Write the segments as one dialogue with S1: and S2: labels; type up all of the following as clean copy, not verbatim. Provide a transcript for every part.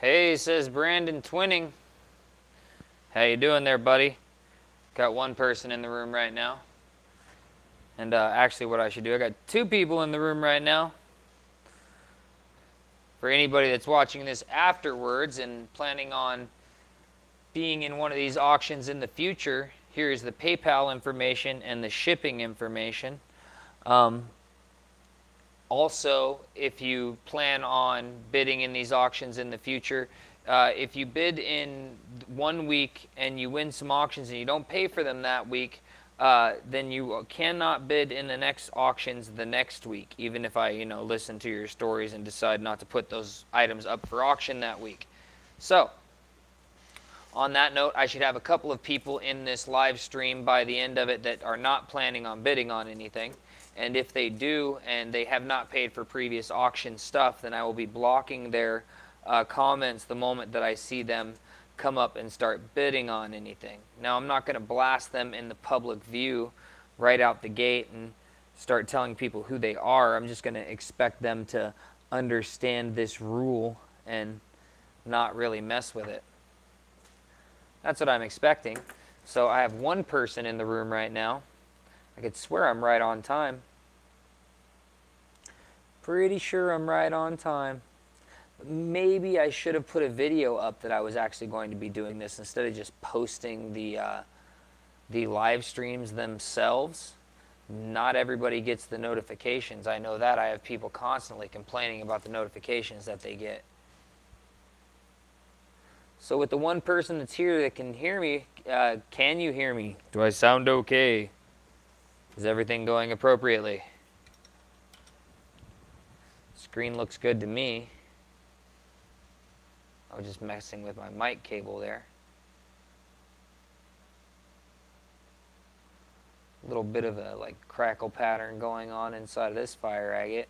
S1: Hey, says Brandon Twinning. How you doing there, buddy? Got one person in the room right now. And actually what I should do, I got two people in the room right now. For anybody that's watching this afterwards and planning on being in one of these auctions in the future, here's the PayPal information and the shipping information. Also, if you plan on bidding in these auctions in the future, if you bid in 1 week and you win some auctions and you don't pay for them that week, then you cannot bid in the next auctions the next week, even if I, listen to your stories and decide not to put those items up for auction that week. So, on that note, I should have a couple of people in this live stream by the end of it that are not planning on bidding on anything. And if they do and they have not paid for previous auction stuff, then I will be blocking their comments the moment that I see them come up and start bidding on anything. Now, I'm not going to blast them in the public view right out the gate and start telling people who they are. I'm just going to expect them to understand this rule and not really mess with it. That's what I'm expecting. So I have one person in the room right now. I could swear I'm right on time. Pretty sure I'm right on time. Maybe I should have put a video up that I was actually going to be doing this instead of just posting the live streams themselves. Not everybody gets the notifications. I know that. I have people constantly complaining about the notifications that they get. So with the one person that's here that can hear me, can you hear me? Do I sound okay? Is everything going appropriately? Screen looks good to me. I was just messing with my mic cable there. A little bit of a crackle pattern going on inside of this fire agate.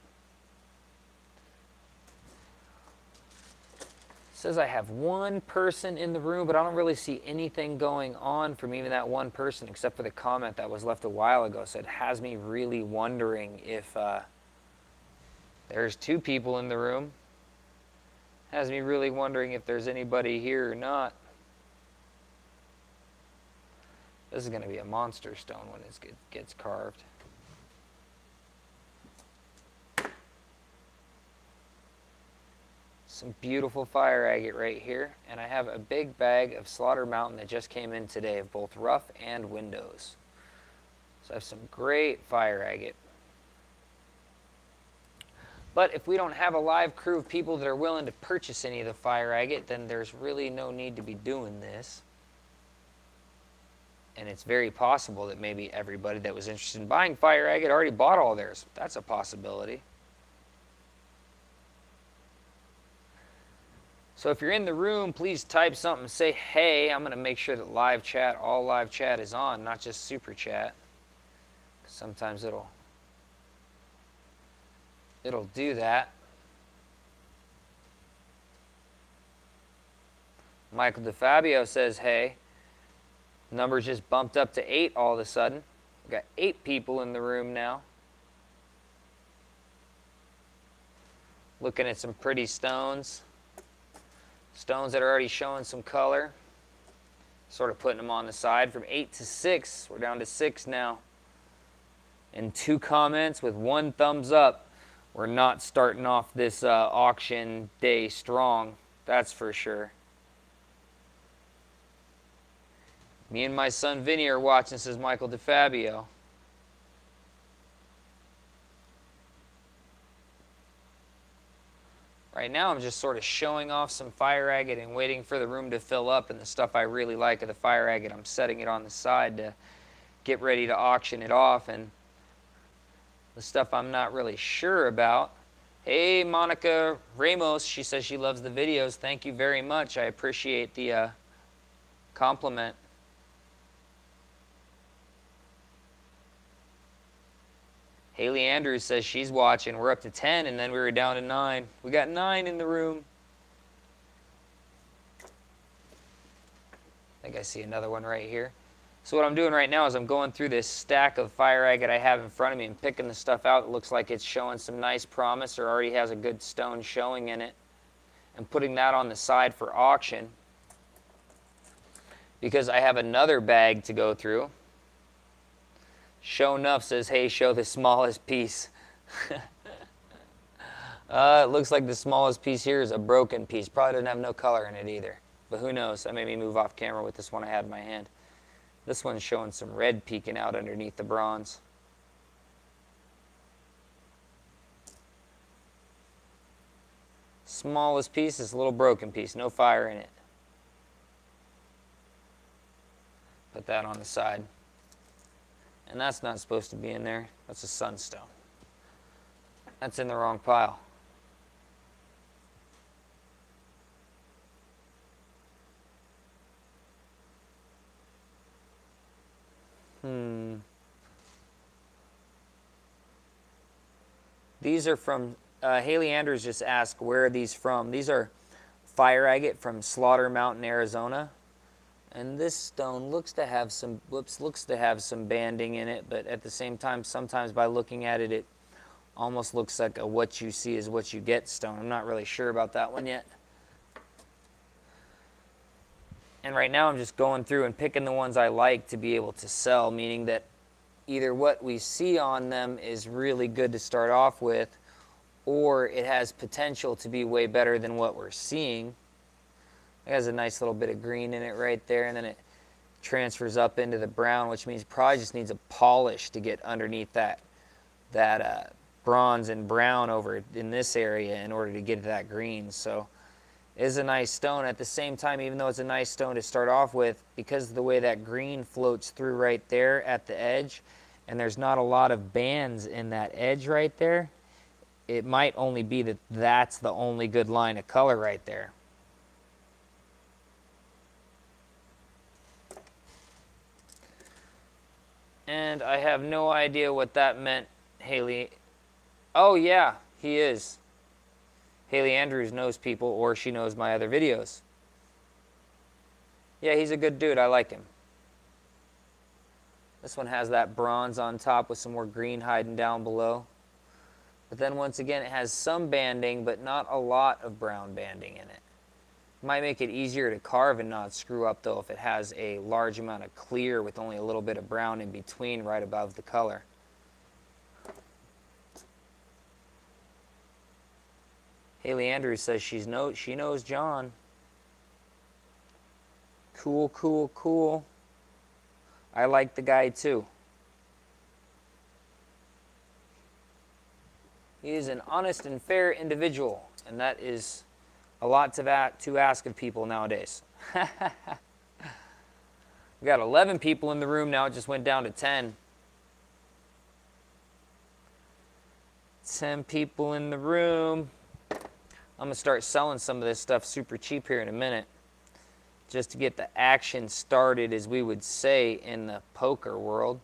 S1: It says I have one person in the room, but I don't really see anything going on from even that one person except for the comment that was left a while ago. So it has me really wondering if there's two people in the room. Has me really wondering if there's anybody here or not. This is going to be a monster stone when it gets carved. Some beautiful fire agate right here, and I have a big bag of Slaughter Mountain that just came in today of both rough and windows. So I have some great fire agate. But if we don't have a live crew of people that are willing to purchase any of the fire agate, then there's really no need to be doing this. And it's very possible that maybe everybody that was interested in buying fire agate already bought all theirs. That's a possibility. So if you're in the room, please type something, say hey. I'm going to make sure that live chat, all live chat is on, not just super chat. Sometimes it'll do that. Michael DeFabio says hey. Numbers just bumped up to 8 all of a sudden. We've got 8 people in the room now. Looking at some pretty stones. Stones that are already showing some color. Sort of putting them on the side. From 8 to 6, we're down to 6 now. And 2 comments with 1 thumbs up. We're not starting off this auction day strong. That's for sure. Me and my son Vinny are watching, says Michael DeFabio. Right now I'm just sort of showing off some fire agate and waiting for the room to fill up, and the stuff I really like of the fire agate, I'm setting it on the side to get ready to auction it off. And the stuff I'm not really sure about. Hey, Monica Ramos, she says she loves the videos. Thank you very much. I appreciate the compliment. Haley Andrews says she's watching. We're up to 10, and then we were down to 9. We got 9 in the room. I think I see another one right here. So what I'm doing right now is I'm going through this stack of fire agate I have in front of me and picking the stuff out that looks like it's showing some nice promise or already has a good stone showing in it. and putting that on the side for auction, because I have another bag to go through. Show Enough says, hey, show the smallest piece. It looks like the smallest piece here is a broken piece. Probably doesn't have no color in it either. But who knows? That made me move off camera with this one I had in my hand. This one's showing some red peeking out underneath the bronze. Smallest piece is a little broken piece. No fire in it. Put that on the side. And that's not supposed to be in there. That's a sunstone. That's in the wrong pile. These are from, Haley Andrews just asked, where are these from? These are fire agate from Slaughter Mountain, Arizona. And this stone looks to have some, banding in it, but at the same time, sometimes by looking at it, it almost looks like a what you see is what you get stone. I'm not really sure about that one yet. And right now I'm just going through and picking the ones I like to be able to sell, meaning that either what we see on them is really good to start off with, or it has potential to be way better than what we're seeing. It has a nice little bit of green in it right there, and then it transfers up into the brown, which means it probably just needs a polish to get underneath that bronze and brown over in this area in order to get that green. So it is a nice stone. At the same time, even though it's a nice stone to start off with, because of the way that green floats through right there at the edge, and there's not a lot of bands in that edge right there, it might only be that that's the only good line of color right there. And I have no idea what that meant, Haley. Oh yeah, he is. Haley Andrews knows people, or she knows my other videos. Yeah, he's a good dude. I like him. This one has that bronze on top with some more green hiding down below. But then once again, it has some banding, but not a lot of brown banding in it. Might make it easier to carve and not screw up, though, if it has a large amount of clear with only a little bit of brown in between right above the color. Haley Andrews says she knows John. Cool, cool, cool. I like the guy too. He is an honest and fair individual, and that is a lot to ask of people nowadays. We got 11 people in the room now. It just went down to 10. 10 people in the room. I'm going to start selling some of this stuff super cheap here in a minute, just to get the action started, as we would say in the poker world.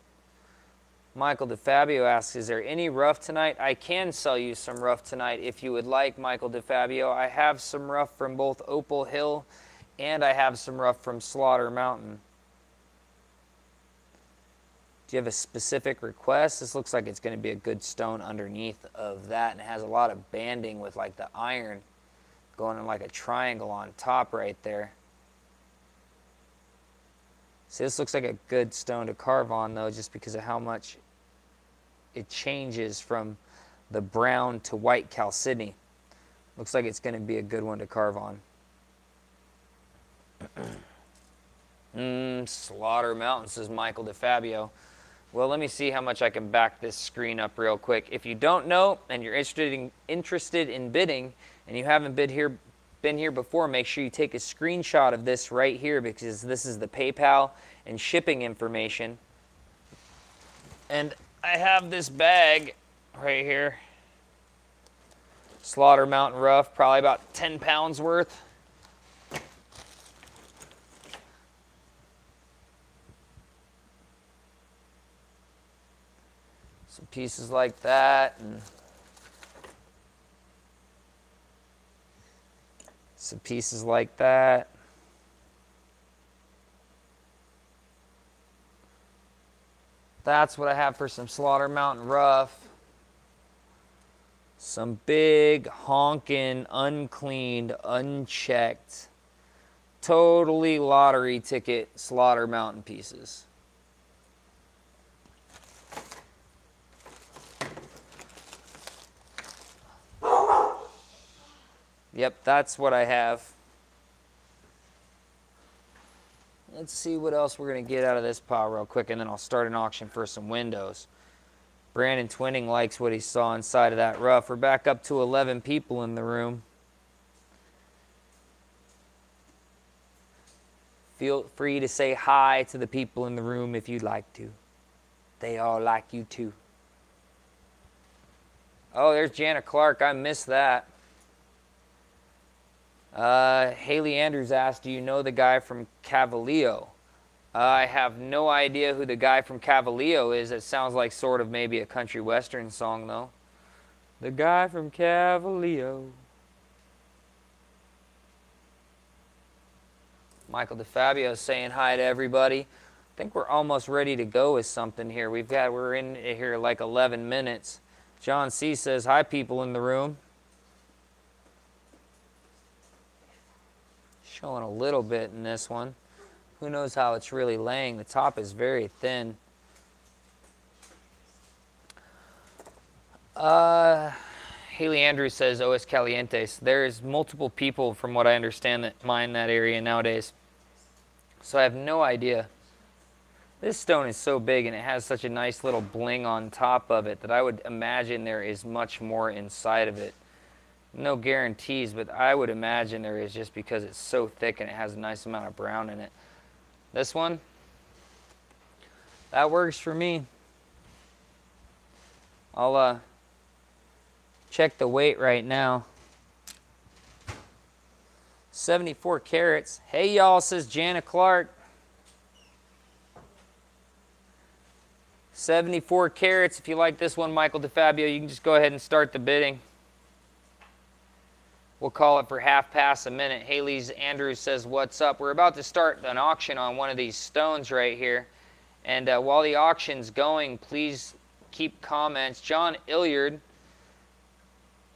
S1: Michael DeFabio asks, is there any rough tonight? I can sell you some rough tonight if you would like, Michael DeFabio. I have some rough from both Opal Hill and I have some rough from Slaughter Mountain. Do you have a specific request? This looks like it's going to be a good stone underneath of that, and it has a lot of banding with like the iron going in like a triangle on top right there. See, this looks like a good stone to carve on, though, just because of how much it changes from the brown to white chalcedony. Looks like it's going to be a good one to carve on. Slaughter Mountain, says Michael DeFabio. Well, let me see how much I can back this screen up real quick. If you don't know and you're interested in bidding and you haven't been here before, make sure you take a screenshot of this right here, because this is the PayPal and shipping information. And I have this bag right here. Slaughter Mountain rough, probably about 10 pounds worth. Some pieces like that, and some pieces like that. That's what I have for some Slaughter Mountain rough. Some big, honking, uncleaned, unchecked, totally lottery ticket Slaughter Mountain pieces. Yep, that's what I have. Let's see what else we're going to get out of this pile real quick, and then I'll start an auction for some windows. Brandon Twinning likes what he saw inside of that rough. We're back up to 11 people in the room. Feel free to say hi to the people in the room if you'd like to. They all like you too. Oh, there's Janet Clark. I missed that. Haley Andrews asked, do you know the guy from Cavalio? I have no idea who the guy from Cavalio is. It sounds like sort of maybe a country western song, though. The guy from Cavalio. Michael DeFabio saying hi to everybody. I think we're almost ready to go with something here. We're in here like 11 minutes. John C. says, hi, people in the room. Showing a little bit in this one. Who knows how it's really laying? The top is very thin. Haley Andrews says, OS Calientes. There's multiple people, from what I understand, that mine that area nowadays. So I have no idea. This stone is so big and it has such a nice little bling on top of it that I would imagine there is much more inside of it. No guarantees, but I would imagine there is, just because it's so thick and it has a nice amount of brown in it. This one, that works for me. I'll check the weight right now. 74 carats. Hey y'all, says Janet Clark. 74 carats. If you like this one, Michael DeFabio, you can just go ahead and start the bidding. We'll call it for half past a minute. Haley's Andrews says, what's up? We're about to start an auction on one of these stones right here. And while the auction's going, please keep comments. John Illiard,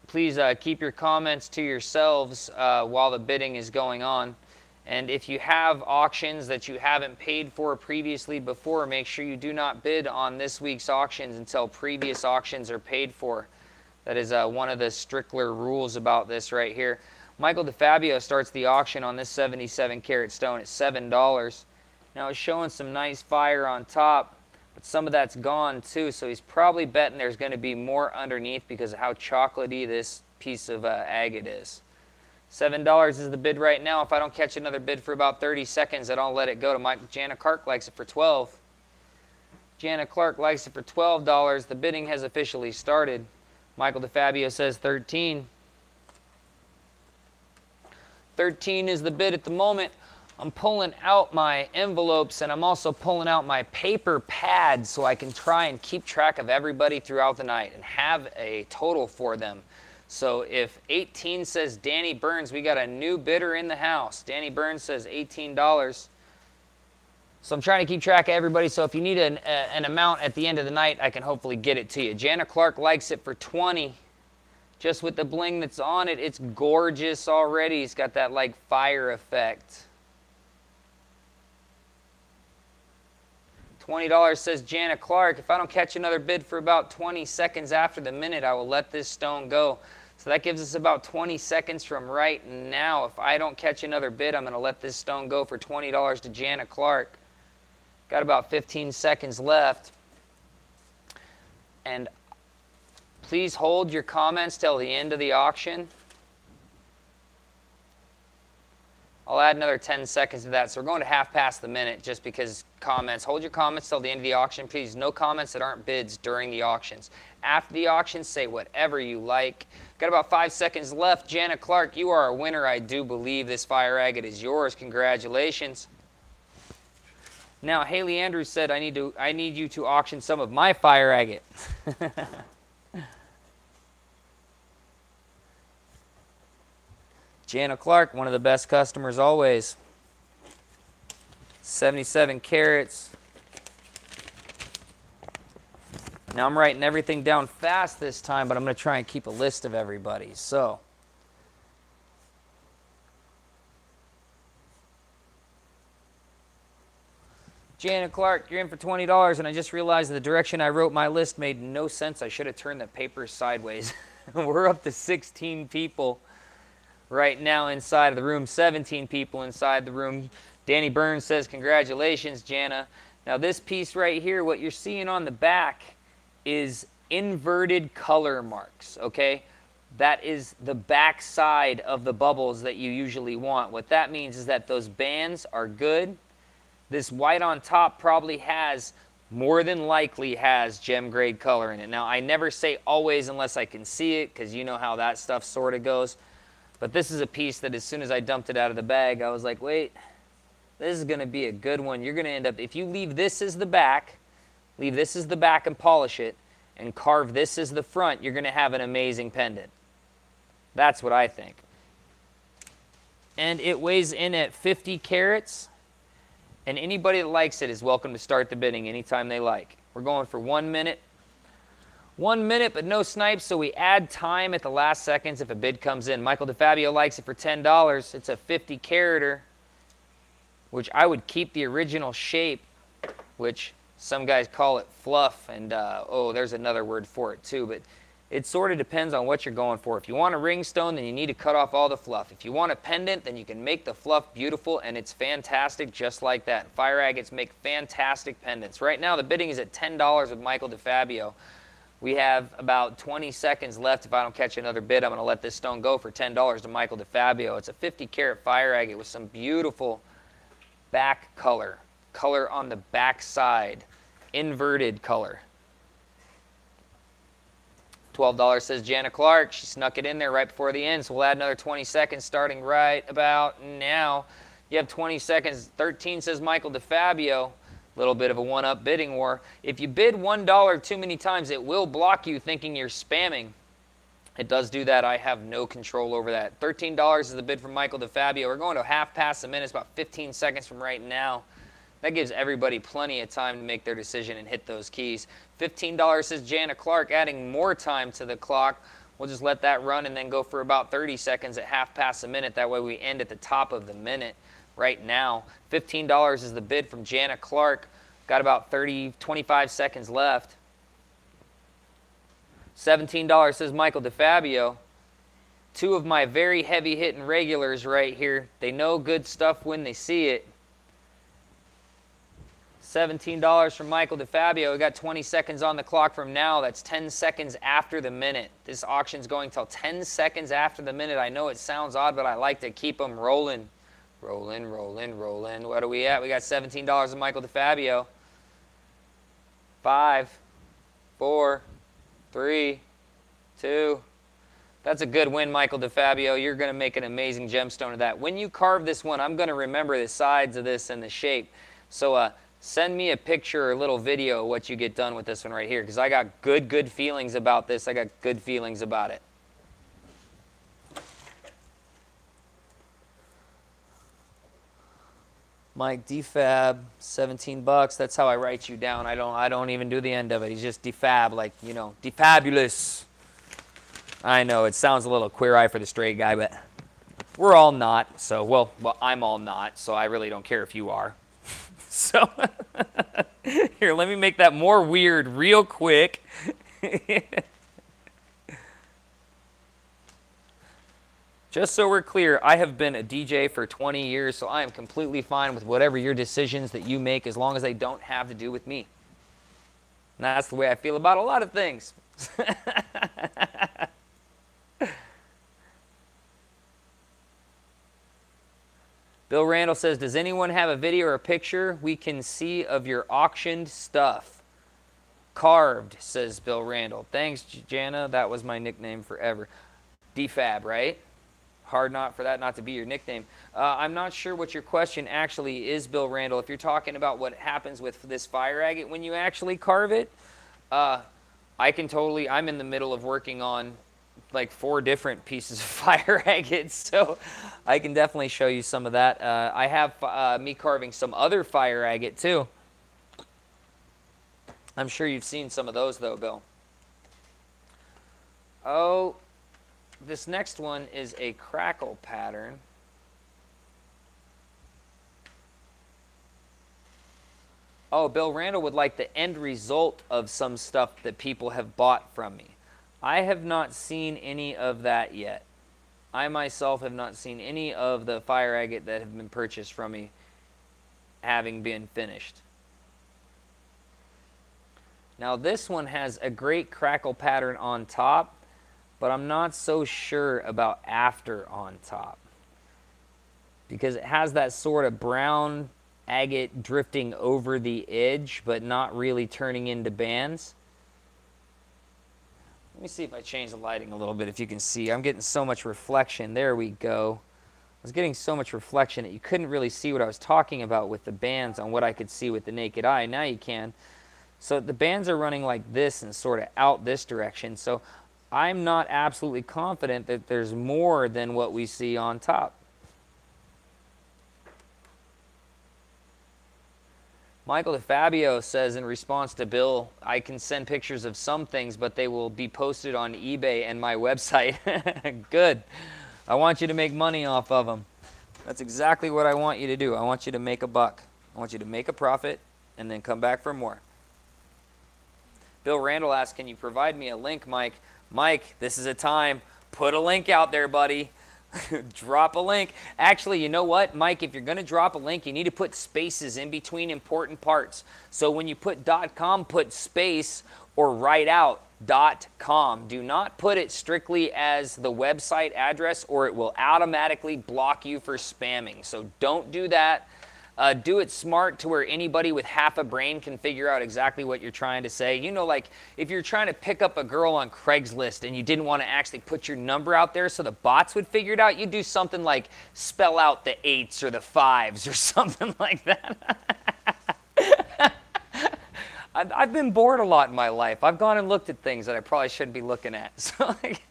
S1: please keep your comments to yourselves while the bidding is going on. And if you have auctions that you haven't paid for previously before, make sure you do not bid on this week's auctions until previous auctions are paid for. That is one of the stricter rules about this right here. Michael DeFabio starts the auction on this 77 carat stone at $7. Now it's showing some nice fire on top, but some of that's gone too, so he's probably betting there's going to be more underneath because of how chocolatey this piece of agate is. $7 is the bid right now. If I don't catch another bid for about 30 seconds, then I'll let it go to Mike. Janet Clark likes it for $12. Janet Clark likes it for $12. The bidding has officially started. Michael DeFabio says 13. 13 is the bid at the moment. I'm pulling out my envelopes and I'm also pulling out my paper pads so I can try and keep track of everybody throughout the night and have a total for them. So if 18 says Danny Burns, we got a new bidder in the house. Danny Burns says $18. So I'm trying to keep track of everybody, so if you need an amount at the end of the night, I can hopefully get it to you. Janet Clark likes it for 20. Just with the bling that's on it, it's gorgeous already. It's got that like fire effect. $20 says Janet Clark. If I don't catch another bid for about 20 seconds after the minute, I will let this stone go. So that gives us about 20 seconds from right now. If I don't catch another bid, I'm going to let this stone go for $20 to Janet Clark. Got about 15 seconds left. And please hold your comments till the end of the auction. I'll add another 10 seconds to that. So we're going to half past the minute just because comments. Hold your comments till the end of the auction. Please, no comments that aren't bids during the auctions. After the auction, say whatever you like. Got about 5 seconds left. Janet Clark, you are a winner. I do believe this fire agate is yours. Congratulations. Now, Haley Andrews said, I need you to auction some of my fire agate. Janet Clark, one of the best customers always. 77 carats. Now I'm writing everything down fast this time, but I'm going to try and keep a list of everybody. So, Janet Clark, you're in for $20, and I just realized the direction I wrote my list made no sense. I should have turned the paper sideways. We're up to 16 people right now inside of the room, 17 people inside the room. Danny Burns says, congratulations, Jana. Now this piece right here, what you're seeing on the back is inverted color marks, okay? That is the back side of the bubbles that you usually want. What that means is that those bands are good. This white on top probably has, more than likely has, gem grade color in it. Now, I never say always unless I can see it, because you know how that stuff sort of goes. But this is a piece that as soon as I dumped it out of the bag, I was like, wait, this is going to be a good one. You're going to end up, if you leave this as the back, leave this as the back and polish it, and carve this as the front, you're going to have an amazing pendant. That's what I think. And it weighs in at 50 carats. And anybody that likes it is welcome to start the bidding anytime they like. We're going for 1 minute. 1 minute, but no snipes, so we add time at the last seconds if a bid comes in. Michael DeFabio likes it for $10. It's a 50 carater, which I would keep the original shape, which some guys call it fluff, and oh, there's another word for it too, but it sort of depends on what you're going for. If you want a ring stone, then you need to cut off all the fluff. If you want a pendant, then you can make the fluff beautiful, and it's fantastic just like that. Fire agates make fantastic pendants. Right now, the bidding is at $10 with Michael DeFabio. We have about 20 seconds left. If I don't catch another bid, I'm going to let this stone go for $10 to Michael DeFabio. It's a 50 carat fire agate with some beautiful back color. Color on the back side. Inverted color. $12 says Jana Clark. She snuck it in there right before the end, so we'll add another 20 seconds starting right about now. You have 20 seconds. 13 says Michael DeFabio. A little bit of a one-up bidding war. If you bid $1 too many times, it will block you thinking you're spamming. It does do that. I have no control over that. $13 is the bid from Michael DeFabio. We're going to half past a minute. It's about 15 seconds from right now. That gives everybody plenty of time to make their decision and hit those keys. $15 says Jana Clark, adding more time to the clock. We'll just let that run and then go for about 30 seconds at half past a minute. That way we end at the top of the minute right now. $15 is the bid from Jana Clark. Got about 25 seconds left. $17 says Michael DeFabio. Two of my very heavy-hitting regulars right here. They know good stuff when they see it. $17 from Michael DeFabio. We got 20 seconds on the clock from now. That's 10 seconds after the minute. This auction's going till 10 seconds after the minute. I know it sounds odd, but I like to keep them rolling. Rolling, rolling, rolling. What are we at? We got $17 of Michael DeFabio. 5, 4, 3, 2. That's a good win, Michael DeFabio. You're going to make an amazing gemstone of that. When you carve this one, I'm going to remember the sides of this and the shape. So, send me a picture or a little video of what you get done with this one right here, because I got good feelings about this. I got good feelings about it. Mike DeFab, 17 bucks. That's how I write you down. I don't even do the end of it. He's just DeFab, like, you know, DeFabulous. I know it sounds a little queer eye for the straight guy, but we're all not. So, well, I'm all not. So I really don't care if you are. So, here, let me make that more weird real quick. Just so we're clear, I have been a DJ for 20 years, so I am completely fine with whatever your decisions that you make as long as they don't have to do with me. And that's the way I feel about a lot of things. Bill Randall says, does anyone have a video or a picture we can see of your auctioned stuff? Carved, says Bill Randall. Thanks, Jana. That was my nickname forever. DeFab, right? Hard not for that not to be your nickname. I'm not sure what your question actually is, Bill Randall. If you're talking about what happens with this fire agate when you actually carve it, I'm in the middle of working on like 4 different pieces of fire agates, so I can definitely show you some of that. I have me carving some other fire agate too. I'm sure you've seen some of those though, Bill. Oh, this next one is a crackle pattern. Oh, Bill Randall would like the end result of some stuff that people have bought from me. I have not seen any of that yet. I myself have not seen any of the fire agate that have been purchased from me having been finished. Now this one has a great crackle pattern on top, but I'm not so sure about after on top, because it has that sort of brown agate drifting over the edge, but not really turning into bands. Let me see if I change the lighting a little bit, if you can see. I'm getting so much reflection. There we go. I was getting so much reflection that you couldn't really see what I was talking about with the bands on what I could see with the naked eye. Now you can. So the bands are running like this and sort of out this direction. So I'm not absolutely confident that there's more than what we see on top. Michael DeFabio says in response to Bill, I can send pictures of some things, but they will be posted on eBay and my website. Good. I want you to make money off of them. That's exactly what I want you to do. I want you to make a buck. I want you to make a profit and then come back for more. Bill Randall asks, can you provide me a link, Mike? Mike, this is a time. Put a link out there, buddy. Drop a link. Actually, you know what, Mike? If you're going to drop a link, you need to put spaces in between important parts. So when you put .com, put space or write out .com. Do not put it strictly as the website address, or it will automatically block you for spamming. So don't do that. Do it smart to where anybody with half a brain can figure out exactly what you're trying to say. You know, like if you're trying to pick up a girl on Craigslist and you didn't want to actually put your number out there so the bots would figure it out, you do something like spell out the 8s or the 5s or something like that. I've been bored a lot in my life. I've gone and looked at things that I probably shouldn't be looking at. So like,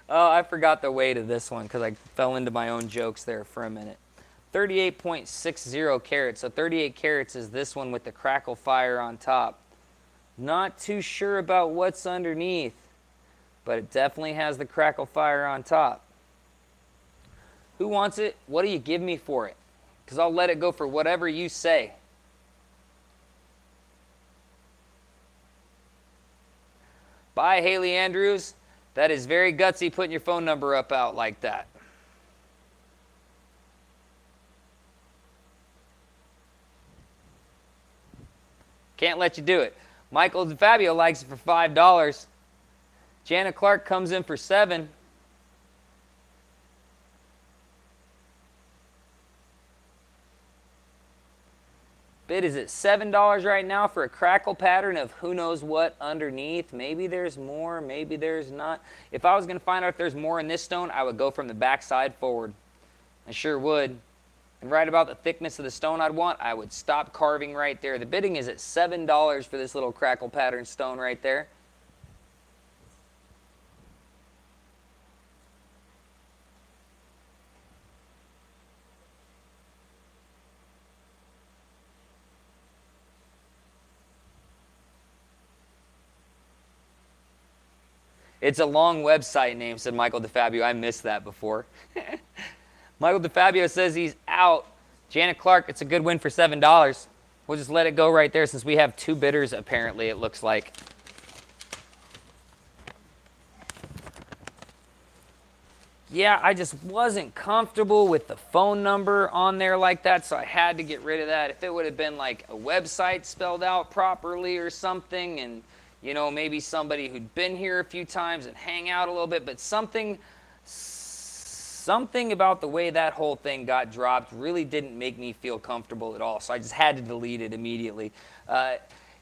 S1: oh, I forgot the weight of this one because I fell into my own jokes there for a minute. 38.60 carats. So 38 carats is this one with the crackle fire on top. Not too sure about what's underneath, but it definitely has the crackle fire on top. Who wants it? What do you give me for it? Because I'll let it go for whatever you say. Bye, Haley Andrews. That is very gutsy putting your phone number up out like that. Can't let you do it. Michael DeFabio likes it for $5. Jana Clark comes in for $7. Bid is at $7 right now for a crackle pattern of who knows what underneath. Maybe there's more, maybe there's not. If I was going to find out if there's more in this stone, I would go from the back side forward. I sure would. And right about the thickness of the stone I'd want, I would stop carving right there. The bidding is at $7 for this little crackle pattern stone right there. It's a long website name, said Michael DeFabio. I missed that before. Michael DeFabio says he's out. Janet Clark, it's a good win for $7. We'll just let it go right there since we have 2 bidders, apparently, it looks like. Yeah, I just wasn't comfortable with the phone number on there like that, so I had to get rid of that. If it would have been like a website spelled out properly or something, and, you know, maybe somebody who'd been here a few times and hang out a little bit, but something about the way that whole thing got dropped really didn't make me feel comfortable at all. So I just had to delete it immediately.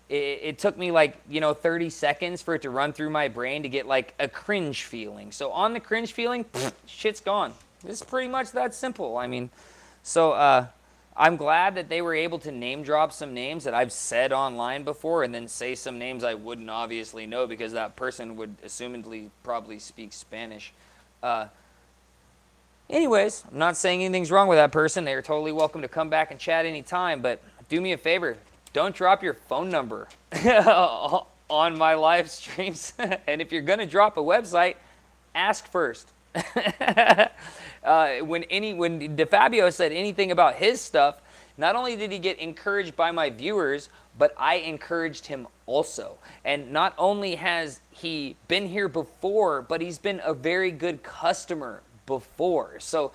S1: It took me like, 30 seconds for it to run through my brain to get like a cringe feeling. So on the cringe feeling, shit's gone. It's pretty much that simple. I mean, so I'm glad that they were able to name drop some names that I've said online before and then say some names I wouldn't obviously know because that person would assumedly probably speak Spanish. Anyways, I'm not saying anything's wrong with that person. They're totally welcome to come back and chat anytime, but do me a favor. don't drop your phone number on my live streams. And if you're going to drop a website, ask first. When DeFabio said anything about his stuff, not only did he get encouraged by my viewers, but I encouraged him also. And not only has he been here before, but he's been a very good customer before. So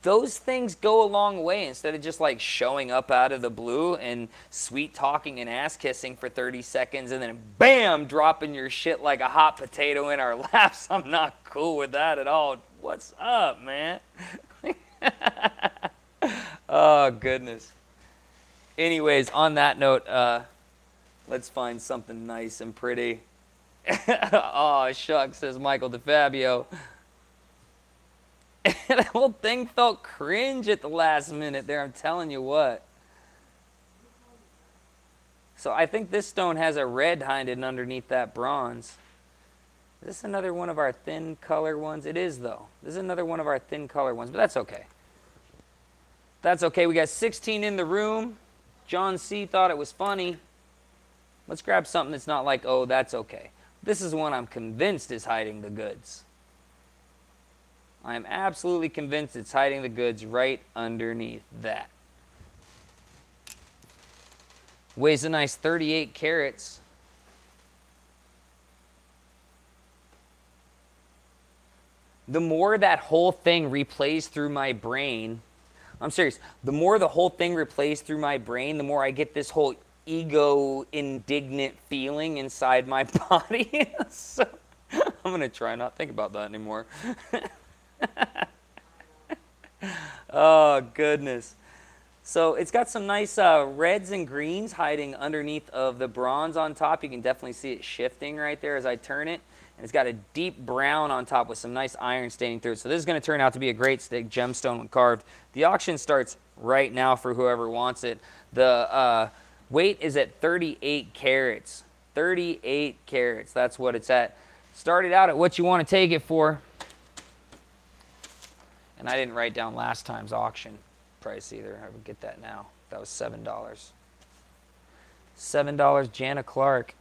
S1: those things go a long way instead of just like showing up out of the blue and sweet talking and ass kissing for 30 seconds and then bam, dropping your shit like a hot potato in our laps. I'm not cool with that at all. What's up, man? Oh, goodness. Anyways, on that note, let's find something nice and pretty. Oh, shucks, says Michael DeFabio. The whole thing felt cringe at the last minute there, I'm telling you what. So I think this stone has a red hidden underneath that bronze. Is this another one of our thin color ones? It is, though. This is another one of our thin color ones, but that's okay. That's okay. We got 16 in the room. John C. thought it was funny. Let's grab something that's not like, oh, that's okay. This is one I'm convinced is hiding the goods. I am absolutely convinced it's hiding the goods right underneath that. Weighs a nice 38 carats. The more that whole thing replays through my brain, I'm serious, the more the whole thing replays through my brain, the more I get this whole ego indignant feeling inside my body. So I'm going to try not to think about that anymore. Oh, goodness. So it's got some nice reds and greens hiding underneath of the bronze on top. You can definitely see it shifting right there as I turn it. And it's got a deep brown on top with some nice iron staining through it. So this is going to turn out to be a great stick gemstone when carved. The auction starts right now for whoever wants it. The weight is at 38 carats. 38 carats. That's what it's at. Started out at what you want to take it for. And I didn't write down last time's auction price either. I would get that now. That was $7. $7, Jana Clark.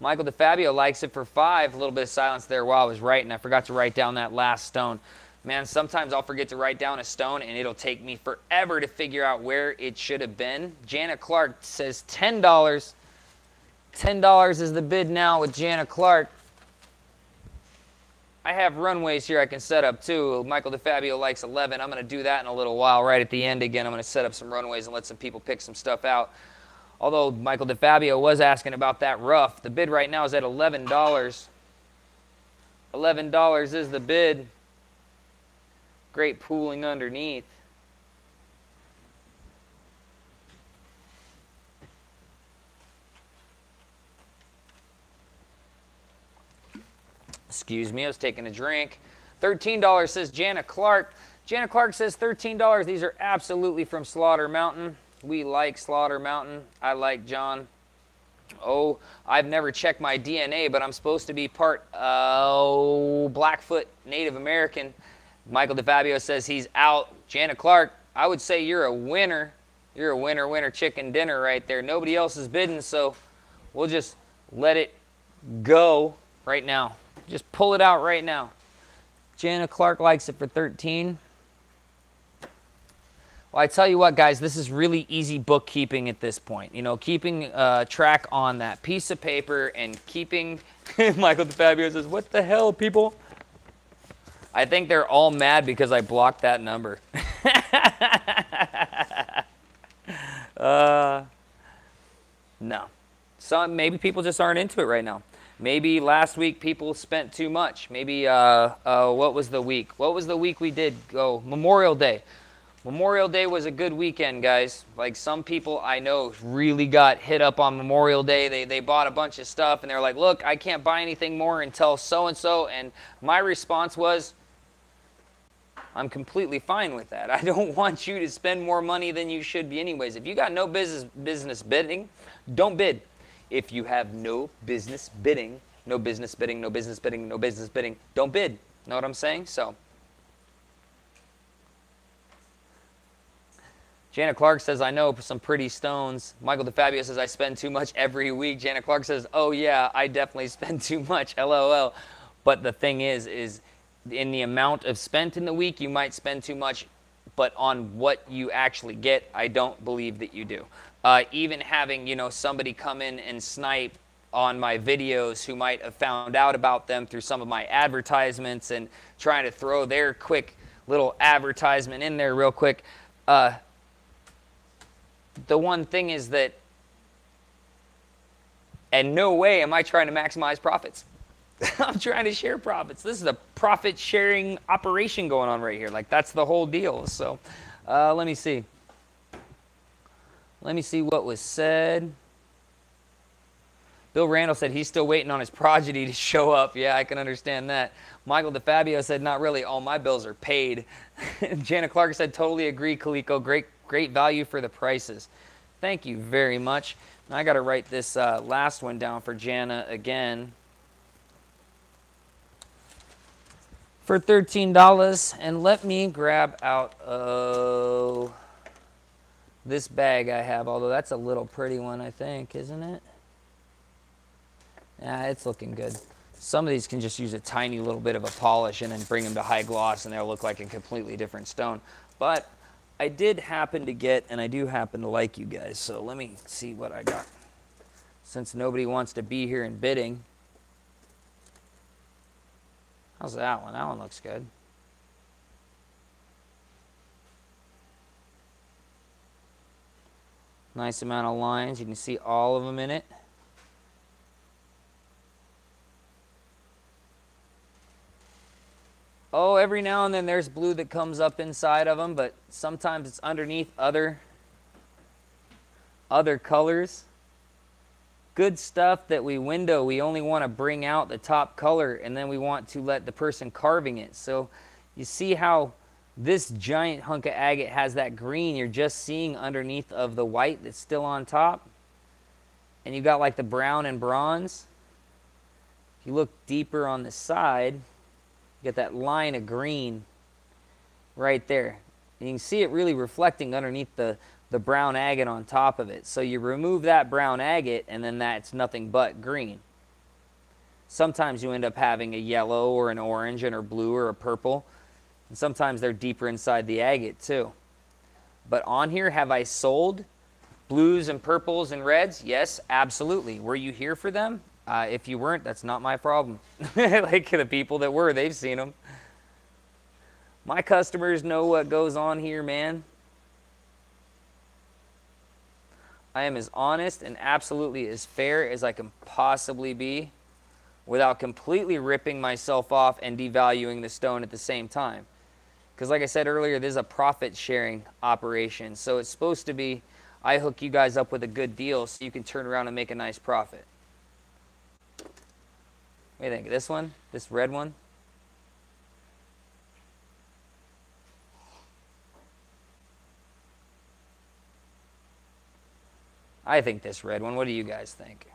S1: Michael DeFabio likes it for $5. A little bit of silence there while I was writing. I forgot to write down that last stone. Man, sometimes I'll forget to write down a stone, and it'll take me forever to figure out where it should have been. Jana Clark says $10. $10 is the bid now with Jana Clark. I have runways here I can set up, too. Michael DeFabio likes 11. I'm going to do that in a little while. Right at the end again, I'm going to set up some runways and let some people pick some stuff out. Although Michael DeFabio was asking about that rough. The bid right now is at $11. $11 is the bid. Great pooling underneath. Excuse me, I was taking a drink. $13 says Jana Clark. Jana Clark says $13. These are absolutely from Slaughter Mountain. We like Slaughter Mountain. I like John. Oh, I've never checked my DNA, but I'm supposed to be part Blackfoot Native American. Michael DeFabio says he's out. Jana Clark, I would say you're a winner. You're a winner chicken dinner right there. Nobody else is bidding, so we'll just let it go right now. Just pull it out right now. Jana Clark likes it for 13. Well, I tell you what, guys, this is really easy bookkeeping at this point. You know, keeping track on that piece of paper and keeping... Michael DeFabio says, what the hell, people? I think they're all mad because I blocked that number. No. Maybe people just aren't into it right now. Maybe last week people spent too much. Maybe, what was the week? What was the week we did go? Memorial Day. Memorial Day was a good weekend, guys. Like, some people I know really got hit up on Memorial Day. They bought a bunch of stuff, and they're like, look, I can't buy anything more until so-and-so. And my response was, I'm completely fine with that. I don't want you to spend more money than you should be anyways. If you got no business bidding, don't bid. If you have no business bidding, no business bidding, no business bidding, no business bidding. Don't bid. Know what I'm saying? So. Janet Clark says, I know some pretty stones. Michael DeFabio says, I spend too much every week. Janet Clark says, oh yeah, I definitely spend too much, LOL. But the thing is in the amount of spent in the week, you might spend too much, but on what you actually get, I don't believe that you do. Even having, you know, somebody come in and snipe on my videos who might have found out about them through some of my advertisements and trying to throw their quick little advertisement in there real quick. The one thing is that in no way am I trying to maximize profits. I'm trying to share profits. This is a profit sharing operation going on right here. Like, that's the whole deal. So let me see. Let me see what was said. Bill Randall said he's still waiting on his progeny to show up. Yeah, I can understand that. Michael DeFabio said, not really. All my bills are paid. Janet Clark said, totally agree, Caleko. Great value for the prices. Thank you very much. Now I got to write this last one down for Jana again. For $13. And let me grab out this bag I have, although that's a little pretty one, I think, isn't it? Yeah, it's looking good. Some of these can just use a tiny little bit of a polish and then bring them to high gloss and they'll look like a completely different stone. But I did happen to get, and I do happen to like you guys, so let me see what I got. Since nobody wants to be here in bidding. How's that one? That one looks good. Nice amount of lines. You can see all of them in it. Oh, every now and then there's blue that comes up inside of them, but sometimes it's underneath other colors. Good stuff that we only want to bring out the top color, and then we want to let the person carving it. So you see how this giant hunk of agate has that green you're just seeing underneath of the white that's still on top. And you got like the brown and bronze. If you look deeper on the side, get that line of green right there. And you can see it really reflecting underneath the brown agate on top of it. So you remove that brown agate and then that's nothing but green. Sometimes you end up having a yellow or an orange or blue or a purple. And sometimes they're deeper inside the agate too. But on here, have I sold blues and purples and reds? Yes, absolutely. Were you here for them? If you weren't, that's not my problem. Like the people that were, they've seen them. My customers know what goes on here, man. I am as honest and absolutely as fair as I can possibly be without completely ripping myself off and devaluing the stone at the same time. Because like I said earlier, this is a profit sharing operation. So it's supposed to be, I hook you guys up with a good deal so you can turn around and make a nice profit. What do you think? This one? This red one? I think this red one. What do you guys think?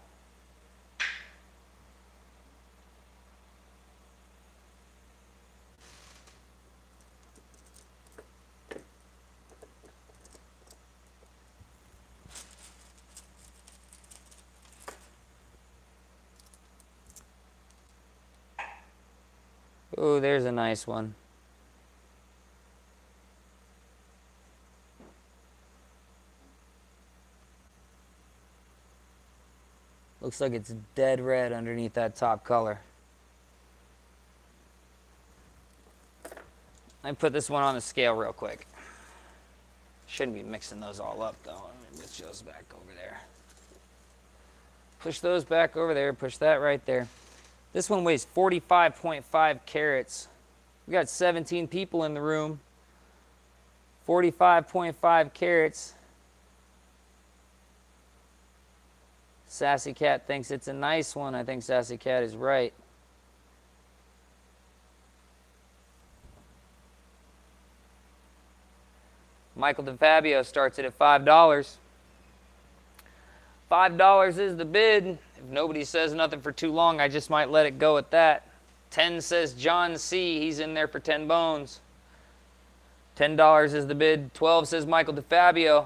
S1: Oh, there's a nice one. Looks like it's dead red underneath that top color. Let me put this one on the scale real quick. Shouldn't be mixing those all up though. Let me push those back over there. Push those back over there. Push that right there. This one weighs 45.5 carats. We got 17 people in the room. 45.5 carats. Sassy Cat thinks it's a nice one. I think Sassy Cat is right. Michael DeFabio starts it at $5. $5 is the bid. If nobody says nothing for too long, I just might let it go at that. 10 says John C. He's in there for 10 bones. $10 is the bid. 12 says Michael DeFabio.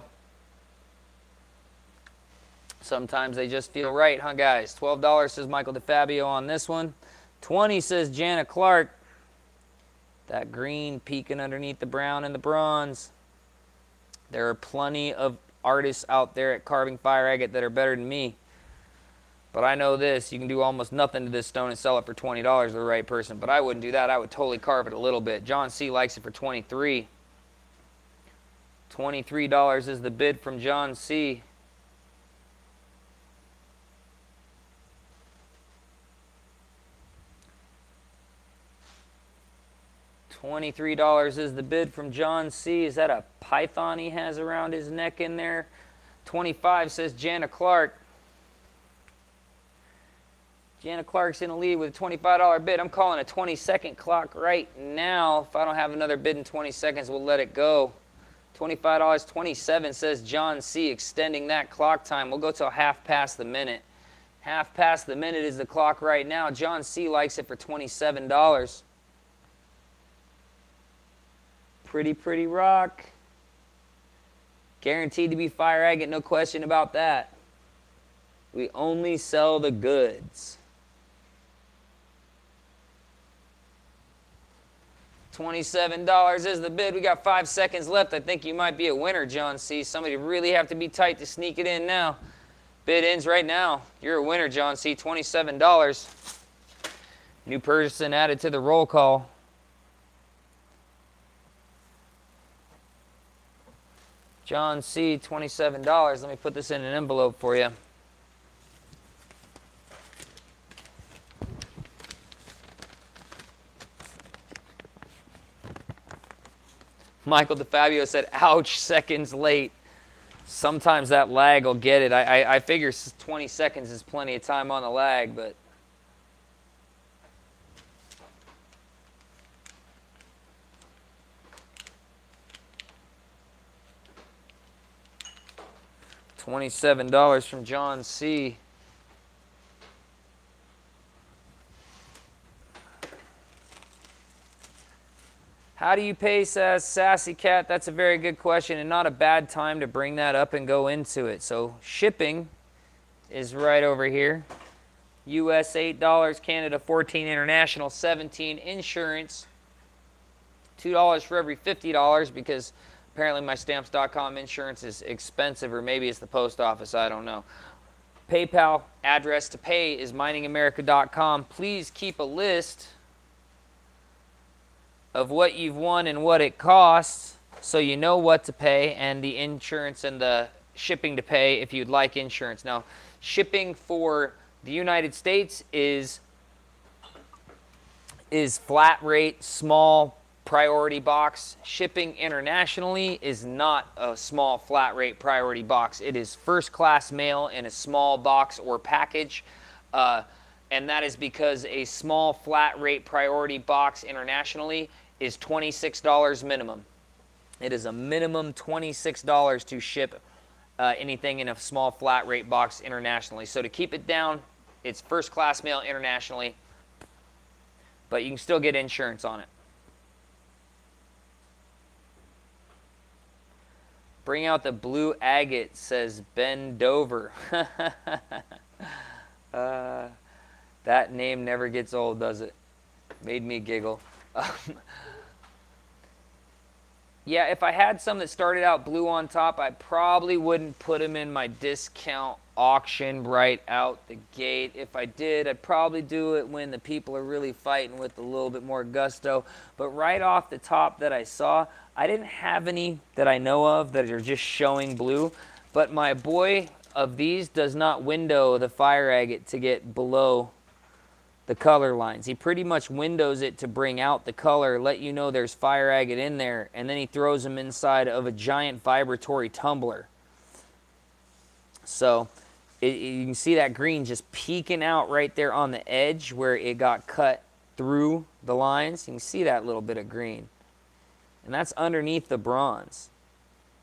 S1: Sometimes they just feel right, huh, guys? $12 says Michael DeFabio on this one. 20 says Jana Clark. That green peeking underneath the brown and the bronze. There are plenty of artists out there at carving fire agate that are better than me. But I know this, you can do almost nothing to this stone and sell it for $20 to the right person. But I wouldn't do that. I would totally carve it a little bit. John C. likes it for $23. $23 is the bid from John C. $23 is the bid from John C. Is that a python he has around his neck in there? 25 says Jana Clark. Jana Clark's in the lead with a $25 bid. I'm calling a 20-second clock right now. If I don't have another bid in 20 seconds, we'll let it go. $25. 27 says John C. Extending that clock time. We'll go till half past the minute. Half past the minute is the clock right now. John C. likes it for $27. Pretty rock. Guaranteed to be fire agate, no question about that. We only sell the goods. $27 is the bid. We got 5 seconds left. I think you might be a winner, John C. Somebody really have to be tight to sneak it in now. Bid ends right now. You're a winner, John C. $27. New person added to the roll call. John C., $27. Let me put this in an envelope for you. Michael DeFabio said, ouch, seconds late. Sometimes that lag will get it. I figure 20 seconds is plenty of time on the lag, but $27 from John C. How do you pay, says Sassy Cat? That's a very good question and not a bad time to bring that up and go into it. So shipping is right over here. US $8, Canada $14, international $17, insurance $2 for every $50 because apparently my stamps.com insurance is expensive, or maybe it's the post office, I don't know. PayPal address to pay is miningamerica.com. Please keep a list of what you've won and what it costs so you know what to pay and the insurance and the shipping to pay if you'd like insurance. Now, shipping for the United States is flat rate, small priority box. Shipping internationally is not a small flat rate priority box. It is first class mail in a small box or package. And that is because a small flat rate priority box internationally is $26 minimum. It is a minimum $26 to ship anything in a small flat rate box internationally. So to keep it down, it's first class mail internationally, but you can still get insurance on it. Bring out the blue agate, says Ben Dover. That name never gets old, does it? Made me giggle. Yeah, if I had some that started out blue on top, I probably wouldn't put them in my discount auction right out the gate. If I did, I'd probably do it when the people are really fighting with a little bit more gusto. But right off the top that I saw, I didn't have any that I know of that are just showing blue. But my boy of these does not window the fire agate to get below the color lines. He pretty much windows it to bring out the color, let you know there's fire agate in there, and then he throws them inside of a giant vibratory tumbler. So you can see that green just peeking out right there on the edge where it got cut through the lines. You can see that little bit of green. And that's underneath the bronze.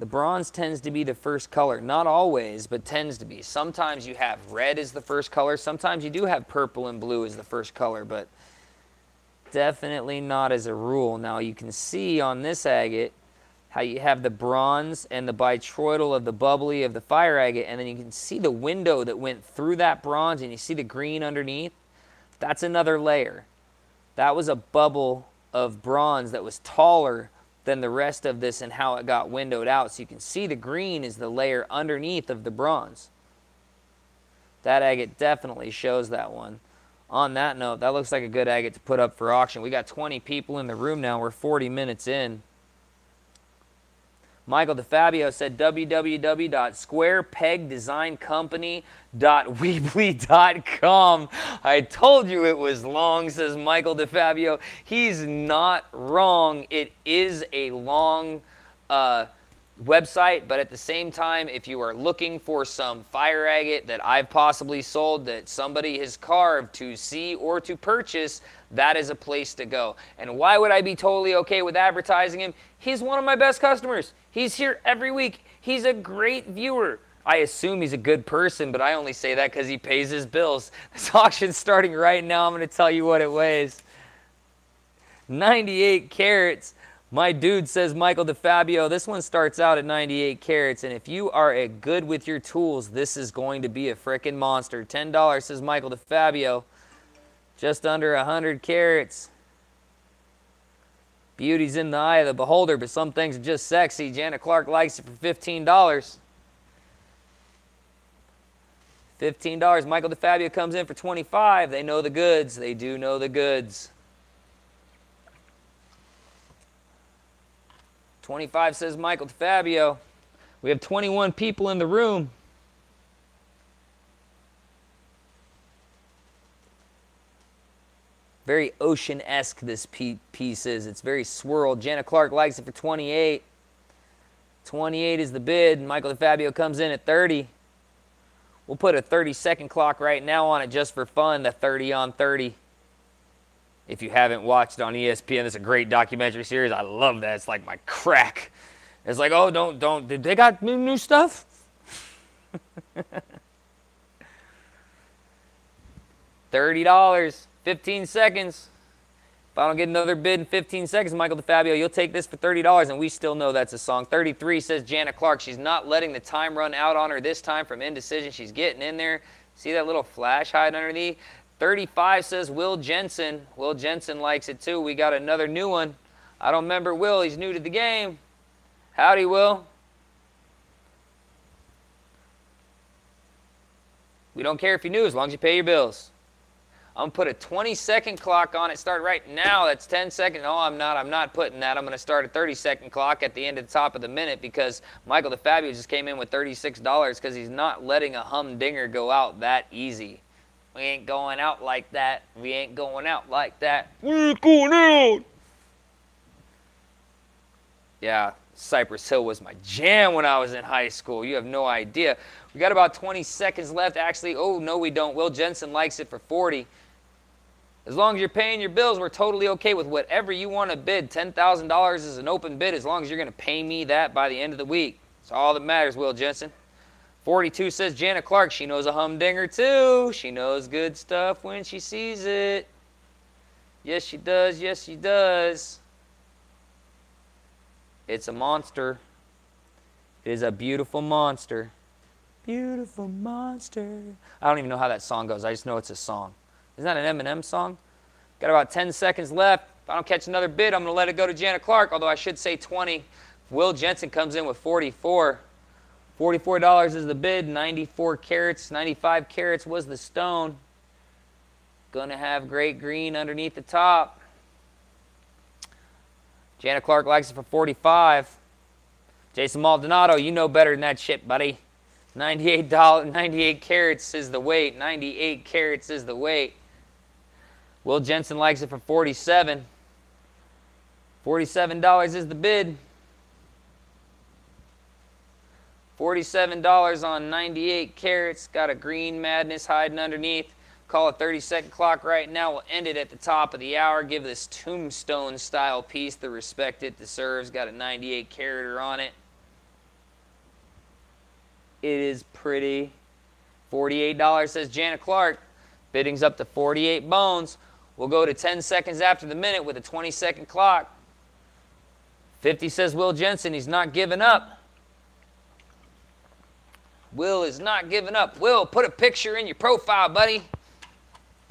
S1: The bronze tends to be the first color. Not always, but tends to be. Sometimes you have red as the first color. Sometimes you do have purple and blue as the first color, but definitely not as a rule. Now you can see on this agate how you have the bronze and the bitroidal of the bubbly of the fire agate, and then you can see the window that went through that bronze, and you see the green underneath. That's another layer. That was a bubble of bronze that was taller than the rest of this and how it got windowed out. So you can see the green is the layer underneath of the bronze. That agate definitely shows that one. On that note, that looks like a good agate to put up for auction. We got 20 people in the room now. We're 40 minutes in. Michael DeFabio said www.squarepegdesigncompany.weebly.com. I told you it was long, says Michael DeFabio. He's not wrong. It is a long website, but at the same time, if you are looking for some fire agate that I've possibly sold that somebody has carved to see or to purchase, that is a place to go. And why would I be totally okay with advertising him? He's one of my best customers. He's here every week. He's a great viewer. I assume he's a good person, but I only say that because he pays his bills. This auction's starting right now. I'm going to tell you what it weighs. 98 carats. My dude says, Michael DeFabio, this one starts out at 98 carats, and if you are a good with your tools, this is going to be a frickin' monster. $10, says Michael DeFabio. Just under 100 carats. Beauty's in the eye of the beholder, but some things are just sexy. Janet Clark likes it for $15. $15. Michael DeFabio comes in for $25. They know the goods. They do know the goods. 25 says Michael DeFabio. We have 21 people in the room. Very ocean-esque this piece is. It's very swirled. Janet Clark likes it for 28. 28 is the bid. Michael DeFabio comes in at 30. We'll put a 30-second clock right now on it just for fun, the 30 on 30. If you haven't watched on ESPN, it's a great documentary series. I love that. It's like my crack. It's like, oh, don't, did they got new stuff? $30, 15 seconds. If I don't get another bid in 15 seconds, Michael DeFabio, you'll take this for $30, and we still know that's a song. 33 says Janet Clark. She's not letting the time run out on her this time from indecision. She's getting in there. See that little flash hide underneath? 35 says Will Jensen. Will Jensen likes it too. We got another new one. I don't remember Will. He's new to the game. Howdy, Will. We don't care if you're new as long as you pay your bills. I'm going to put a 20-second clock on it. Start right now. That's 10 seconds. No, I'm not. I'm not putting that. I'm going to start a 30-second clock at the end of the top of the minute because Michael DeFabio just came in with $36 because he's not letting a humdinger go out that easy. We ain't going out like that. We ain't going out like that. We ain't going out. Yeah, Cypress Hill was my jam when I was in high school. You have no idea. We got about 20 seconds left. Actually, oh, no, we don't. Will Jensen likes it for 40. As long as you're paying your bills, we're totally okay with whatever you want to bid. $10,000 is an open bid as long as you're going to pay me that by the end of the week. That's all that matters, Will Jensen. 42 says Janet Clark. She knows a humdinger too. She knows good stuff when she sees it. Yes, she does. Yes, she does. It's a monster. It is a beautiful monster. Beautiful monster. I don't even know how that song goes. I just know it's a song. Isn't that an Eminem song? Got about 10 seconds left. If I don't catch another bid, I'm going to let it go to Janet Clark, although I should say 20. Will Jensen comes in with 44. $44 is the bid, 94 carats, 95 carats was the stone. Gonna have great green underneath the top. Janet Clark likes it for 45. Jason Maldonado, you know better than that shit, buddy. $98, 98 carats is the weight. 98 carats is the weight. Will Jensen likes it for 47. $47 is the bid. $47 on 98 carats. Got a green madness hiding underneath. Call a 30-second clock right now. We'll end it at the top of the hour. Give this tombstone style piece the respect it deserves. Got a 98 carater on it. It is pretty. $48, says Janet Clark. Bidding's up to 48 bones. We'll go to 10 seconds after the minute with a 20-second clock. 50 says Will Jensen. He's not giving up. Will is not giving up. Will, put a picture in your profile, buddy.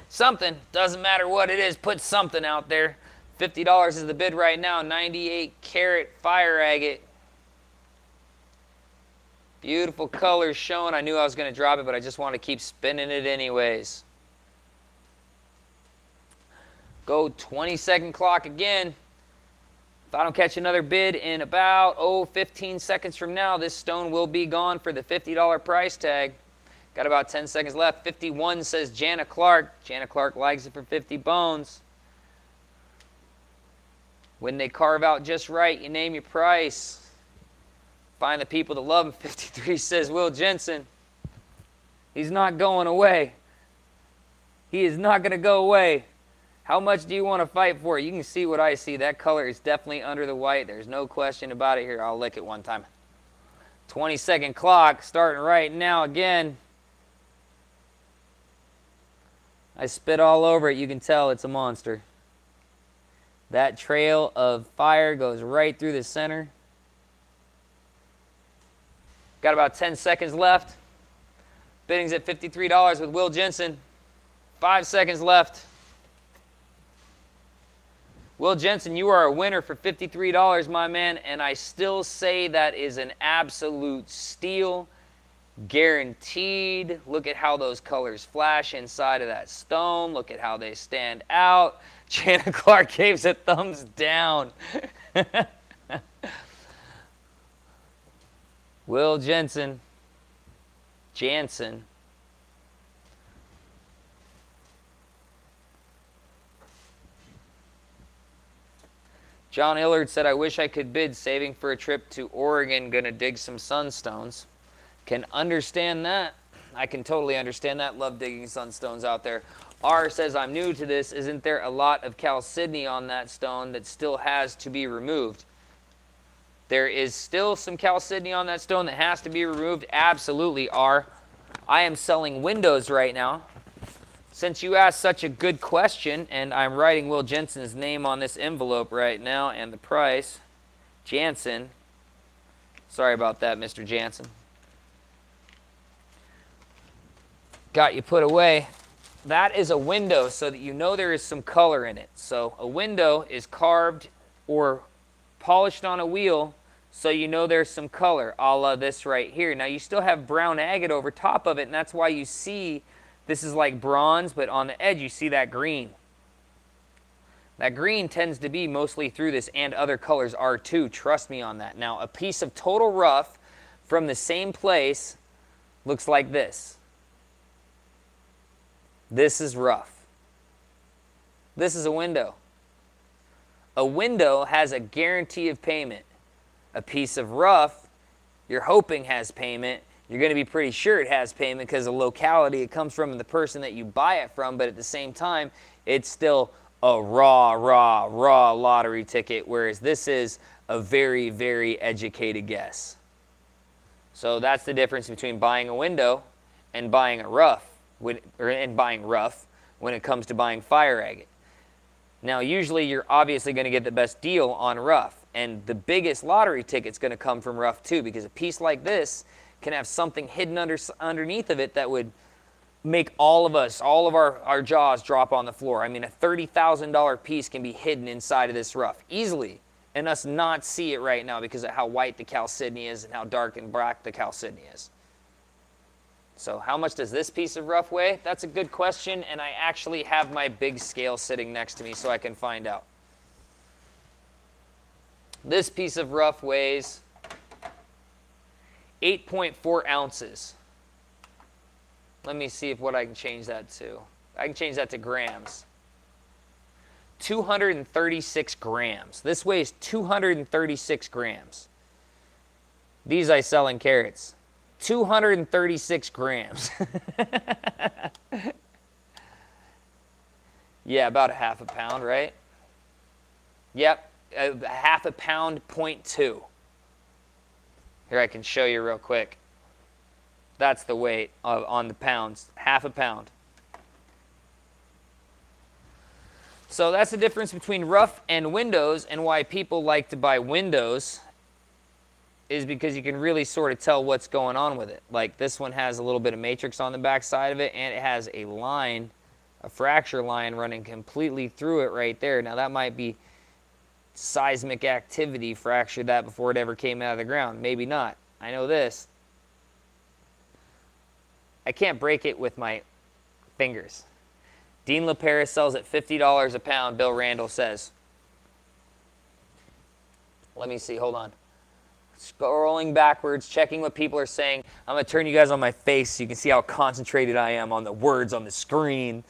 S1: Something. Doesn't matter what it is. Put something out there. $50 is the bid right now. 98 karat fire agate. Beautiful colors shown. I knew I was going to drop it, but I just want to keep spinning it anyways. Go 20-second clock again. If I don't catch another bid in about, 15 seconds from now, this stone will be gone for the $50 price tag. Got about 10 seconds left. 51 says Janet Clark. Janet Clark likes it for 50 bones. When they carve out just right, you name your price. Find the people that love him. 53 says Will Jensen. He's not going away. He is not going to go away. How much do you want to fight for? You can see what I see. That color is definitely under the white. There's no question about it. Here, I'll lick it one time. 20-second clock starting right now again. I spit all over it. You can tell it's a monster. That trail of fire goes right through the center. Got about 10 seconds left. Bidding's at $53 with Will Jensen. 5 seconds left. Will Jensen, you are a winner for $53, my man, and I still say that is an absolute steal. Guaranteed. Look at how those colors flash inside of that stone. Look at how they stand out. Janet Clark gives a thumbs down. Will Jensen. Jansen. John Illard said, I wish I could bid, saving for a trip to Oregon, gonna dig some sunstones. Can understand that. I can totally understand that. Love digging sunstones out there. R says, I'm new to this. Isn't there a lot of chalcedony on that stone that still has to be removed? There is still some chalcedony on that stone that has to be removed. Absolutely, R. I am selling windows right now. Since you asked such a good question, and I'm writing Will Jensen's name on this envelope right now and the price, Jansen. Sorry about that, Mr. Jansen. Got you put away. That is a window so that you know there is some color in it. So a window is carved or polished on a wheel so you know there's some color, a la this right here. Now you still have brown agate over top of it, and that's why you see this is like bronze, but on the edge you see that green. That green tends to be mostly through this, and other colors are too. Trust me on that. Now, a piece of total rough from the same place looks like this. This is rough. This is a window. A window has a guarantee of payment. A piece of rough, you're hoping has payment. You're going to be pretty sure it has payment because the locality it comes from and the person that you buy it from, but at the same time, it's still a raw lottery ticket, whereas this is a very, very educated guess. So that's the difference between buying a window and buying a rough, and buying rough when it comes to buying fire agate. Now, usually you're obviously going to get the best deal on rough, and the biggest lottery ticket's going to come from rough too, because a piece like this can have something hidden underneath of it that would make all of our jaws drop on the floor. I mean, a $30,000 piece can be hidden inside of this rough easily, and us not see it right now because of how white the chalcedony is and how dark and black the chalcedony is. So how much does this piece of rough weigh? That's a good question, and I actually have my big scale sitting next to me so I can find out. This piece of rough weighs 8.4 ounces. Let me see what I can change that to. I can change that to grams. 236 grams. This weighs 236 grams. These I sell in carats. 236 grams. Yeah, about a half a pound, right? Yep, a half a pound, 0.2. Here, I can show you real quick. That's the weight on the pounds, half a pound. So that's the difference between rough and windows, and why people like to buy windows is because you can really sort of tell what's going on with it. Like this one has a little bit of matrix on the back side of it, and it has a line, a fracture line running completely through it right there. Now that might be seismic activity fractured that before it ever came out of the ground. Maybe not. I know this. I can't break it with my fingers. Dean LaParis sells at $50 a pound, Bill Randall says. Let me see, hold on. Scrolling backwards, checking what people are saying. I'm going to turn you guys on my face so you can see how concentrated I am on the words on the screen.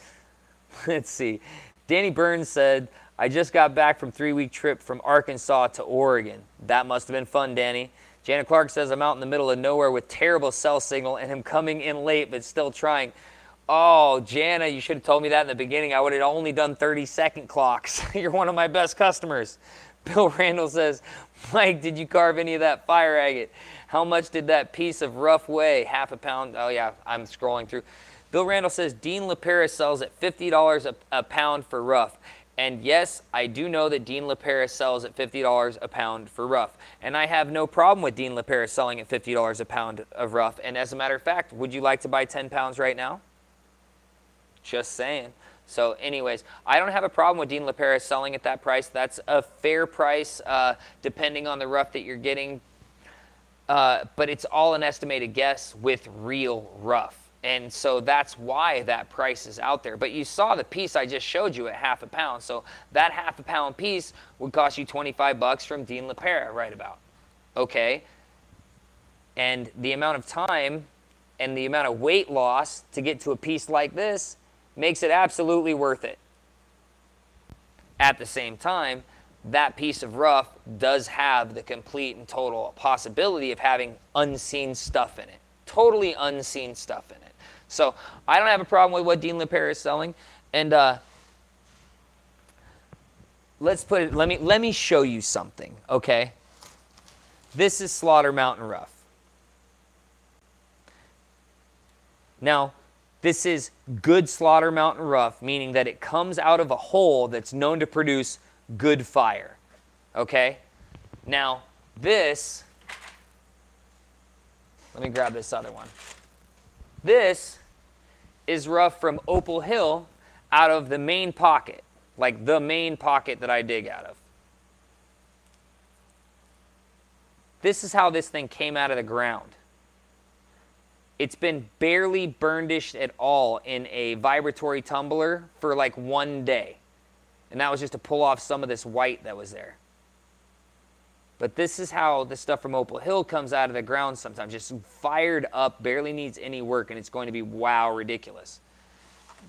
S1: Let's see. Danny Burns said, I just got back from a 3-week trip from Arkansas to Oregon. That must have been fun, Danny. Janet Clark says, I'm out in the middle of nowhere with terrible cell signal and am coming in late but still trying. Oh, Jana, you should have told me that in the beginning. I would have only done 30-second clocks. You're one of my best customers. Bill Randall says, Mike, did you carve any of that fire agate? How much did that piece of rough weigh? Half a pound? Oh, yeah, I'm scrolling through. Bill Randall says, Dean LaParis sells at $50 a pound for rough. And yes, I do know that Dean LaParis sells at $50 a pound for rough. And I have no problem with Dean LaParis selling at $50 a pound of rough. And as a matter of fact, would you like to buy 10 pounds right now? Just saying. So anyways, I don't have a problem with Dean LaParis selling at that price. That's a fair price depending on the rough that you're getting. But it's all an estimated guess with real rough. And so that's why that price is out there. But you saw the piece I just showed you at half a pound. So that half a pound piece would cost you 25 bucks from Dean LaParis right about. Okay? And the amount of time and the amount of weight loss to get to a piece like this makes it absolutely worth it. At the same time, that piece of rough does have the complete and total possibility of having unseen stuff in it. Totally unseen stuff in it. So I don't have a problem with what Dean LaParis is selling. And let's put it, let me show you something, okay? This is Slaughter Mountain Rough. Now, this is good Slaughter Mountain Rough, meaning that it comes out of a hole that's known to produce good fire. Okay? Now, this, let me grab this other one. This is rough from Opal Hill out of the main pocket, like the main pocket that I dig out of. This is how this thing came out of the ground. It's been barely burnished at all in a vibratory tumbler for like 1 day. And that was just to pull off some of this white that was there. But this is how the stuff from Opal Hill comes out of the ground sometimes. Just fired up, barely needs any work, and it's going to be, wow, ridiculous.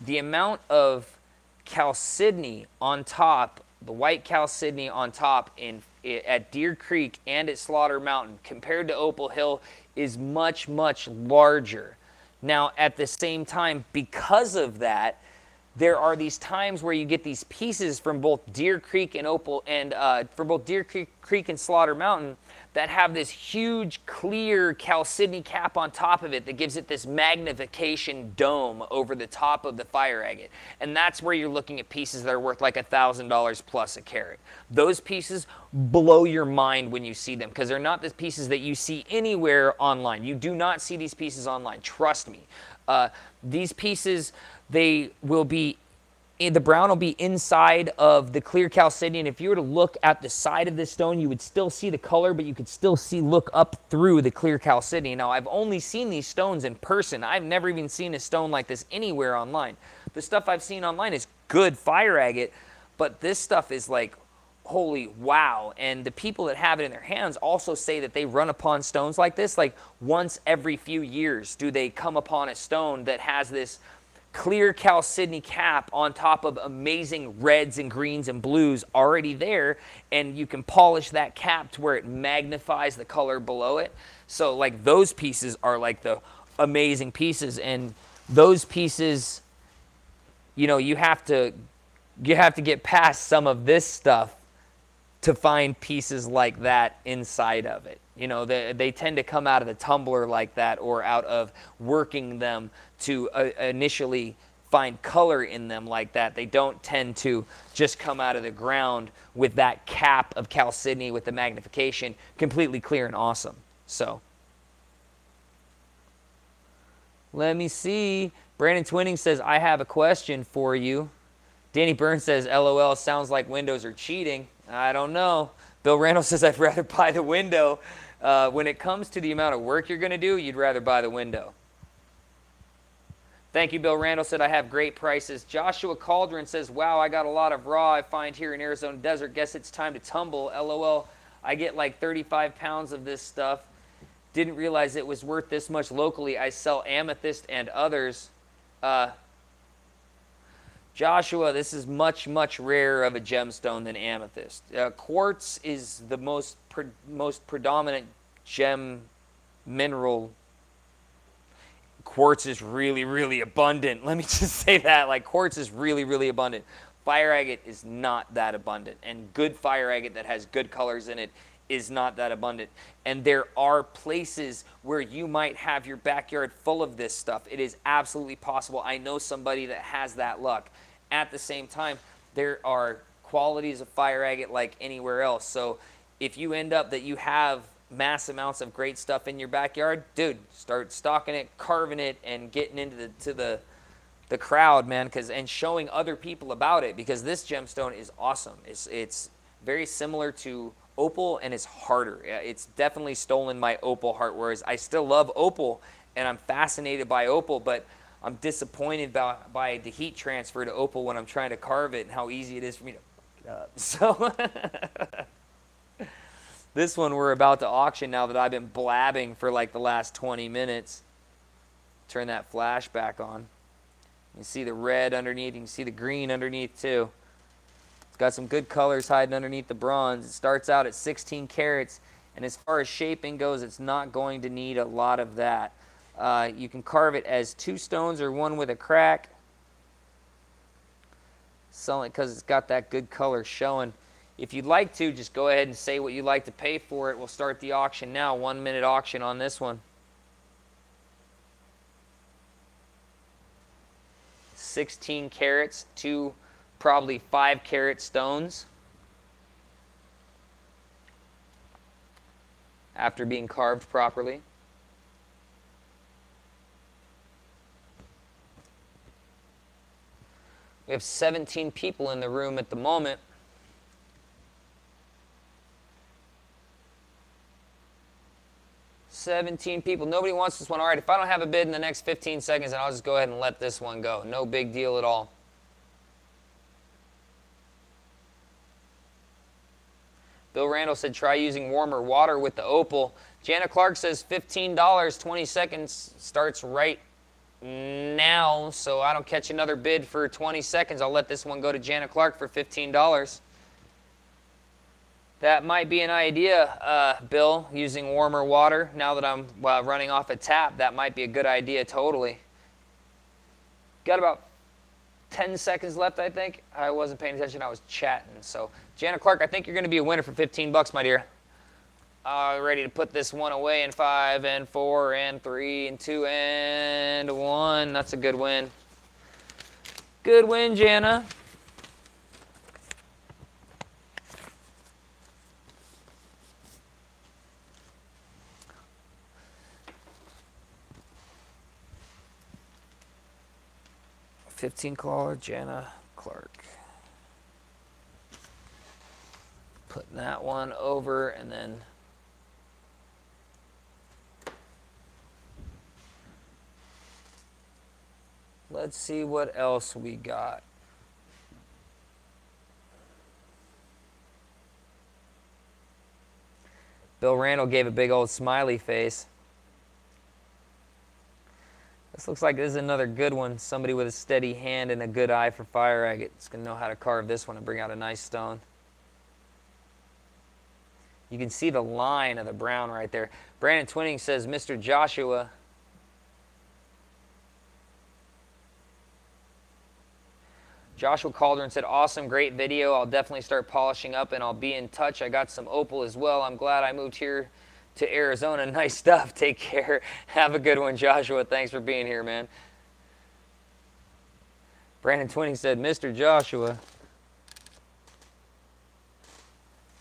S1: The amount of chalcedony on top, the white chalcedony on top at Deer Creek and at Slaughter Mountain compared to Opal Hill is much, much larger. Now, at the same time, because of that, there are these times where you get these pieces from both Deer Creek and from both Deer Creek and Slaughter Mountain that have this huge clear chalcedony cap on top of it that gives it this magnification dome over the top of the fire agate. And that's where you're looking at pieces that are worth like $1,000 plus a carat. Those pieces blow your mind when you see them because they're not the pieces that you see anywhere online. You do not see these pieces online, trust me. These pieces, they will be, the brown will be inside of the clear chalcedony, and if you were to look at the side of this stone, you would still see the color, but you could still look up through the clear chalcedony. Now, I've only seen these stones in person. I've never even seen a stone like this anywhere online. The stuff I've seen online is good fire agate, but this stuff is like, holy wow. And the people that have it in their hands also say that they run upon stones like this, like once every few years do they come upon a stone that has this clear chalcedony cap on top of amazing reds and greens and blues already there, and you can polish that cap to where it magnifies the color below it. So like those pieces are like the amazing pieces, and those pieces, you know, you have to get past some of this stuff to find pieces like that inside of it. You know, they tend to come out of the tumbler like that, or out of working them to initially find color in them like that. They don't tend to just come out of the ground with that cap of chalcedony with the magnification completely clear and awesome. So let me see. Brandon Twinning says, I have a question for you. Danny Burns says, LOL, sounds like windows are cheating. I don't know. Bill Randall says, I'd rather buy the window. When it comes to the amount of work you're going to do, you'd rather buy the window. Thank you, Bill Randall said, I have great prices. Joshua Cauldron says, wow, I got a lot of raw I find here in Arizona desert. Guess it's time to tumble. LOL, I get like 35 pounds of this stuff. Didn't realize it was worth this much locally. I sell amethyst and others. Joshua, this is much, much rarer of a gemstone than amethyst. Quartz is the most predominant gem mineral. Quartz is really, really abundant. Let me just say that. Like, quartz is really, really abundant. Fire agate is not that abundant. And good fire agate that has good colors in it is not that abundant. And there are places where you might have your backyard full of this stuff. It is absolutely possible. I know somebody that has that luck. At the same time, there are qualities of fire agate like anywhere else. So if you end up that you have mass amounts of great stuff in your backyard, dude, start stocking it, carving it, and getting into the crowd, man, and showing other people about it, because this gemstone is awesome. It's very similar to opal, and it's harder. It's definitely stolen my opal heart, whereas I still love opal and I'm fascinated by opal, but I'm disappointed by the heat transfer to opal when I'm trying to carve it and how easy it is for me to fuck it up. So this one we're about to auction now that I've been blabbing for like the last 20 minutes. Turn that flash back on. You see the red underneath. You can see the green underneath too. It's got some good colors hiding underneath the bronze. It starts out at 16 carats, and as far as shaping goes, it's not going to need a lot of that. You can carve it as 2 stones or 1 with a crack. Sell it because it's got that good color showing. If you'd like to, just go ahead and say what you'd like to pay for it. We'll start the auction now. 1 minute auction on this one. 16 carats, 2 probably 5 carat stones. After being carved properly. We have 17 people in the room at the moment. $17 people. Nobody wants this one. All right, if I don't have a bid in the next 15 seconds, then I'll just go ahead and let this one go. No big deal at all. Bill Randall said, try using warmer water with the opal. Jana Clark says $15, 20 seconds starts right now, so I don't catch another bid for 20 seconds. I'll let this one go to Jana Clark for $15. That might be an idea, Bill, using warmer water. Now that I'm running off a tap, that might be a good idea totally. Got about 10 seconds left, I think. I wasn't paying attention. I was chatting. So, Jana Clark, I think you're going to be a winner for 15 bucks, my dear. Ready to put this one away in 5 and 4 and 3 and 2 and 1. That's a good win. Good win, Jana. $15 Jana Clark. Putting that one over, and then let's see what else we got. Bill Randall gave a big old smiley face. This looks like this is another good one. Somebody with a steady hand and a good eye for fire agate is going to know how to carve this one and bring out a nice stone. You can see the line of the brown right there. Brandon Twinning says, Mr. Joshua. Joshua Calderon said, awesome, great video. I'll definitely start polishing up and I'll be in touch. I got some opal as well. I'm glad I moved here to Arizona. Nice stuff. Take care. Have a good one, Joshua. Thanks for being here, man. Brandon Twinning said, Mr. Joshua,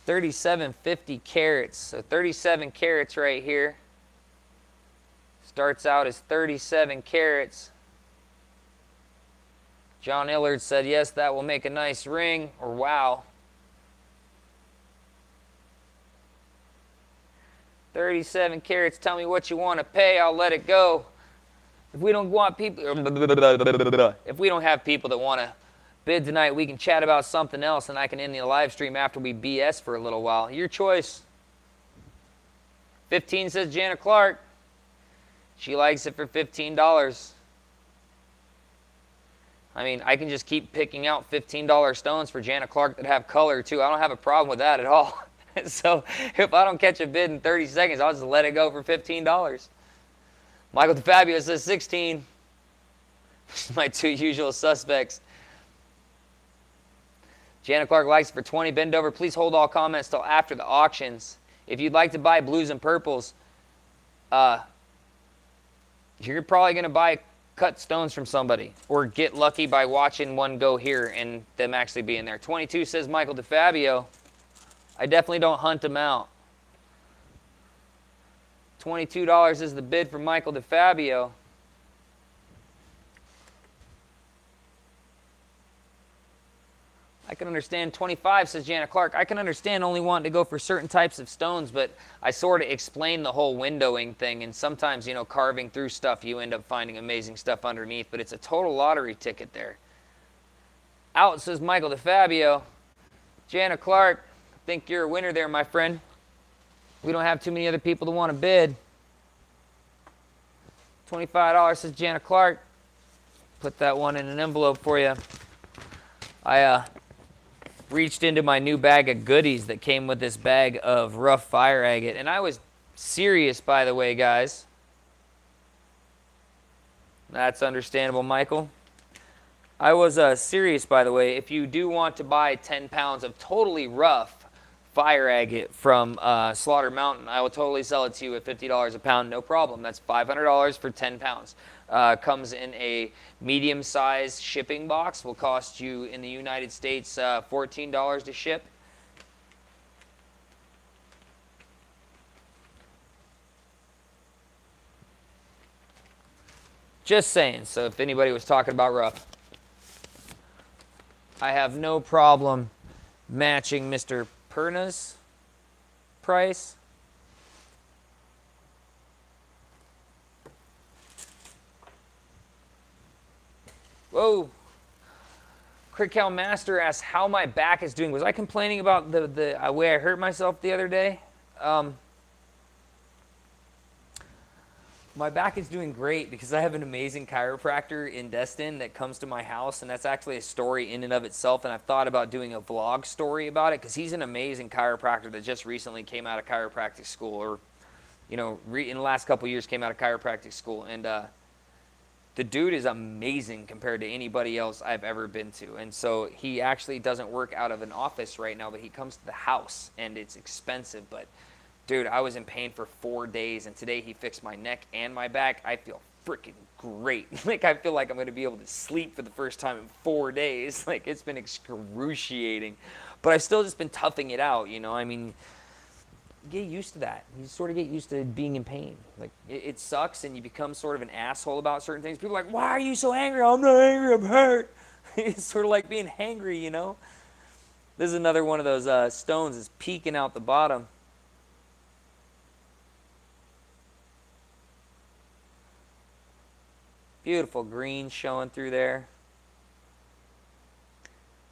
S1: 3750 carats. So 37 carats right here. Starts out as 37 carats. John Illard said, yes, that will make a nice ring, or wow. 37 carats, tell me what you want to pay, I'll let it go. If we don't want people, if we don't have people that want to bid tonight, we can chat about something else and I can end the live stream after we BS for a little while. Your choice. 15 says Jana Clark. She likes it for $15. I mean, I can just keep picking out $15 stones for Jana Clark that have color, too. I don't have a problem with that at all. So if I don't catch a bid in 30 seconds, I'll just let it go for $15. Michael DeFabio says 16. My two usual suspects. Jana Clark likes it for 20. Bend over. Please hold all comments till after the auctions. If you'd like to buy blues and purples, you're probably going to buy cut stones from somebody or get lucky by watching one go here and them actually being there. 22 says Michael DeFabio. I definitely don't hunt them out. $22 is the bid for Michael DeFabio. I can understand 25, says Jana Clark. I can understand only wanting to go for certain types of stones, but I sort of explain the whole windowing thing, and sometimes, you know, carving through stuff, you end up finding amazing stuff underneath, but it's a total lottery ticket there. Out, says Michael DeFabio. Jana Clark, I think you're a winner there, my friend. We don't have too many other people to want to bid. $25, says Jana Clark. Put that one in an envelope for you. I reached into my new bag of goodies that came with this bag of rough fire agate. And I was serious, by the way, guys. That's understandable, Michael. I was serious, by the way. If you do want to buy 10 pounds of totally rough fire agate from Slaughter Mountain, I will totally sell it to you at $50 a pound, no problem. That's $500 for 10 pounds. Comes in a medium-sized shipping box. Will cost you in the United States $14 to ship. Just saying. So if anybody was talking about rough, I have no problem matching Mr. Perna's price. Whoa. Crickhound Master asks how my back is doing. Was I complaining about the way I hurt myself the other day? My back is doing great because I have an amazing chiropractor in Destin that comes to my house, and that's actually a story in and of itself, and I've thought about doing a vlog story about it because he's an amazing chiropractor that just recently came out of chiropractic school, or, you know, in the last couple of years came out of chiropractic school, and the dude is amazing compared to anybody else I've ever been to. And so he actually doesn't work out of an office right now, but he comes to the house, and it's expensive. But, dude, I was in pain for 4 days, and today he fixed my neck and my back. I feel freaking great. Like, I feel like I'm going to be able to sleep for the first time in 4 days. Like, it's been excruciating. But I've still just been toughing it out, you know. I mean, get used to that. You sort of get used to being in pain. Like, it sucks, and you become sort of an asshole about certain things. People are like, why are you so angry? I'm not angry, I'm hurt. It's sort of like being hangry, you know. This is another one of those stones that's peeking out the bottom. Beautiful green showing through there.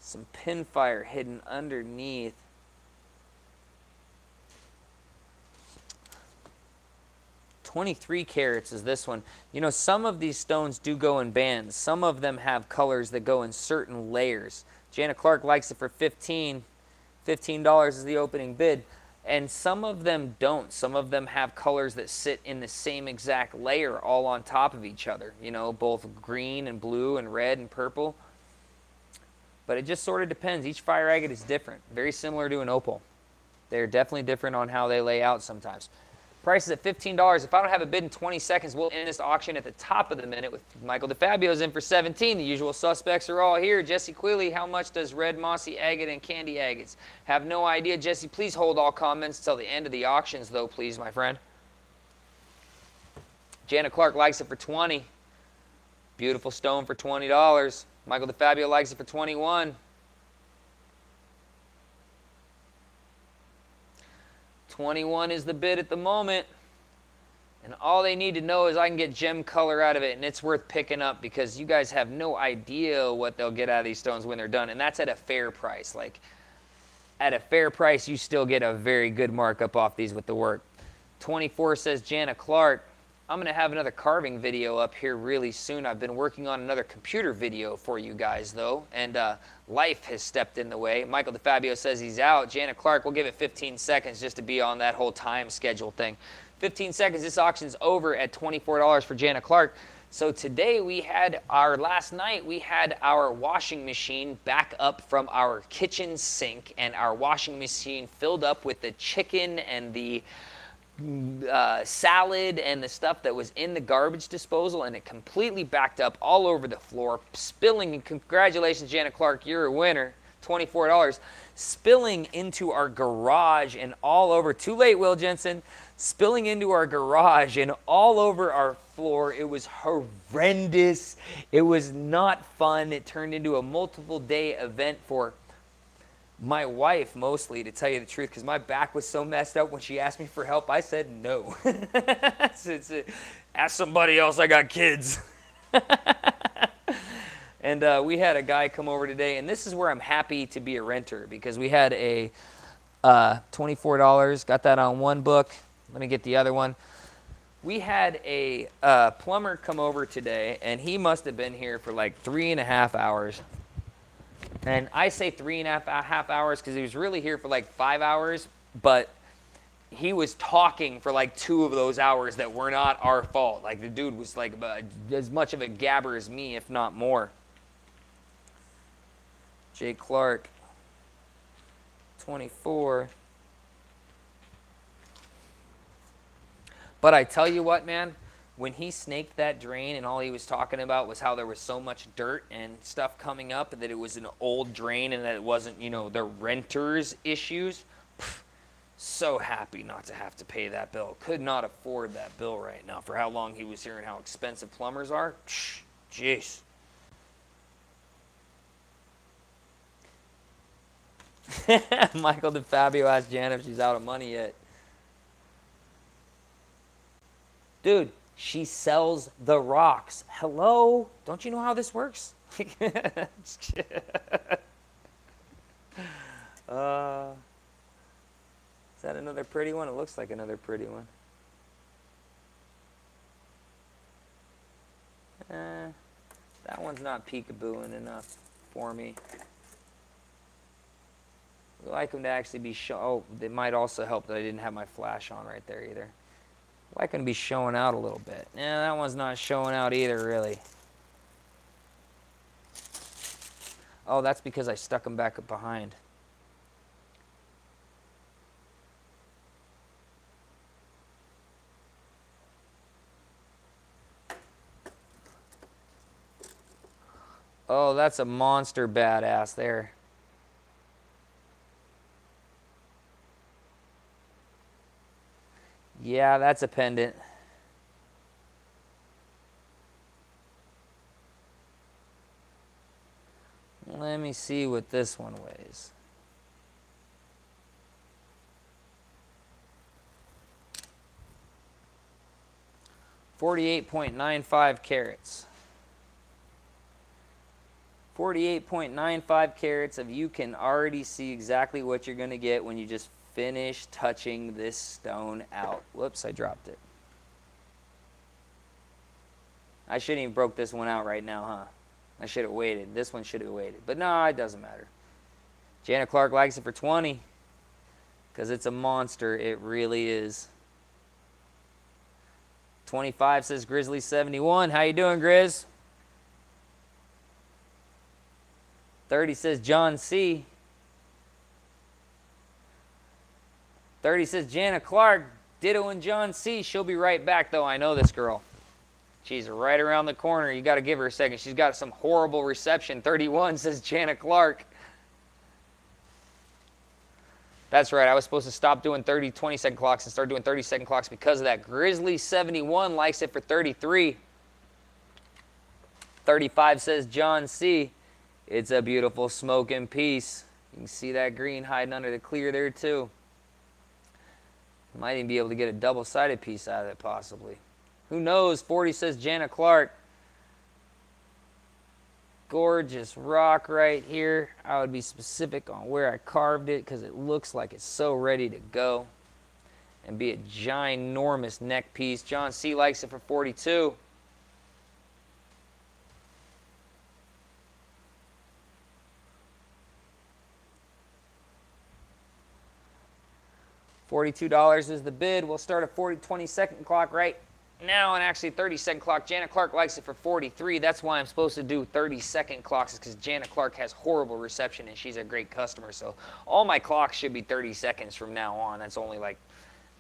S1: Some pinfire hidden underneath. .23 carats is this one. You know, some of these stones do go in bands. Some of them have colors that go in certain layers. Jana Clark likes it for $15. $15 is the opening bid. And some of them don't. Some of them have colors that sit in the same exact layer all on top of each other. You know, both green and blue and red and purple. But it just sort of depends. Each fire agate is different. Very similar to an opal. They're definitely different on how they lay out sometimes. Price is at $15. If I don't have a bid in 20 seconds, we'll end this auction at the top of the minute with Michael DeFabio's in for 17. The usual suspects are all here. Jesse Quilly, how much does red mossy agate and candy agates? Have no idea. Jesse, please hold all comments till the end of the auctions, though, please, my friend. Janet Clark likes it for 20. Beautiful stone for $20. Michael DeFabio likes it for 21. 21 is the bid at the moment. And all they need to know is I can get gem color out of it, and it's worth picking up because you guys have no idea what they'll get out of these stones when they're done. And that's at a fair price. Like, at a fair price, you still get a very good markup off these with the work. 24 says Jana Clark. I'm going to have another carving video up here really soon. I've been working on another computer video for you guys, though, and life has stepped in the way. Michael DeFabio says he's out. Janet Clark, we'll give it 15 seconds just to be on that whole time schedule thing. 15 seconds, this auction's over at $24 for Janet Clark. So today we had last night we had our washing machine back up from our kitchen sink, and our washing machine filled up with the chicken and the salad and the stuff that was in the garbage disposal, and it completely backed up all over the floor, spilling, and congratulations, Janet Clark, you're a winner, $24, spilling into our garage and all over, too late, Will Jensen, spilling into our garage and all over our floor. It was horrendous. It was not fun. It turned into a multiple day event for my wife, mostly, to tell you the truth, because my back was so messed up when she asked me for help. I said no. Ask somebody else, I got kids. And we had a guy come over today, and this is where I'm happy to be a renter, because we had a $24, got that on one book. Let me get the other one. We had a plumber come over today, and he must have been here for like 3.5 hours. And I say 3.5 hours because he was really here for like 5 hours, but he was talking for like 2 of those hours that were not our fault. Like, the dude was like as much of a gabber as me, if not more. Jay Clark, 24. But I tell you what, man, when he snaked that drain and all he was talking about was how there was so much dirt and stuff coming up that it was an old drain and that it wasn't, you know, the renter's issues, so happy not to have to pay that bill. Could not afford that bill right now for how long he was here and how expensive plumbers are. Jeez. Michael DeFabio asked Jan if she's out of money yet. Dude, she sells the rocks. Hello? Don't you know how this works? Is that another pretty one? It looks like another pretty one. That one's not peekabooing enough for me. I'd like them to actually be oh, it might also help that I didn't have my flash on right there either. I'd like them to be showing out a little bit. Yeah, that one's not showing out either, really. Oh, that's because I stuck them back up behind. Oh, that's a monster badass there. Yeah, that's a pendant. Let me see what this one weighs. .95 carats. 48.95 carats of you can already see exactly what you're going to get when you just finish touching this stone out. Whoops, I dropped it. I shouldn't even broke this one out right now, huh? I should have waited. This one should have waited. But no, it doesn't matter. Janet Clark likes it for 20 because it's a monster. It really is. 25 says Grizzly 71. How you doing, Grizz? 30 says John C. 30 says Jana Clark. Ditto and John C. She'll be right back, though. I know this girl. She's right around the corner. You got to give her a second. She's got some horrible reception. 31 says Jana Clark. That's right. I was supposed to stop doing 20-second clocks and start doing 30-second clocks because of that. Grizzly71 likes it for 33. 35 says John C. It's a beautiful smoking piece. You can see that green hiding under the clear there, too. Might even be able to get a double-sided piece out of it, possibly. Who knows? 40 says Jana Clark. Gorgeous rock right here. I would be specific on where I carved it because it looks like it's so ready to go and be a ginormous neck piece. John C. likes it for 42. $42 is the bid. We'll start a 20-second clock right now, and actually 30-second clock. Jana Clark likes it for 43. That's why I'm supposed to do 30-second clocks, because Jana Clark has horrible reception and she's a great customer. So all my clocks should be 30 seconds from now on. That's only like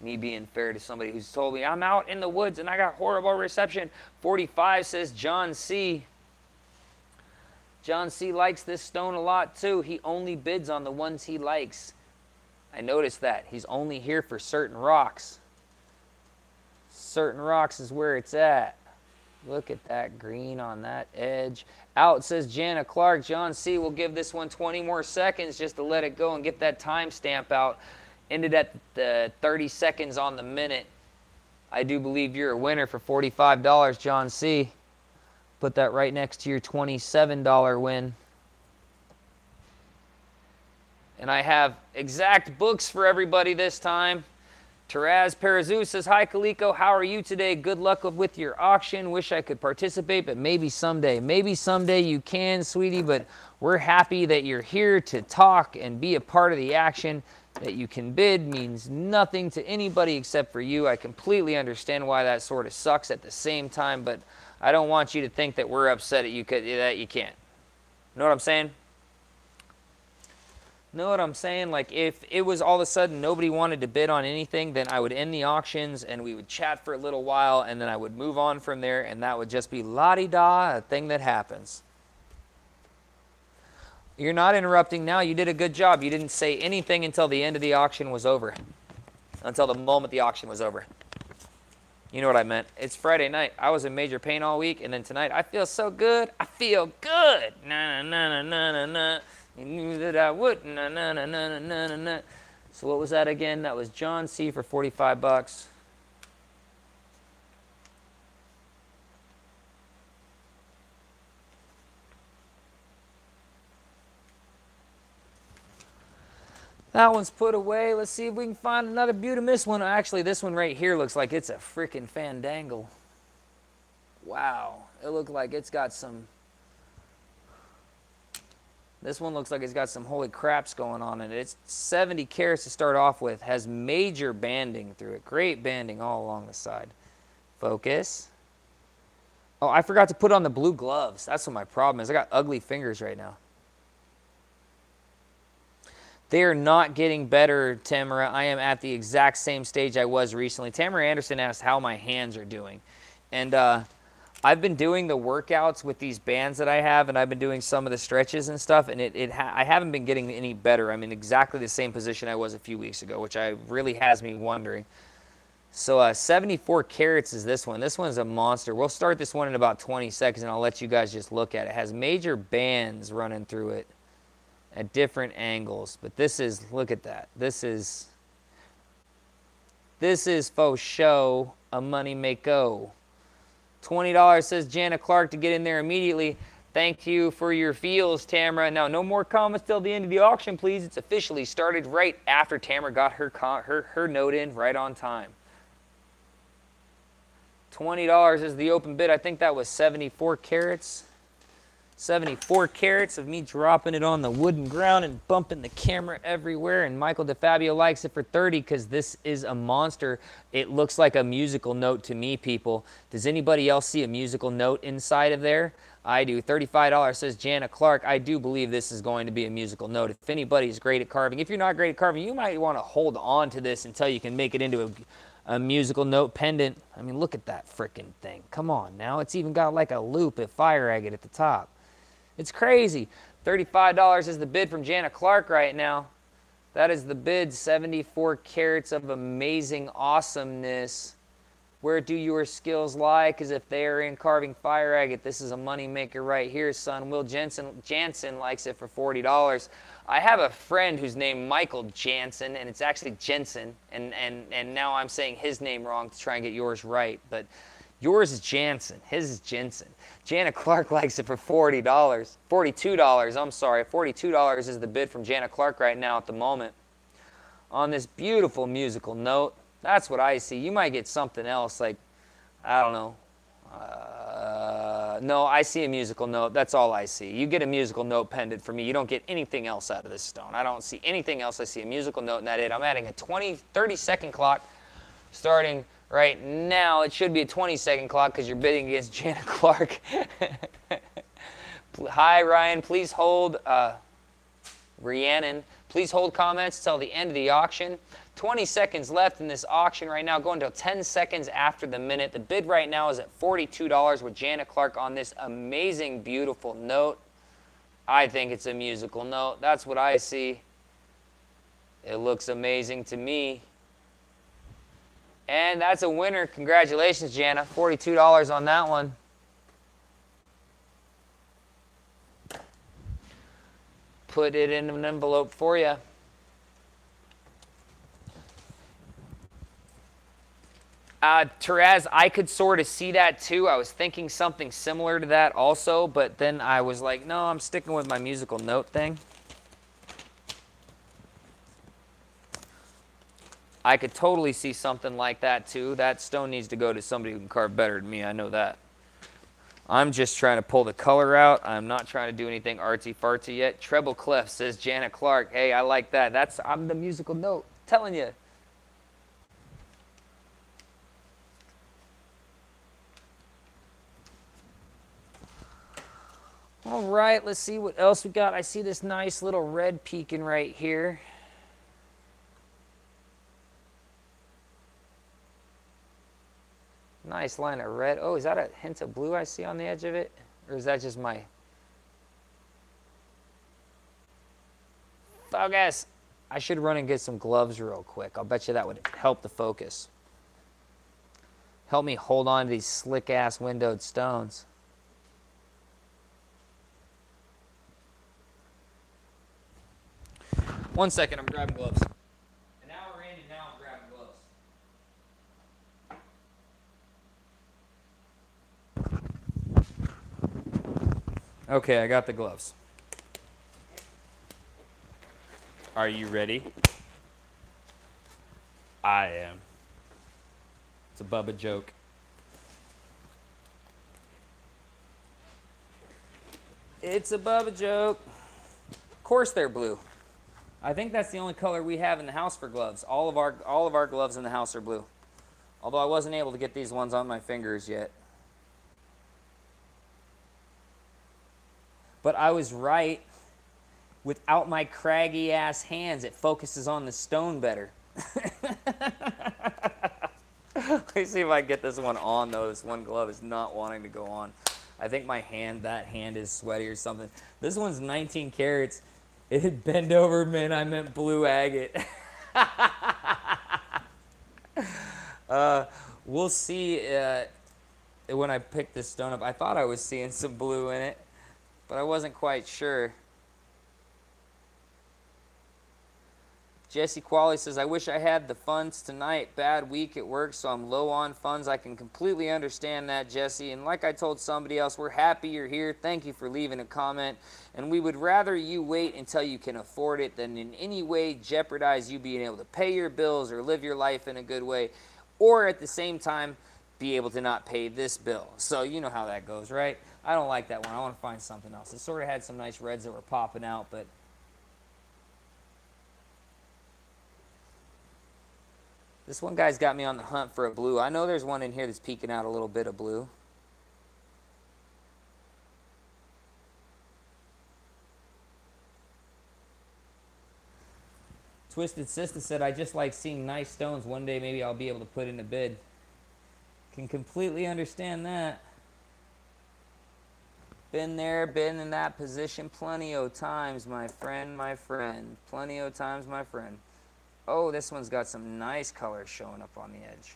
S1: me being fair to somebody who's told me I'm out in the woods and I got horrible reception. 45 says John C. John C. likes this stone a lot too. He only bids on the ones he likes. I noticed that. He's only here for certain rocks. Certain rocks is where it's at. Look at that green on that edge. Out says Jana Clark. John C. will give this one 20 more seconds just to let it go and get that timestamp out. Ended at the 30 seconds on the minute. I do believe you're a winner for $45, John C. Put that right next to your $27 win. And I have exact books for everybody this time. Taraz Perazou says, hi, Caleko. How are you today? Good luck with your auction. Wish I could participate, but maybe someday. Maybe someday you can, sweetie, but we're happy that you're here to talk and be a part of the action. That you can bid means nothing to anybody except for you. I completely understand why that sort of sucks at the same time, but I don't want you to think that we're upset that you can't. Know what I'm saying? Know what I'm saying? Like, if it was all of a sudden nobody wanted to bid on anything, then I would end the auctions and we would chat for a little while and then I would move on from there, and that would just be la-di-da, a thing that happens. You're not interrupting now. You did a good job. You didn't say anything until the end of the auction was over. Until the moment the auction was over. You know what I meant. It's Friday night. I was in major pain all week, and then tonight I feel so good. I feel good. Na-na-na-na-na-na-na. You knew that I would. Na-na-na-na-na-na-na. So what was that again? That was John C. for 45 bucks. That one's put away. Let's see if we can find another beautiful one. Actually, this one right here looks like it's a freaking fandangle. Wow. It looks like it's got some... This one looks like it's got some holy craps going on in it. It's 70 carats to start off with. Has major banding through it. Great banding all along the side. Focus. Oh, I forgot to put on the blue gloves. That's what my problem is. I got ugly fingers right now. They are not getting better, Tamara. I am at the exact same stage I was recently. Tamara Anderson asked how my hands are doing. And I've been doing the workouts with these bands that I have, and I've been doing some of the stretches and stuff, and I haven't been getting any better. I'm in exactly the same position I was a few weeks ago, which really has me wondering. So 74 carats is this one. This one's a monster. We'll start this one in about 20 seconds, and I'll let you guys just look at it. It has major bands running through it at different angles. But this is, look at that. This is faux show, a money make-o. $20 says Jana Clark to get in there immediately. Thank you for your feels, Tamara. Now, no more comments till the end of the auction, please. It's officially started right after Tamara got her note in right on time. $20 is the open bid. I think that was 74 carats. 74 carats of me dropping it on the wooden ground and bumping the camera everywhere. And Michael DeFabio likes it for 30 because this is a monster. It looks like a musical note to me, people. Does anybody else see a musical note inside of there? I do. $35, says Jana Clark. I do believe this is going to be a musical note. If anybody's great at carving, if you're not great at carving, you might want to hold on to this until you can make it into a musical note pendant. I mean, look at that frickin' thing. Come on now. It's even got like a loop at fire agate at the top. It's crazy. $35 is the bid from Jana Clark right now. That is the bid. 74 carats of amazing awesomeness. Where do your skills lie? Because if they are in carving fire agate, this is a money maker right here, son. Will Jansen likes it for $40. I have a friend who's named Michael Jansen, and it's actually Jensen. And now I'm saying his name wrong to try and get yours right. But yours is Jansen. His is Jensen. Jana Clark likes it for $40. $42, I'm sorry. $42 is the bid from Jana Clark right now at the moment. On this beautiful musical note. That's what I see. You might get something else like, I don't know. No, I see a musical note. That's all I see. You get a musical note pendant for me. You don't get anything else out of this stone. I don't see anything else. I see a musical note and that's it. I'm adding a 30-second clock starting right now. It should be a 20-second clock because you're bidding against Jana Clark. Hi, Ryan. Please hold. Rhiannon, please hold comments till the end of the auction. 20 seconds left in this auction right now, going until 10 seconds after the minute. The bid right now is at $42 with Jana Clark on this amazing, beautiful note. I think it's a musical note. That's what I see. It looks amazing to me. And that's a winner. Congratulations, Jana. $42 on that one. Put it in an envelope for you. Therese, I could sort of see that too. I was thinking something similar to that also, but then I was like, no, I'm sticking with my musical note thing. I could totally see something like that too. That stone needs to go to somebody who can carve better than me. I know that. I'm just trying to pull the color out. I'm not trying to do anything artsy-fartsy yet. Treble clef, says Jana Clark. Hey, I like that. I'm the musical note. Telling you. All right, let's see what else we got. I see this nice little red peeking right here. Nice line of red. Oh, is that a hint of blue I see on the edge of it? Or is that just my focus? I should run and get some gloves real quick. I'll bet you that would help the focus. Help me hold on to these slick-ass windowed stones. One second, I'm grabbing gloves. An hour in and now I'm grabbing gloves. Okay, I got the gloves. Are you ready? I am. It's a Bubba joke. It's a Bubba joke. Of course they're blue. I think that's the only color we have in the house for gloves. All of our gloves in the house are blue. Although I wasn't able to get these ones on my fingers yet. But I was right. Without my craggy ass hands, it focuses on the stone better. Let me see if I can get this one on though. This one glove is not wanting to go on. I think my hand, that hand is sweaty or something. This one's 19 carats. It had bend over, man. I meant blue agate. We'll see when I pick this stone up. I thought I was seeing some blue in it, but I wasn't quite sure. Jesse Qualley says, I wish I had the funds tonight. Bad week at work, so I'm low on funds. I can completely understand that, Jesse. And like I told somebody else, we're happy you're here. Thank you for leaving a comment. And we would rather you wait until you can afford it than in any way jeopardize you being able to pay your bills or live your life in a good way. Or at the same time, be able to not pay this bill. So you know how that goes, right? I don't like that one. I want to find something else. It sort of had some nice reds that were popping out, but this one guy's got me on the hunt for a blue. I know there's one in here that's peeking out a little bit of blue. Twisted Sister said, I just like seeing nice stones. One day maybe I'll be able to put in a bid. Can completely understand that. Been there, been in that position plenty of times, my friend, my friend. Plenty of times, my friend. Oh, this one's got some nice colors showing up on the edge.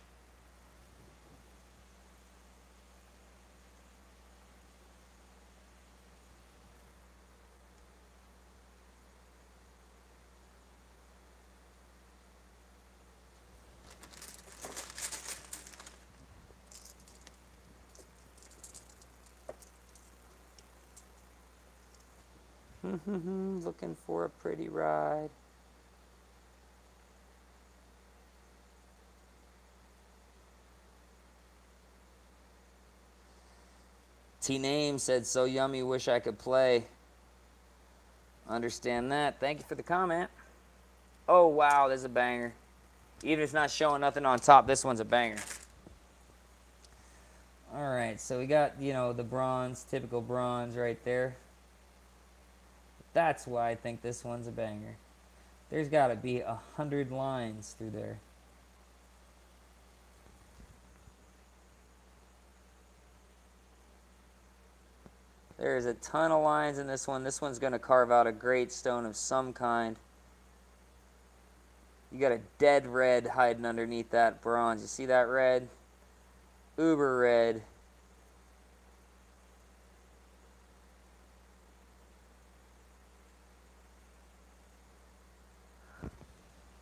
S1: Looking for a pretty ride. T-Name said, so yummy, wish I could play. Understand that. Thank you for the comment. Oh, wow, there's a banger. Even if it's not showing nothing on top, this one's a banger. All right, so we got, you know, the bronze, typical bronze right there. That's why I think this one's a banger. There's got to be 100 lines through there. There's a ton of lines in this one. This one's going to carve out a great stone of some kind. You got a dead red hiding underneath that bronze. You see that red? Uber red.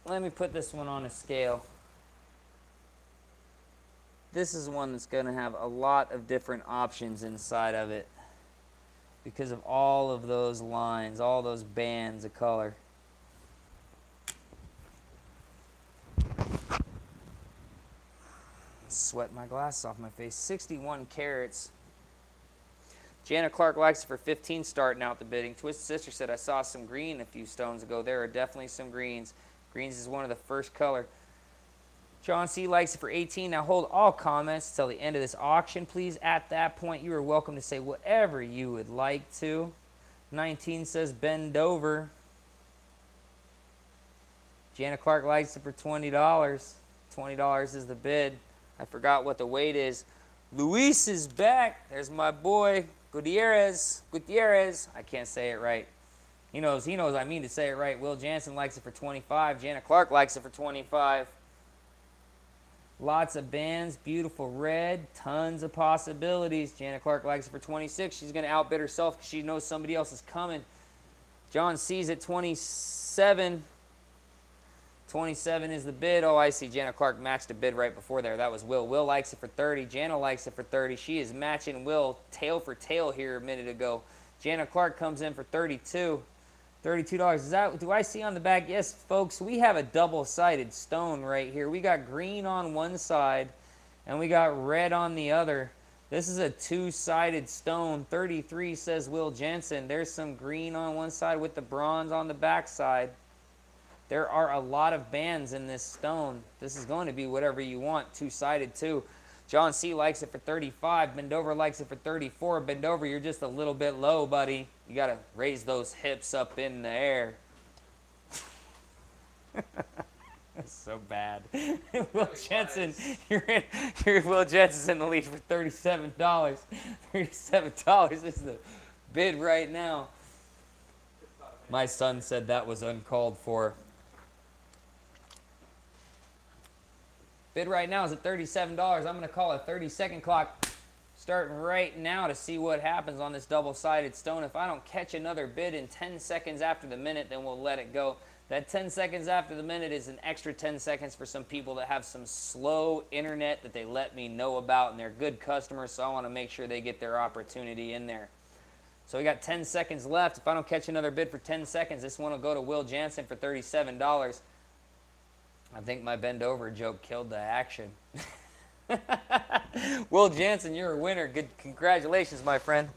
S1: Let me put this one on a scale. This is one that's going to have a lot of different options inside of it because of all of those lines, all those bands of color. Sweat my glasses off my face. 61 carats. Jana Clark likes it for 15 starting out the bidding. Twisted Sister said, I saw some green a few stones ago. There are definitely some greens. Greens is one of the first color. John C. likes it for 18. Now hold all comments till the end of this auction, please. At that point, you are welcome to say whatever you would like to. 19 says bend over. Jana Clark likes it for $20. $20 is the bid. I forgot what the weight is. Luis is back. There's my boy, Gutierrez. I can't say it right. He knows I mean to say it right. Will Jansen likes it for 25. Jana Clark likes it for 25. Lots of bands, beautiful red, tons of possibilities. Jana Clark likes it for 26. She's going to outbid herself because she knows somebody else is coming. John C's at 27. 27 is the bid. Oh, I see. Jana Clark matched a bid right before there. That was Will. Will likes it for 30. Jana likes it for 30. She is matching Will tail for tail here a minute ago. Jana Clark comes in for 32. $32. Is that, do I see on the back? Yes, folks, we have a double-sided stone right here. We got green on one side, and we got red on the other. This is a two-sided stone. 33 says Will Jensen. There's some green on one side with the bronze on the back side. There are a lot of bands in this stone. This is going to be whatever you want, two-sided too. John C. likes it for 35. Bendover likes it for 34. Bendover, you're just a little bit low, buddy. You got to raise those hips up in the air. That's so bad. Will Jensen, Will Jensen's in the lead for $37. $37 is the bid right now. My son said that was uncalled for. Bid right now is at $37. I'm going to call a 30-second clock starting right now to see what happens on this double-sided stone. If I don't catch another bid in 10 seconds after the minute, then we'll let it go. That 10 seconds after the minute is an extra 10 seconds for some people that have some slow internet that they let me know about, and they're good customers, so I want to make sure they get their opportunity in there. So we got 10 seconds left. If I don't catch another bid for 10 seconds, this one will go to Will Jansen for $37. I think my bend over joke killed the action. Will Jansen, you're a winner. Good, congratulations, my friend.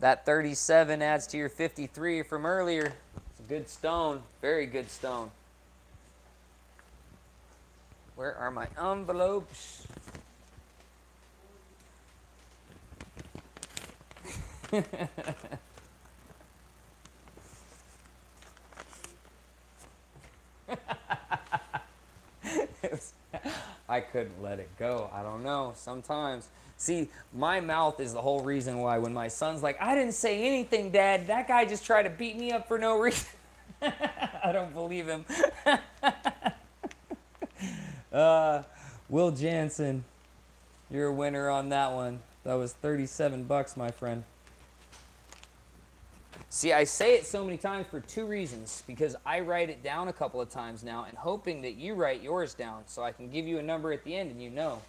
S1: That 37 adds to your 53 from earlier. It's a good stone, very good stone. Where are my envelopes? I couldn't let it go. I don't know. Sometimes. See, my mouth is the whole reason why when my son's like, I didn't say anything, Dad. That guy just tried to beat me up for no reason. I don't believe him. Will Jansen, you're a winner on that one. That was 37 bucks, my friend. See, I say it so many times for two reasons. Because I write it down a couple of times now and hoping that you write yours down so I can give you a number at the end and you know.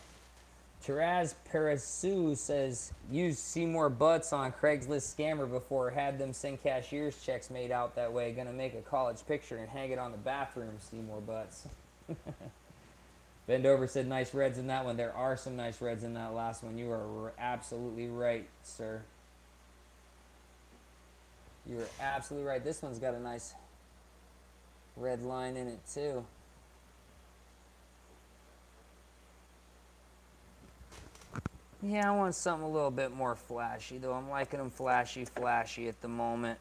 S1: Taraz Parasu says, use Seymour Butts on Craigslist scammer before, had them send cashier's checks made out that way. Gonna make a college picture and hang it on the bathroom, Seymour Butts. Bend Over said nice reds in that one. There are some nice reds in that last one. You are absolutely right, sir. You are absolutely right. This one's got a nice red line in it too. Yeah, I want something a little bit more flashy, though. I'm liking them flashy at the moment.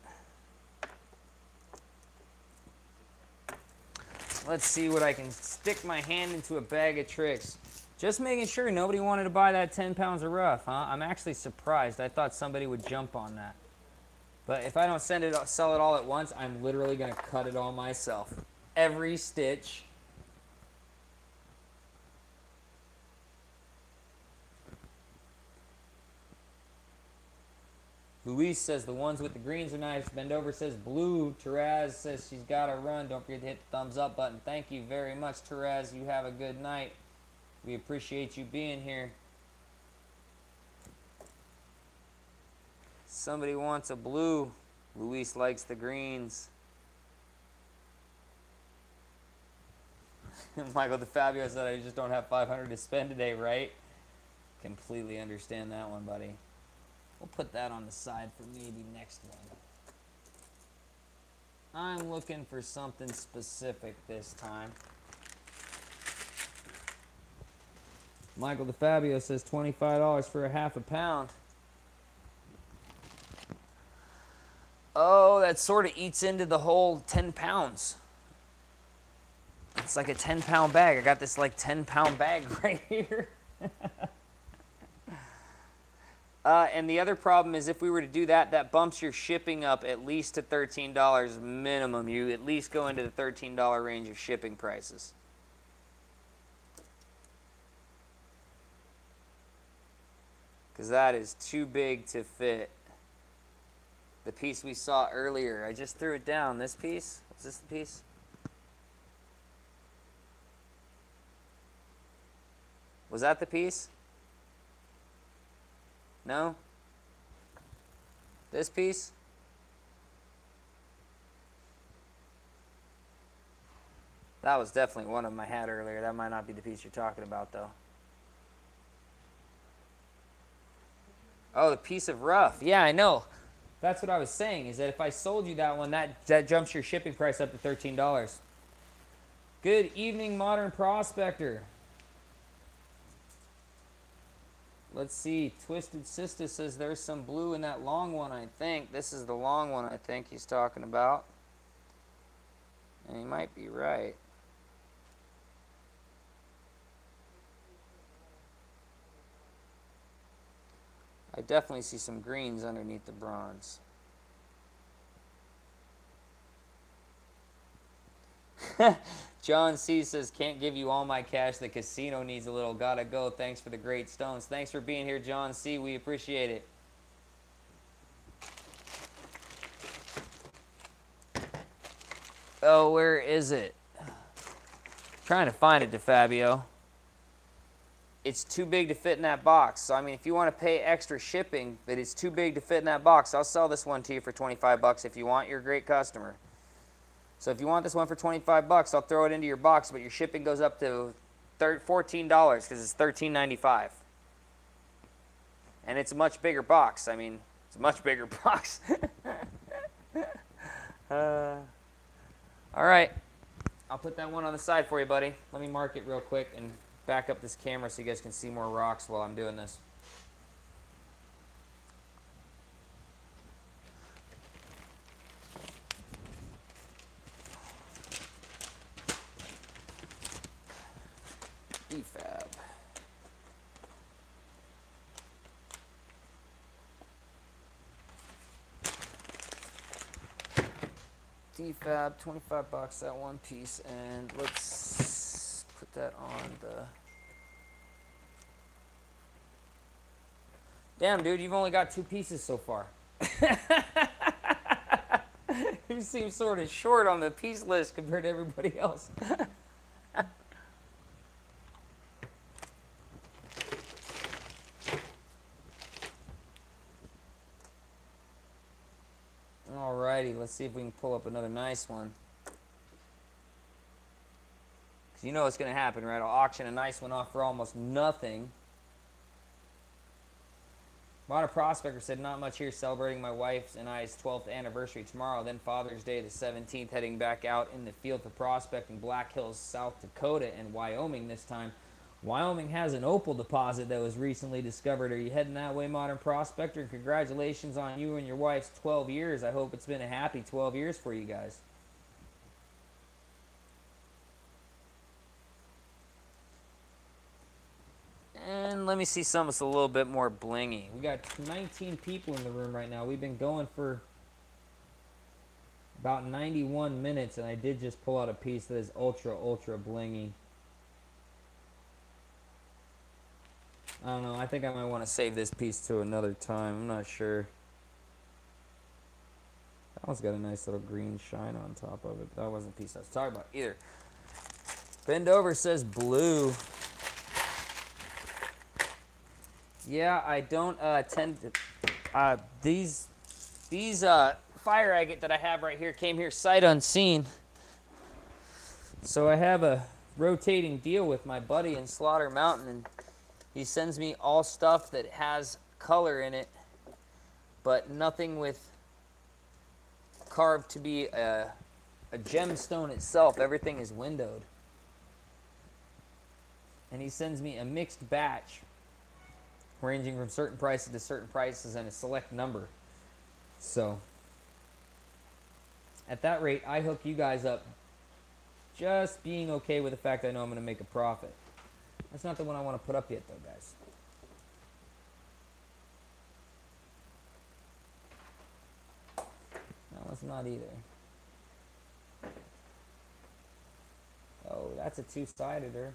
S1: Let's see what I can stick my hand into a bag of tricks. Just making sure nobody wanted to buy that 10 pounds of rough, huh? I'm actually surprised. I thought somebody would jump on that. But if I don't sell it all at once, I'm literally going to cut it all myself. Every stitch. Luis says the ones with the greens are nice. Bend Over says blue. Taraz says she's got to run. Don't forget to hit the thumbs up button. Thank you very much, Taraz. You have a good night. We appreciate you being here. Somebody wants a blue. Luis likes the greens. Michael DeFabio said I just don't have $500 to spend today, right? Completely understand that one, buddy. We'll put that on the side for maybe next one. I'm looking for something specific this time. Michael DeFabio says $25 for a half a pound. Oh, that sort of eats into the whole 10 pounds. It's like a 10-pound bag. I got this like 10-pound bag right here. And the other problem is if we were to do that, that bumps your shipping up at least to $13 minimum. You at least go into the $13 range of shipping prices. Because that is too big to fit. The piece we saw earlier, I just threw it down. This piece, is this the piece? Was that the piece? No? This piece? That was definitely one of them I had earlier. That might not be the piece you're talking about, though. Oh, the piece of rough. Yeah, I know. That's what I was saying, is that if I sold you that one, that jumps your shipping price up to $13. Good evening, Modern Prospector. Let's see. Twisted Sister says there's some blue in that long one, I think. This is the long one I think he's talking about. And he might be right. I definitely see some greens underneath the bronze. John C. says, can't give you all my cash. The casino needs a little. Gotta go. Thanks for the great stones. Thanks for being here, John C. We appreciate it. Oh, where is it? Trying to find it, DeFabio. It's too big to fit in that box. So, I mean, if you want to pay extra shipping, but it's too big to fit in that box, I'll sell this one to you for 25 bucks if you want. You're a great customer. So if you want this one for 25 bucks, I'll throw it into your box, but your shipping goes up to $14 because it's $13.95. And it's a much bigger box. I mean, it's a much bigger box. All right. I'll put that one on the side for you, buddy. Let me mark it real quick and back up this camera so you guys can see more rocks while I'm doing this. Defab. Defab, 25 bucks, that one piece, and let's put that on the... Damn, dude, you've only got 2 pieces so far. You seem sort of short on the piece list compared to everybody else. Alrighty, let's see if we can pull up another nice one. Because you know what's going to happen, right? I'll auction a nice one off for almost nothing. Modern Prospector said, not much here, celebrating my wife's and I's 12th anniversary tomorrow, then Father's Day the 17th, heading back out in the field for prospecting Black Hills, South Dakota, and Wyoming this time. Wyoming has an opal deposit that was recently discovered. Are you heading that way, Modern Prospector? Congratulations on you and your wife's 12 years. I hope it's been a happy 12 years for you guys. And let me see something that's a little bit more blingy. We got 19 people in the room right now. We've been going for about 91 minutes, and I did just pull out a piece that is ultra, ultra blingy. I don't know. I think I might want to save this piece to another time. I'm not sure. That one's got a nice little green shine on top of it. That wasn't the piece I was talking about either. Bend Over says blue. Yeah, I don't tend to... These fire agate that I have right here came here sight unseen. So I have a rotating deal with my buddy in Slaughter Mountain, and he sends me all stuff that has color in it, but nothing with carved to be a gemstone itself. Everything is windowed. And he sends me a mixed batch, ranging from certain prices to certain prices and a select number. So, at that rate, I hook you guys up just being okay with the fact I know I'm going to make a profit. That's not the one I want to put up yet, though, guys. No, that's not either. Oh, that's a two-sideder.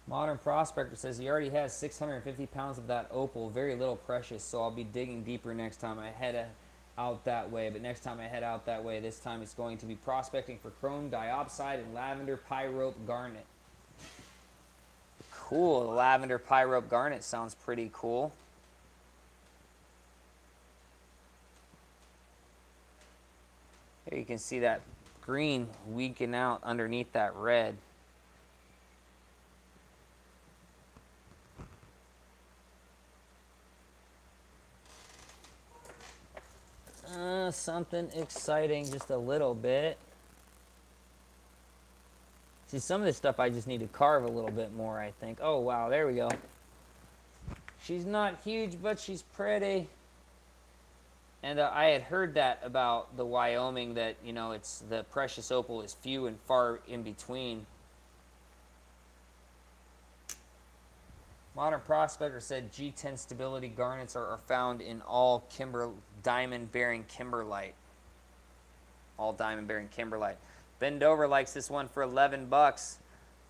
S1: Modern Prospector says he already has 650 pounds of that opal, very little precious, so I'll be digging deeper next time I head out that way. But next time I head out that way, this time it's going to be prospecting for chrome diopside and lavender pyrope garnet. Cool. The lavender pyrope garnet sounds pretty cool. Here you can see that green weaken out underneath that red. Something exciting, just a little bit. See, some of this stuff I just need to carve a little bit more, I think. Oh, wow, there we go. She's not huge, but she's pretty. And I had heard that about the Wyoming, that, you know, it's the precious opal is few and far in between. Modern Prospector said G10 stability garnets are found in all diamond-bearing kimberlite. All diamond-bearing kimberlite. Bend Over likes this one for 11 bucks.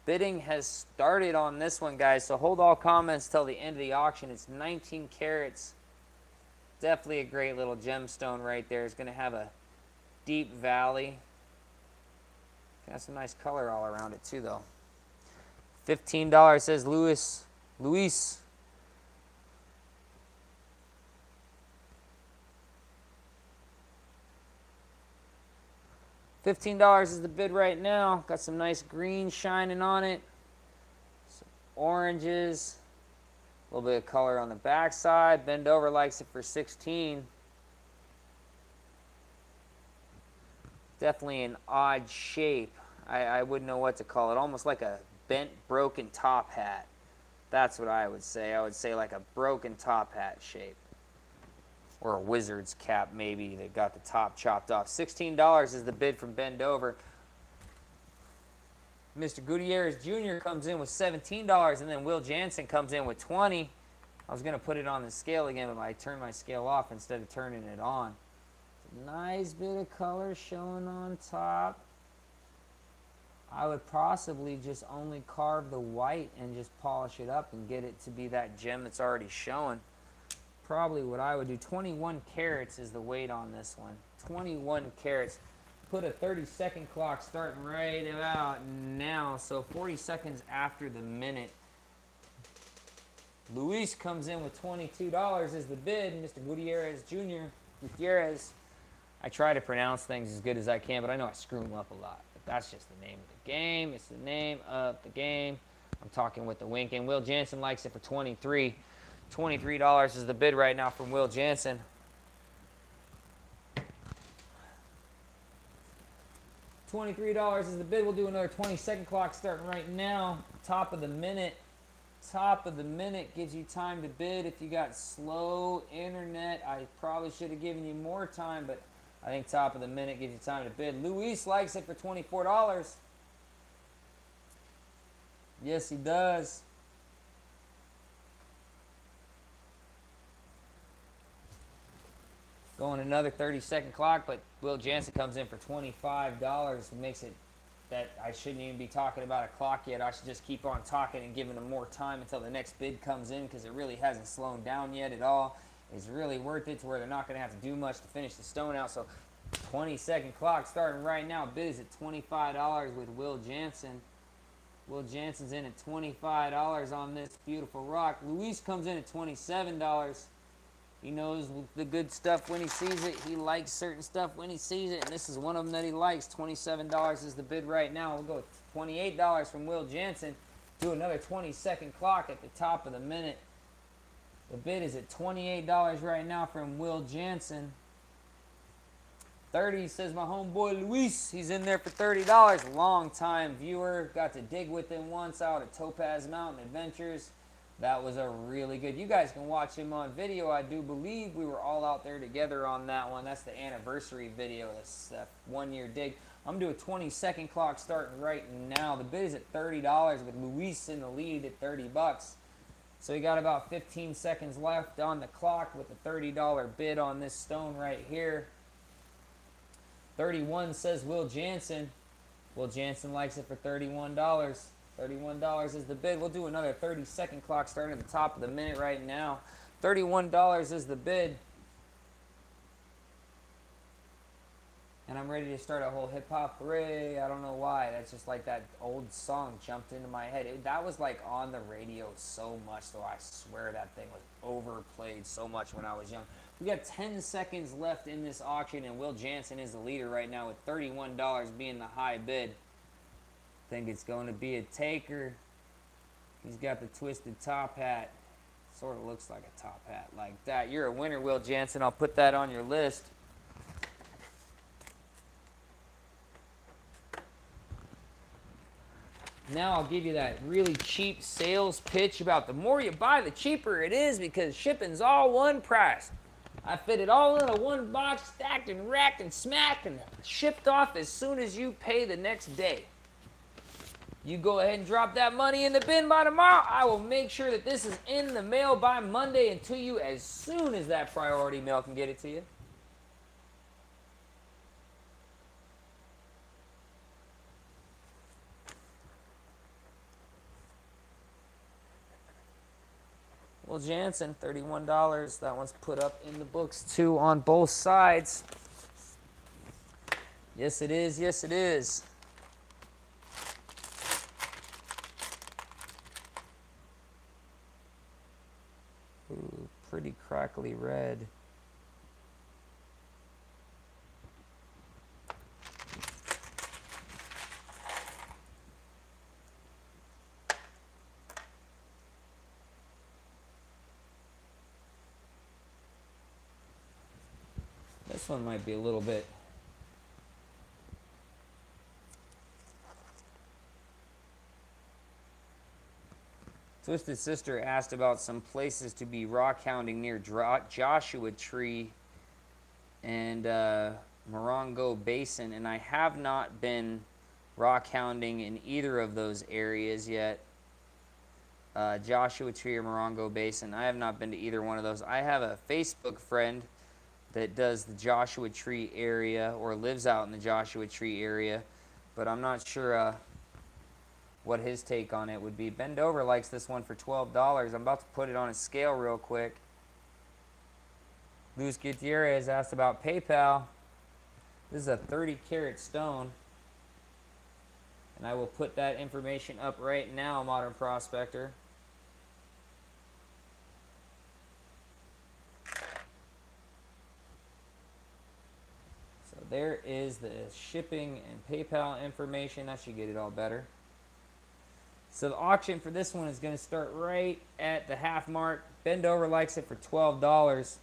S1: Bidding has started on this one, guys, so hold all comments till the end of the auction. It's 19 carats. Definitely a great little gemstone right there. It's going to have a deep valley. Got some nice color all around it, too, though. $15 says Luis. $15 is the bid right now. Got some nice green shining on it. Some oranges. A little bit of color on the backside. Bend Over likes it for 16. Definitely an odd shape. I wouldn't know what to call it. Almost like a bent, broken top hat. That's what I would say. I would say like a broken top hat shape. Or a wizard's cap, maybe, that got the top chopped off. $16 is the bid from Bend Over. Mr. Gutierrez Jr. comes in with $17, and then Will Jansen comes in with $20. I was going to put it on the scale again, but I turned my scale off instead of turning it on. Nice bit of color showing on top. I would possibly just only carve the white and just polish it up and get it to be that gem that's already showing. Probably what I would do. 21 carats is the weight on this one. 21 carats. Put a 30-second clock starting right about now. So 40 seconds after the minute. Luis comes in with $22 is the bid. Mr. Gutierrez Jr. Gutierrez. I try to pronounce things as good as I can, but I know I screw them up a lot. But that's just the name of the game. It's the name of the game. I'm talking with the wink. And Will Jansen likes it for 23. $23 is the bid right now from Will Jansen. $23 is the bid. We'll do another 20-second clock starting right now. Top of the minute. Top of the minute gives you time to bid. If you got slow internet, I probably should have given you more time, but I think top of the minute gives you time to bid. Luis likes it for $24. Yes, he does. Going another 30-second clock, but Will Jansen comes in for $25. It makes it that I shouldn't even be talking about a clock yet. I should just keep on talking and giving them more time until the next bid comes in, because it really hasn't slowed down yet at all. It's really worth it to where they're not going to have to do much to finish the stone out. So 20-second clock starting right now. Bid is at $25 with Will Jansen. Will Jansen's in at $25 on this beautiful rock. Luis comes in at $27. He knows the good stuff when he sees it. He likes certain stuff when he sees it, and this is one of them that he likes. $27 is the bid right now. We'll go with $28 from Will Jansen. Do another 20-second clock at the top of the minute. The bid is at $28 right now from Will Jansen. 30 says my homeboy Luis. He's in there for $30. Long-time viewer. Got to dig with him once out at Topaz Mountain Adventures. That was a really good. You guys can watch him on video. I do believe we were all out there together on that one. That's the anniversary video. That's 1 year dig. I'm doing a 20-second clock starting right now. The bid is at $30 with Luis in the lead at $30. So we got about 15 seconds left on the clock with a $30 bid on this stone right here. 31 says Will Jansen. Will Jansen likes it for $31. $31 is the bid. We'll do another 30-second clock starting at the top of the minute right now. $31 is the bid. And I'm ready to start a whole hip-hop hooray. I don't know why. That's just like that old song jumped into my head. That was like on the radio so much, though. I swear that thing was overplayed so much when I was young. We got 10 seconds left in this auction, and Will Jansen is the leader right now with $31 being the high bid. Think it's going to be a taker. He's got the twisted top hat. Sort of looks like a top hat like that. You're a winner, Will Jansen. I'll put that on your list. Now I'll give you that really cheap sales pitch about the more you buy, the cheaper it is, because shipping's all one price. I fit it all in a one box, stacked and racked and smacked and shipped off as soon as you pay the next day. You go ahead and drop that money in the bin by tomorrow. I will make sure that this is in the mail by Monday and to you as soon as that priority mail can get it to you. Well, Jansen, $31. That one's put up in the books too on both sides. Yes, it is. Yes, it is. Ooh, pretty crackly red. This one might be a little bit. Twisted Sister asked about some places to be rock hounding near Joshua Tree and Morongo Basin, and I have not been rock hounding in either of those areas yet. Joshua Tree or Morongo Basin, I have not been to either one of those. I have a Facebook friend that does the Joshua Tree area or lives out in the Joshua Tree area, but I'm not sure what his take on it would be. Bend Over likes this one for $12. I'm about to put it on a scale real quick. Luis Gutierrez asked about PayPal. This is a 30-carat stone, and I will put that information up right now, Modern Prospector. So there is the shipping and PayPal information. That should get it all better. So the auction for this one is going to start right at the half mark. Bend Over likes it for $12.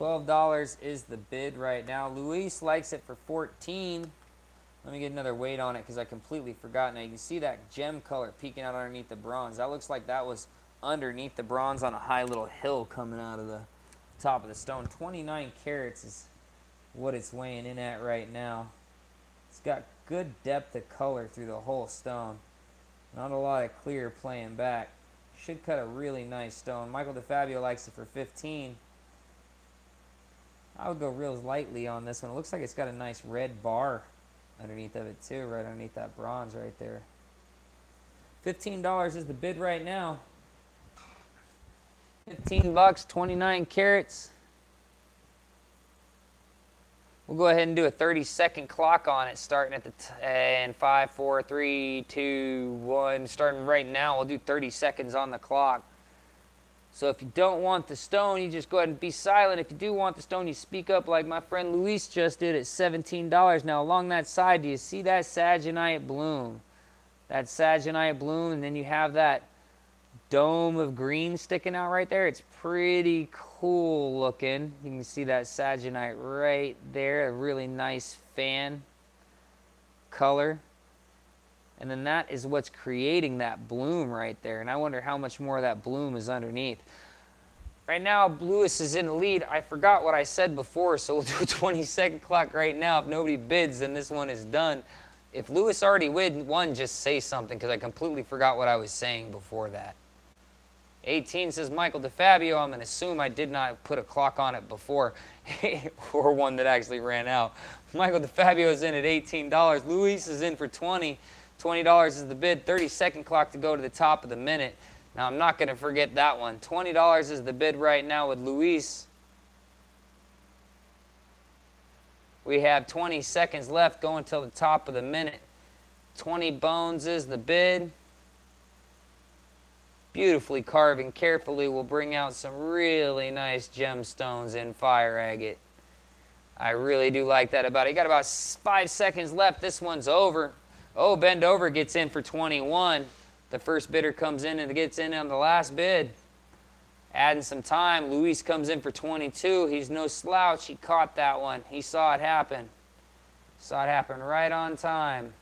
S1: $12 is the bid right now. Luis likes it for $14. Let me get another weight on it because I completely forgot. Now you can see that gem color peeking out underneath the bronze. That looks like that was underneath the bronze on a high little hill coming out of the top of the stone. 29 carats is what it's weighing in at right now. It's got good depth of color through the whole stone. Not a lot of clear playing back. Should cut a really nice stone. Michael DeFabio likes it for $15. I would go real lightly on this one. It looks like it's got a nice red bar underneath of it too, right underneath that bronze right there. $15 is the bid right now. 15 bucks, 29 carats. We'll go ahead and do a 30-second clock on it, starting at the and 5, 4, 3, 2, 1. Starting right now, we'll do 30 seconds on the clock. So if you don't want the stone, you just go ahead and be silent. If you do want the stone, you speak up like my friend Luis just did at $17. Now along that side, do you see that Saginite bloom? That Saginite bloom, and then you have that dome of green sticking out right there. It's pretty cool looking. You can see that Saginite right there, a really nice fan color. And then that is what's creating that bloom right there. And I wonder how much more of that bloom is underneath. Right now, Lewis is in the lead. I forgot what I said before, so we'll do a 20-second clock right now. If nobody bids, then this one is done. If Lewis already won, just say something, because I completely forgot what I was saying before that. 18 says Michael DeFabio. I'm going to assume I did not put a clock on it before, or one that actually ran out. Michael DeFabio is in at $18. Luis is in for $20. $20 is the bid. 30-second clock to go to the top of the minute. Now, I'm not going to forget that one. $20 is the bid right now with Luis. We have 20 seconds left going till the top of the minute. 20 bones is the bid. Beautifully carving carefully will bring out some really nice gemstones in fire agate. I really do like that about it. You got about 5 seconds left. This one's over. Oh, Bend Over gets in for 21. The first bidder comes in and gets in on the last bid. Adding some time. Luis comes in for 22. He's no slouch. He caught that one. He saw it happen. Saw it happen right on time.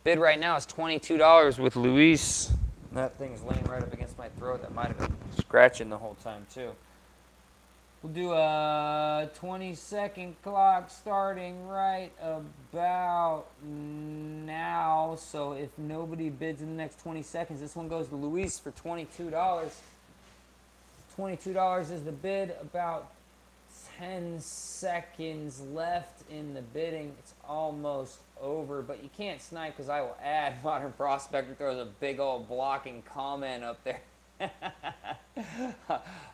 S1: Bid right now is $22 with Luis. That thing's laying right up against my throat. That might have been scratching the whole time too. We'll do a 20-second clock starting right about now. So if nobody bids in the next 20 seconds, this one goes to Luis for $22. $22 is the bid. About 10 seconds left in the bidding. It's almost over, but you can't snipe because I will add. Modern Prospector throws a big old blocking comment up there.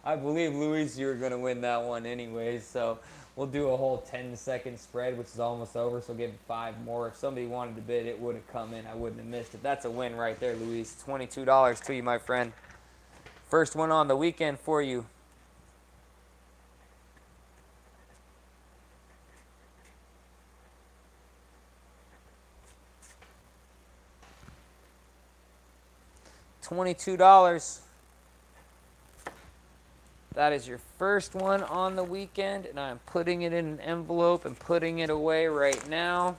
S1: I believe, Luis, you were going to win that one anyways, so we'll do a whole 10-second spread, which is almost over, so give it 5 more. If somebody wanted to bid, it would have come in. I wouldn't have missed it. That's a win right there, Luis. $22 to you, my friend. First one on the weekend for you. $22. That is your first one on the weekend, and I'm putting it in an envelope and putting it away right now.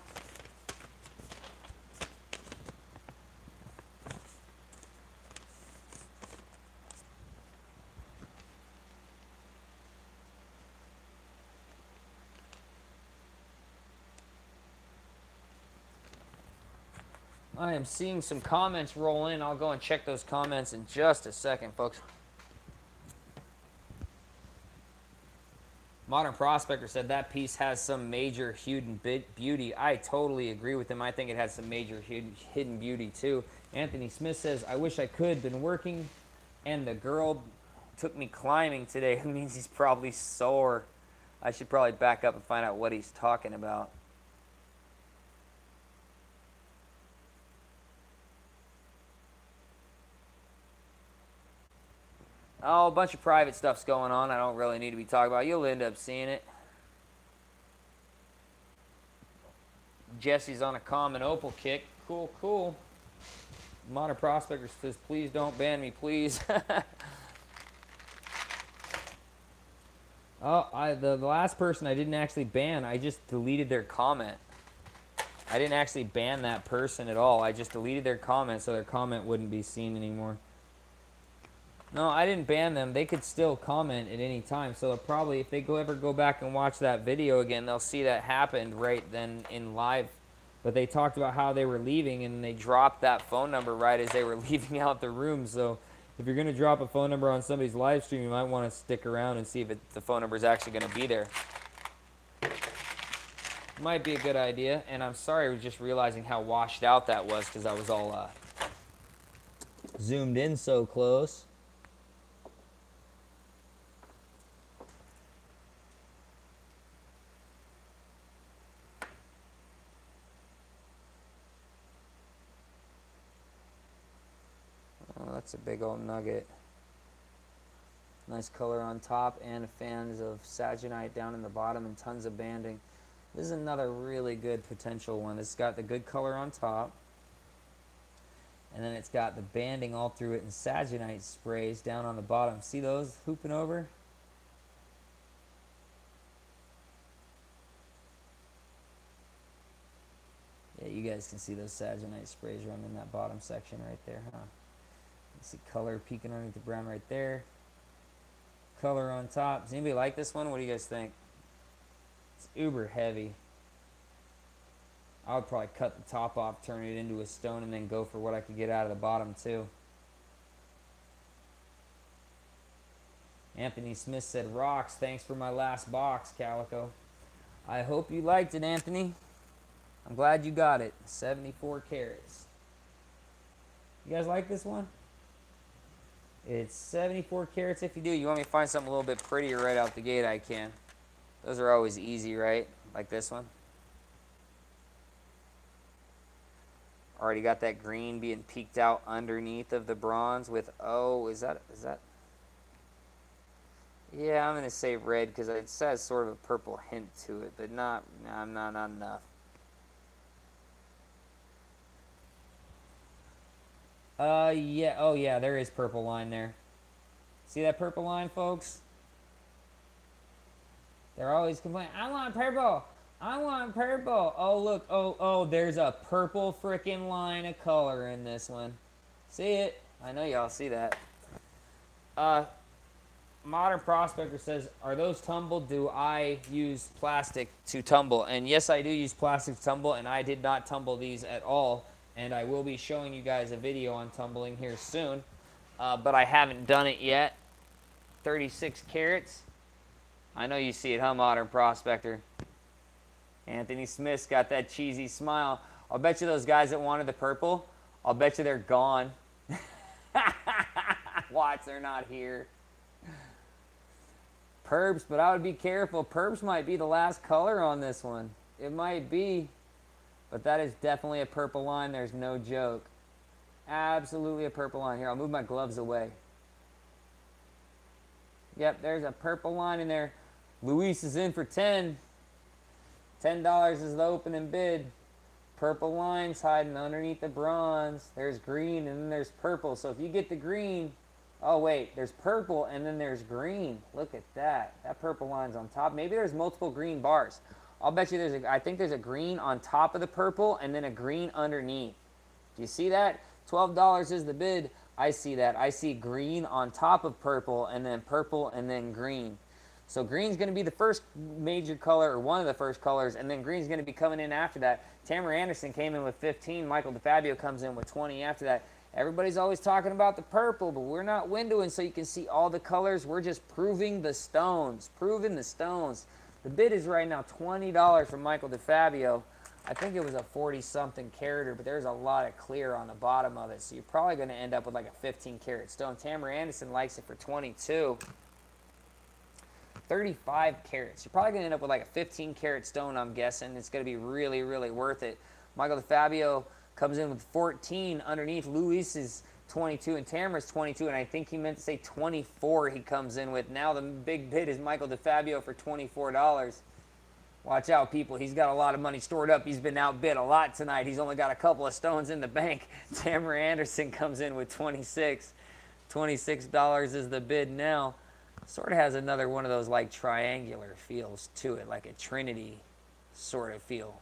S1: I am seeing some comments roll in. I'll go and check those comments in just a second, folks. Modern Prospector said that piece has some major hidden beauty. I totally agree with him. I think it has some major hidden beauty too. Anthony Smith says, I wish I could. Been working and the girl took me climbing today. It means he's probably sore. I should probably back up and find out what he's talking about. Oh, a bunch of private stuff's going on. I don't really need to be talking about. You'll end up seeing it. Jesse's on a common opal kick. Cool, cool. Modern Prospector says, please don't ban me, please. Oh, the last person I didn't actually ban. I just deleted their comment. I didn't actually ban that person at all. I just deleted their comment so their comment wouldn't be seen anymore. No, I didn't ban them. They could still comment at any time. So probably, if they ever go back and watch that video again, they'll see that happened right then in live. But they talked about how they were leaving, and they dropped that phone number right as they were leaving out the room. So if you're going to drop a phone number on somebody's live stream, you might want to stick around and see if the phone number is actually going to be there. Might be a good idea. And I'm sorry, I was just realizing how washed out that was because I was all zoomed in so close. Oh, that's a big old nugget. Nice color on top, and fans of Saginite down in the bottom, and tons of banding. This is another really good potential one. It's got the good color on top, and then it's got the banding all through it, and Saginite sprays down on the bottom. See those hooping over? Yeah, you guys can see those Saginite sprays running in that bottom section right there, huh? You see color peeking underneath the brown right there. Color on top. Does anybody like this one? What do you guys think? It's uber heavy. I would probably cut the top off, turn it into a stone, and then go for what I could get out of the bottom too. Anthony Smith said, rocks, thanks for my last box, Caleko. I hope you liked it, Anthony. I'm glad you got it. 74 carats. You guys like this one? It's 74 carats. If you do, you want me to find something a little bit prettier right out the gate, I can. Those are always easy, right? Like this one. Already got that green being peeked out underneath of the bronze with, oh, is that? Yeah, I'm going to say red because it says sort of a purple hint to it, but not enough. Yeah, oh yeah, there is purple line there. See that purple line, folks? They're always complaining, I want purple, I want purple. Oh, look, oh, there's a purple frickin' line of color in this one. See it? I know y'all see that. Modern Prospector says, are those tumbled? Do I use plastic to tumble? And yes, I do use plastic to tumble, and I did not tumble these at all. And I will be showing you guys a video on tumbling here soon. But I haven't done it yet. 36 carats. I know you see it, huh, Modern Prospector? Anthony Smith's got that cheesy smile. I'll bet you those guys that wanted the purple, I'll bet you they're gone. Watch, they're not here. Perbs, but I would be careful. Perbs might be the last color on this one. It might be. But that is definitely a purple line. There's no joke. Absolutely a purple line. Here, I'll move my gloves away. Yep, there's a purple line in there. Luis is in for 10. $10 is the opening bid. Purple lines hiding underneath the bronze. There's green and then there's purple. So if you get the green,
S2: Oh wait, there's purple and then there's green. Look at that. That purple line's on top. Maybe there's multiple green bars. I'll bet you I think there's a green on top of the purple and then a green underneath. Do you see that? $12 is the bid. I see that. I see green on top of purple and then green. So green's going to be the first major color, or one of the first colors, and then green's going to be coming in after that. Tamara Anderson came in with 15. Michael DeFabio comes in with 20 after that. Everybody's always talking about the purple, but we're not windowing so you can see all the colors. We're just proving the stones. Proving the stones. The bid is right now $20 from Michael DeFabio. I think it was a 40-something carat, but there's a lot of clear on the bottom of it, so you're probably going to end up with like a 15-carat stone. Tamara Anderson likes it for 22. 35 carats. You're probably going to end up with like a 15-carat stone, I'm guessing. It's going to be really, really worth it. Michael DeFabio comes in with 14 underneath. Luis is 22 and Tamara's 22, and I think he meant to say 24 he comes in with. Now the big bid is Michael DeFabio for $24. Watch out, people. He's got a lot of money stored up. He's been outbid a lot tonight. He's only got a couple of stones in the bank. Tamara Anderson comes in with 26. $26 is the bid now. Sort of has another one of those like triangular feels to it, like a Trinity sort of feel.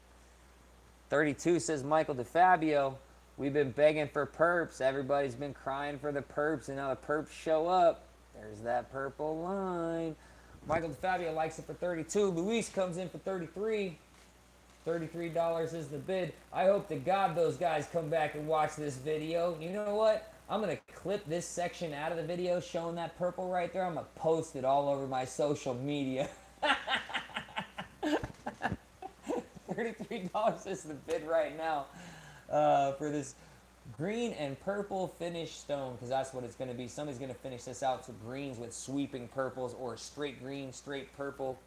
S2: 32 says Michael DeFabio. We've been begging for perps. Everybody's been crying for the perps, and now the perps show up. There's that purple line. Michael DeFabio likes it for 32. Luis comes in for 33. $33 is the bid. I hope to God those guys come back and watch this video. You know what? I'm going to clip this section out of the video showing that purple right there. I'm going to post it all over my social media. $33 is the bid right now for this green and purple finished stone, because that's what it's going to be. Somebody's going to finish this out to greens with sweeping purples, or straight green, straight purple.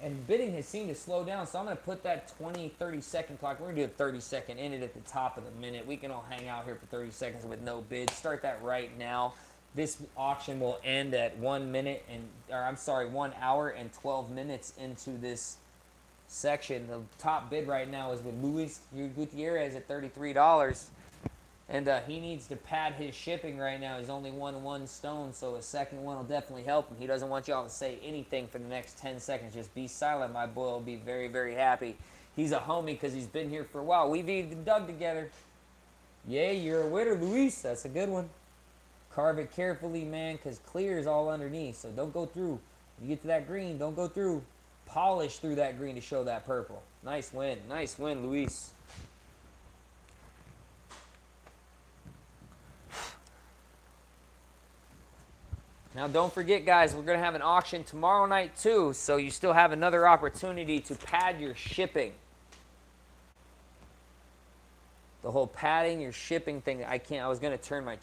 S2: And bidding has seemed to slow down, so I'm going to put that 20, 30-second clock. We're going to do a 30-second in it at the top of the minute. We can all hang out here for 30 seconds with no bids. Start that right now. This auction will end at 1 minute and, or I'm sorry, 1 hour and 12 minutes into this section. The top bid right now is with Luis Gutierrez at $33. And he needs to pad his shipping right now. He's only won one stone, so a second one will definitely help him. He doesn't want y'all to say anything for the next 10 seconds. Just be silent. My boy will be very, very happy. He's a homie because he's been here for a while. We've even dug together. Yeah, you're a winner, Luis. That's a good one. Carve it carefully, man, because clear is all underneath, so don't go through. You get to that green, don't go through. Polish through that green to show that purple. Nice win. Nice win, Luis. Now, don't forget, guys, we're going to have an auction tomorrow night, too, so you still have another opportunity to pad your shipping. The whole padding your shipping thing, I was going to turn my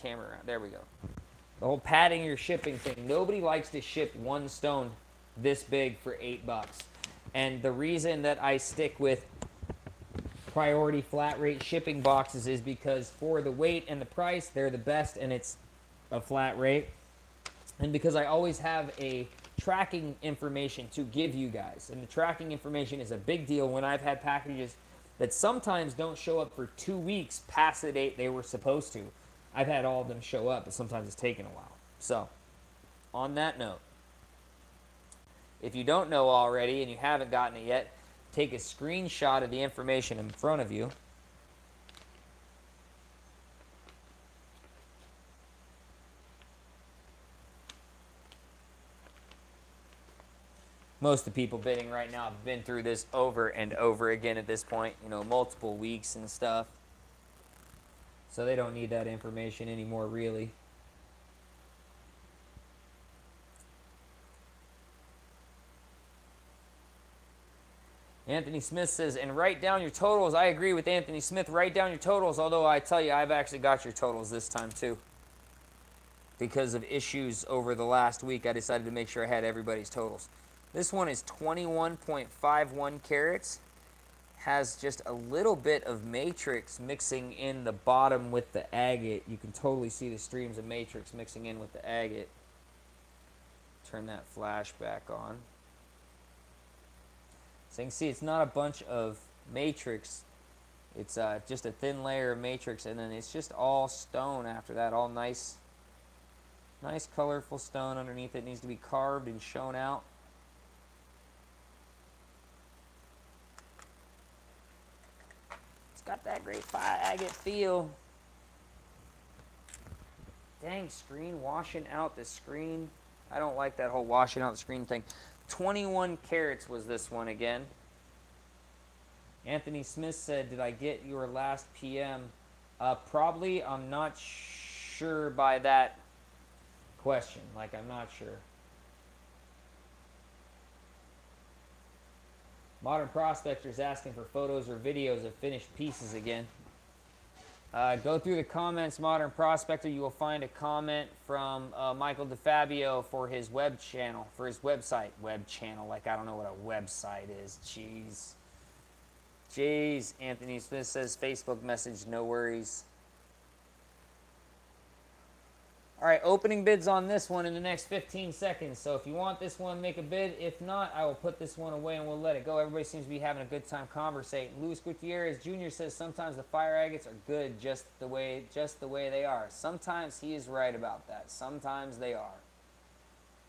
S2: camera around. There we go. The whole padding your shipping thing. Nobody likes to ship one stone this big for $8. And the reason that I stick with priority flat rate shipping boxes is because for the weight and the price, they're the best, and it's a flat rate. And because I always have a tracking information to give you guys. And the tracking information is a big deal when I've had packages that sometimes don't show up for 2 weeks past the date they were supposed to. I've had all of them show up, but sometimes it's taken a while. So, on that note, if you don't know already and you haven't gotten it yet, take a screenshot of the information in front of you. Most of the people bidding right now have been through this over and over again at this point, you know, multiple weeks and stuff. So they don't need that information anymore, really. Anthony Smith says, and write down your totals. I agree with Anthony Smith. Write down your totals, although I tell you, I've actually got your totals this time, too. Because of issues over the last week, I decided to make sure I had everybody's totals. This one is 21.51 carats. Has just a little bit of matrix mixing in the bottom with the agate. You can totally see the streams of matrix mixing in with the agate. Turn that flash back on. So you can see it's not a bunch of matrix. It's just a thin layer of matrix, and then it's just all stone after that, all nice Nice colorful stone underneath it. Needs to be carved and shown out. It's got that great agate feel. Dang, screen washing out the screen. I don't like that whole washing out the screen thing. 21 carats was this one again. Anthony Smith said, did I get your last PM? Probably. I'm not sure by that question. Like, I'm not sure. Modern Prospector's asking for photos or videos of finished pieces again. Go through the comments, Modern Prospector. You will find a comment from Michael DeFabio for his web channel, for his website. Web channel, like I don't know what a website is. Jeez. Anthony Smith says Facebook message, no worries. All right, opening bids on this one in the next 15 seconds. So if you want this one, make a bid. If not, I will put this one away and we'll let it go. Everybody seems to be having a good time conversating. Luis Gutierrez Jr. says sometimes the fire agates are good just the way they are. Sometimes he is right about that. Sometimes they are.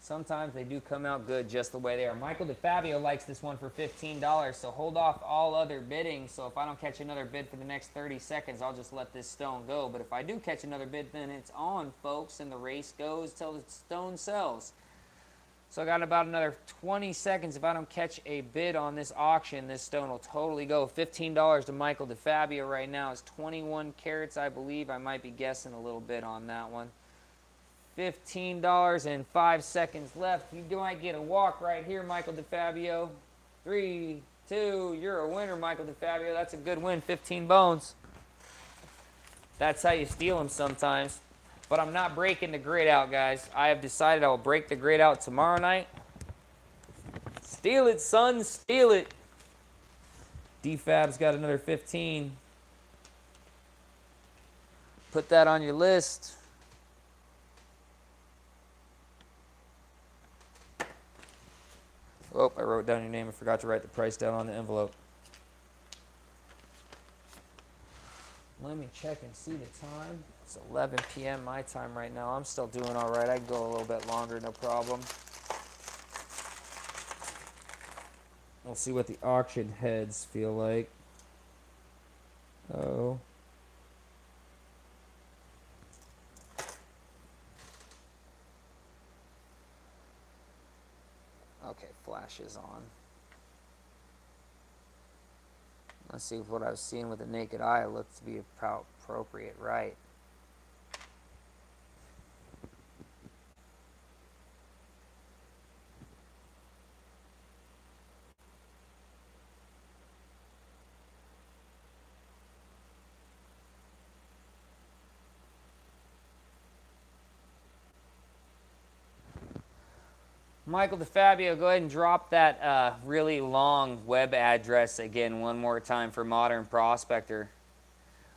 S2: Sometimes they do come out good just the way they are. Michael DeFabio likes this one for $15, so hold off all other bidding. So if I don't catch another bid for the next 30 seconds, I'll just let this stone go. But if I do catch another bid, then it's on, folks, and the race goes till the stone sells. So I got about another 20 seconds. If I don't catch a bid on this auction, this stone will totally go. $15 to Michael DeFabio right now. It's 21 carats, I believe. I might be guessing a little bit on that one. $15 and 5 seconds left. You might get a walk right here, Michael DeFabio. 3, 2, you're a winner, Michael DeFabio. That's a good win, 15 bones. That's how you steal them sometimes. But I'm not breaking the grid out, guys. I have decided I will break the grid out tomorrow night. Steal it, son, steal it. DFab's got another 15. Put that on your list. Oh, I wrote down your name and forgot to write the price down on the envelope. Let me check and see the time. It's 11 p.m. my time right now. I'm still doing all right. I can go a little bit longer, no problem. We'll see what the auction heads feel like. Oh. Okay, flash is on. Let's see if what I was seeing with the naked eye looked to be about appropriate, right? Michael DeFabio, go ahead and drop that really long web address again one more time for Modern Prospector.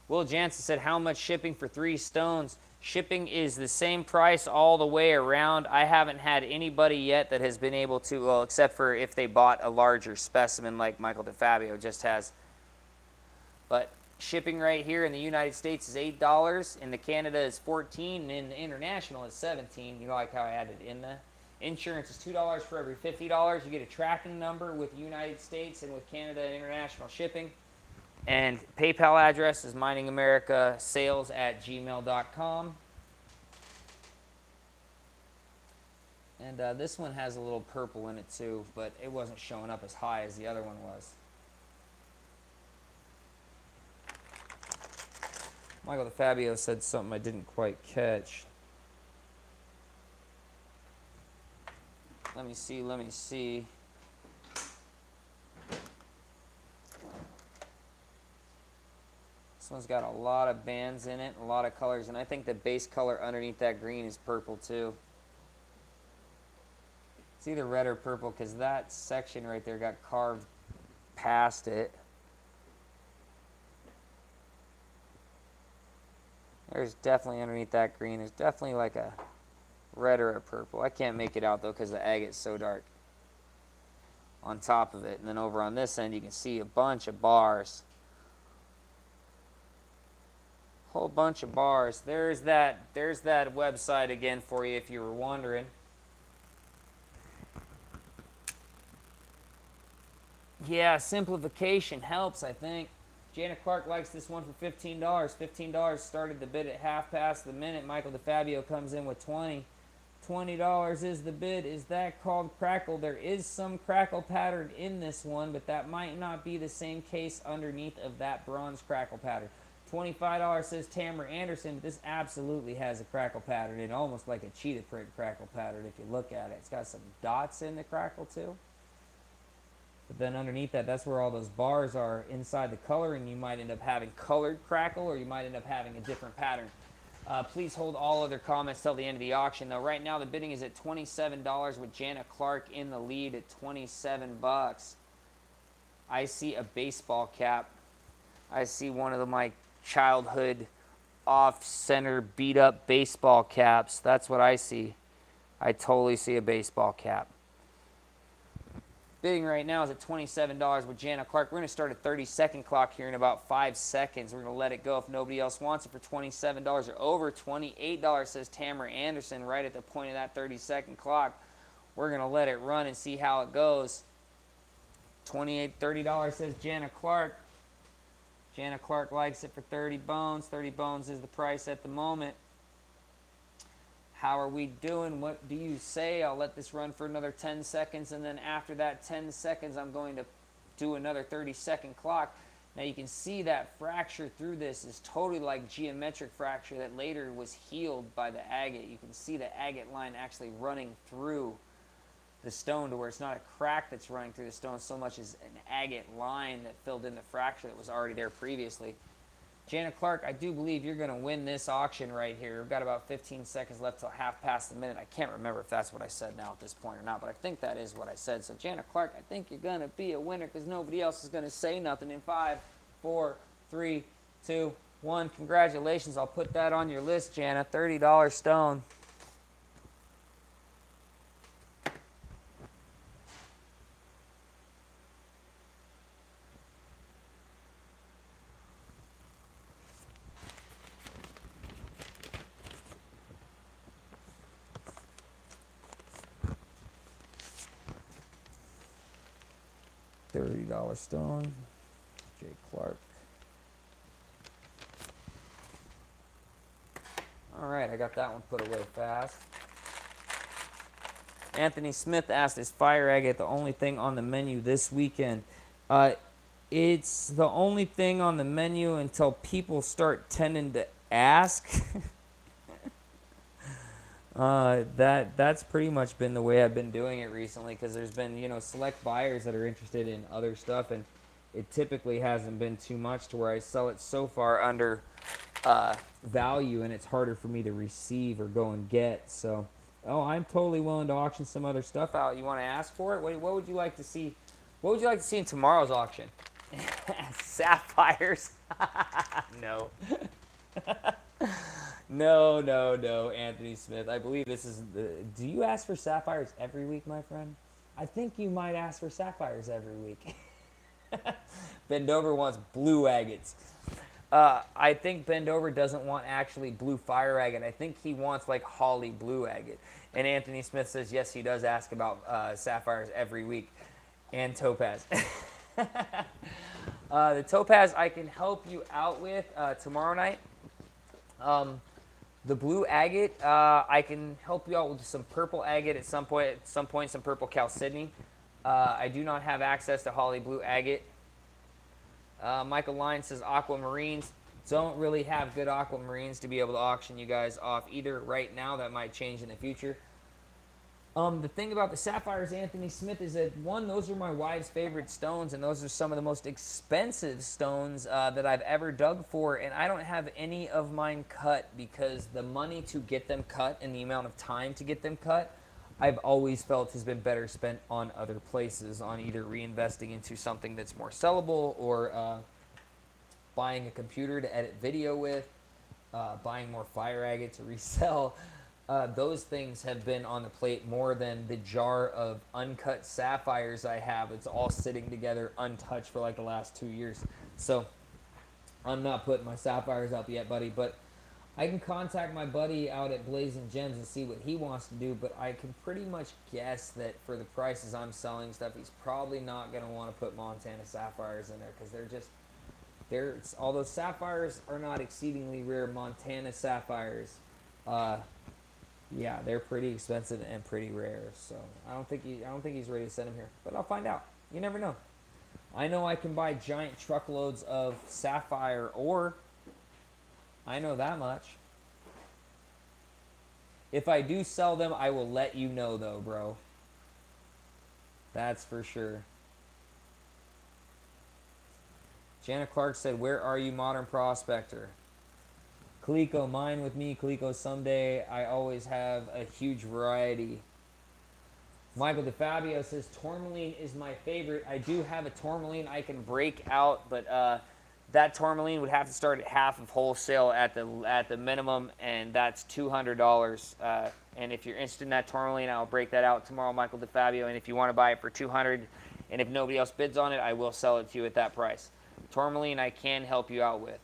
S2: Will Jansen said, how much shipping for 3 stones? Shipping is the same price all the way around. I haven't had anybody yet that has been able to, well, except for if they bought a larger specimen like Michael DeFabio just has. But shipping right here in the United States is $8, in the Canada is $14, and in the international is $17. You know, like how I added in the insurance is $2 for every $50. You get a tracking number with United States and with Canada and international shipping. And PayPal address is miningamericasales@gmail.com. And this one has a little purple in it too, but it wasn't showing up as high as the other one was. Michael DeFabio said something I didn't quite catch. Let me see. This one's got a lot of bands in it, a lot of colors, and I think the base color underneath that green is purple too. It's either red or purple because that section right there got carved past it. There's definitely underneath that green, there's definitely like a red or a purple. I can't make it out though because the agate's so dark on top of it. And then over on this end you can see a bunch of bars Whole bunch of bars. There's that website again for you if you were wondering. Yeah, simplification helps, I think. Janet Clark likes this one for $15. $15 started the bid at half past the minute. Michael DeFabio comes in with 20. $20 is the bid. Is that called crackle? There is some crackle pattern in this one, but that might not be the same case underneath of that bronze crackle pattern. $25 says Tamara Anderson. This absolutely has a crackle pattern in, almost like a cheetah print crackle pattern if you look at it. It's got some dots in the crackle too. But then underneath that, that's where all those bars are inside the coloring. You might end up having colored crackle, or you might end up having a different pattern. Please hold all other comments till the end of the auction, though. Right now, the bidding is at $27 with Janet Clark in the lead at 27 bucks. I see a baseball cap. I see one of my childhood off-center beat-up baseball caps. That's what I see. I totally see a baseball cap. Bidding right now is at $27 with Janet Clark. We're going to start a 30-second clock here in about 5 seconds. We're going to let it go if nobody else wants it for $27 or over. $28 says Tamara Anderson right at the point of that 30-second clock. We're going to let it run and see how it goes. $30 says Janet Clark. Janet Clark likes it for 30 bones. 30 bones is the price at the moment. How are we doing? What do you say? I'll let this run for another 10 seconds, and then after that 10 seconds, I'm going to do another 30-second clock. Now you can see that fracture through this is totally like geometric fracture that later was healed by the agate. You can see the agate line actually running through the stone to where it's not a crack that's running through the stone so much as an agate line that filled in the fracture that was already there previously. Janet Clark, I do believe you're going to win this auction right here. We've got about 15 seconds left till half past the minute. I can't remember if that's what I said now at this point or not, but I think that is what I said. So, Janet Clark, I think you're going to be a winner because nobody else is going to say nothing. In 5, 4, 3, 2, 1. Congratulations. I'll put that on your list, Jana. $30 stone. $30 stone, J. Clark. All right, I got that one put away fast. Anthony Smith asked, is fire agate the only thing on the menu this weekend? It's the only thing on the menu until people start tending to ask. That's pretty much been the way I've been doing it recently, because there's been, you know, select buyers that are interested in other stuff, and it typically hasn't been too much to where I sell it so far under value, and it's harder for me to receive or go and get. So, I'm totally willing to auction some other stuff out. You want to ask for it? What would you like to see? What would you like to see in tomorrow's auction? Sapphires? No. No, Anthony Smith. I believe this is the... Do you ask for sapphires every week, my friend? I think you might ask for sapphires every week. Bendover wants blue agates. I think Bendover doesn't want actually blue fire agate. I think he wants like holly blue agate. And Anthony Smith says, yes, he does ask about sapphires every week. And topaz. The topaz I can help you out with tomorrow night. The blue agate, I can help you out with some purple agate at some point, some purple chalcedony. I do not have access to holly blue agate. Michael Lyons says aquamarines. Don't really have good aquamarines to be able to auction you guys off either right now. That might change in the future. The thing about the sapphires, Anthony Smith, is that, one, those are my wife's favorite stones, and those are some of the most expensive stones that I've ever dug for, and I don't have any of mine cut because the money to get them cut and the amount of time to get them cut, I've always felt has been better spent on other places, on either reinvesting into something that's more sellable or buying a computer to edit video with, buying more fire agate to resell. Those things have been on the plate more than the jar of uncut sapphires I have. It's all sitting together untouched for like the last 2 years. So I'm not putting my sapphires up yet, buddy, but I can contact my buddy out at Blazing Gems and see what he wants to do, but I can pretty much guess that for the prices I'm selling stuff, he's probably not going to want to put Montana sapphires in there because although sapphires are not exceedingly rare, Montana sapphires, yeah, they're pretty expensive and pretty rare. So I don't think he's ready to send them here, but I'll find out. You never know. I know I can buy giant truckloads of sapphire ore. I know that much. If I do sell them, I will let you know, though, bro. That's for sure. Jana Clark said, "Where are you, Modern Prospector?" Caleko, mine with me. Caleko, someday. I always have a huge variety. Michael DeFabio says, "Tourmaline is my favorite." I do have a tourmaline I can break out, but that tourmaline would have to start at half of wholesale at the minimum, and that's $200. And if you're interested in that tourmaline, I'll break that out tomorrow, Michael DeFabio. And if you want to buy it for $200, and if nobody else bids on it, I will sell it to you at that price. Tourmaline, I can help you out with.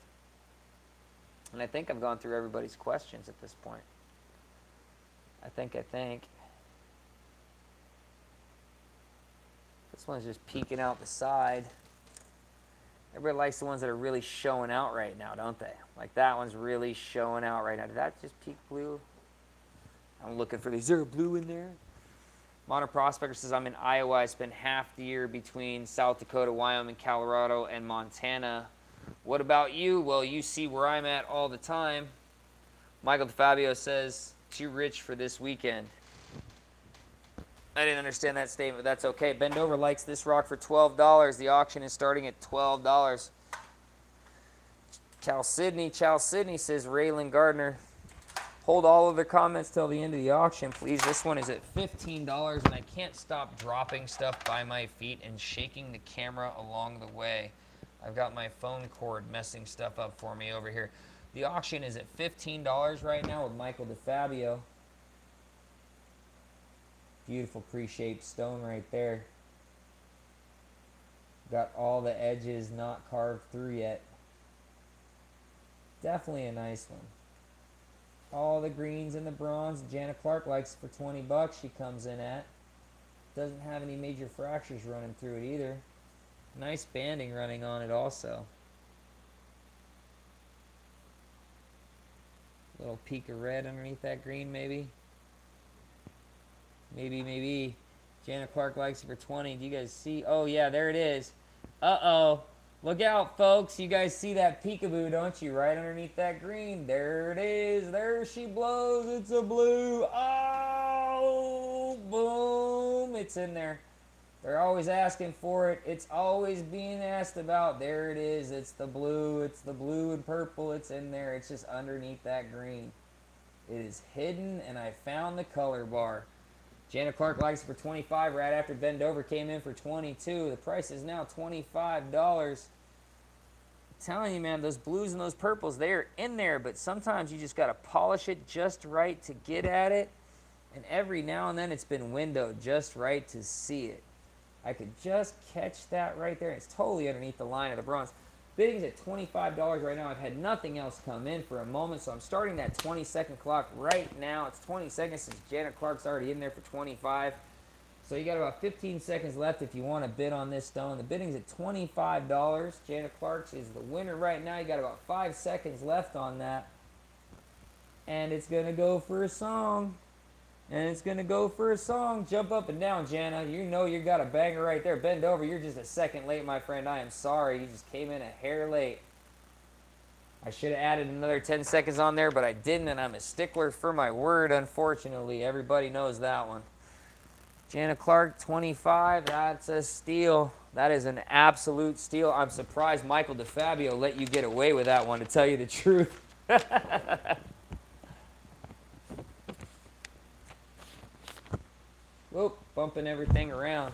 S2: And I think I've gone through everybody's questions at this point. I think. This one's just peeking out the side. Everybody likes the ones that are really showing out right now, don't they? Like that one's really showing out right now. Did that just peek blue? I'm looking for these. Is there a blue in there? Modern Prospector says, "I'm in Iowa. I spend half the year between South Dakota, Wyoming, Colorado, and Montana. What about you?" Well, you see where I'm at all the time. Michael DeFabio says, "Too rich for this weekend." I didn't understand that statement. That's okay. Bend Over likes this rock for $12. The auction is starting at $12. Chow Sydney says, "Raylan Gardner, hold all of their comments till the end of the auction, please. This one is at $15, and I can't stop dropping stuff by my feet and shaking the camera along the way. I've got my phone cord messing stuff up for me over here." The auction is at $15 right now with Michael DeFabio. Beautiful pre-shaped stone right there. Got all the edges not carved through yet. Definitely a nice one. All the greens and the bronze. Jana Clark likes it for $20. She comes in at. Doesn't have any major fractures running through it either. Nice banding running on it also. Little peak of red underneath that green maybe. Maybe. Jana Clark likes it for 20. Do you guys see? Oh, yeah, there it is. Uh-oh. Look out, folks. You guys see that peekaboo, don't you? Right underneath that green. There it is. There she blows. It's a blue. Oh, boom. It's in there. They're always asking for it. It's always being asked about. There it is. It's the blue. It's the blue and purple. It's in there. It's just underneath that green. It is hidden, and I found the color bar. Jana Clark likes it for $25 right after Bend Over came in for $22. The price is now $25. I'm telling you, man, those blues and those purples, they are in there, but sometimes you just got to polish it just right to get at it. And every now and then it's been windowed just right to see it. I could just catch that right there. It's totally underneath the line of the bronze. Bidding's at $25 right now. I've had nothing else come in for a moment, so I'm starting that 20-second clock right now. It's 20 seconds since Jana Clark's already in there for $25. So you got about 15 seconds left if you want to bid on this stone. The bidding's at $25. Jana Clark's is the winner right now. You got about 5 seconds left on that. And it's going to go for a song. Jump up and down, Jana. You know you got a banger right there. Bend Over. You're just a second late, my friend. I am sorry. You just came in a hair late. I should have added another 10 seconds on there, but I didn't, and I'm a stickler for my word, unfortunately. Everybody knows that one. Jana Clark, 25. That's a steal. That is an absolute steal. I'm surprised Michael DeFabio let you get away with that one, to tell you the truth. Whoop, bumping everything around.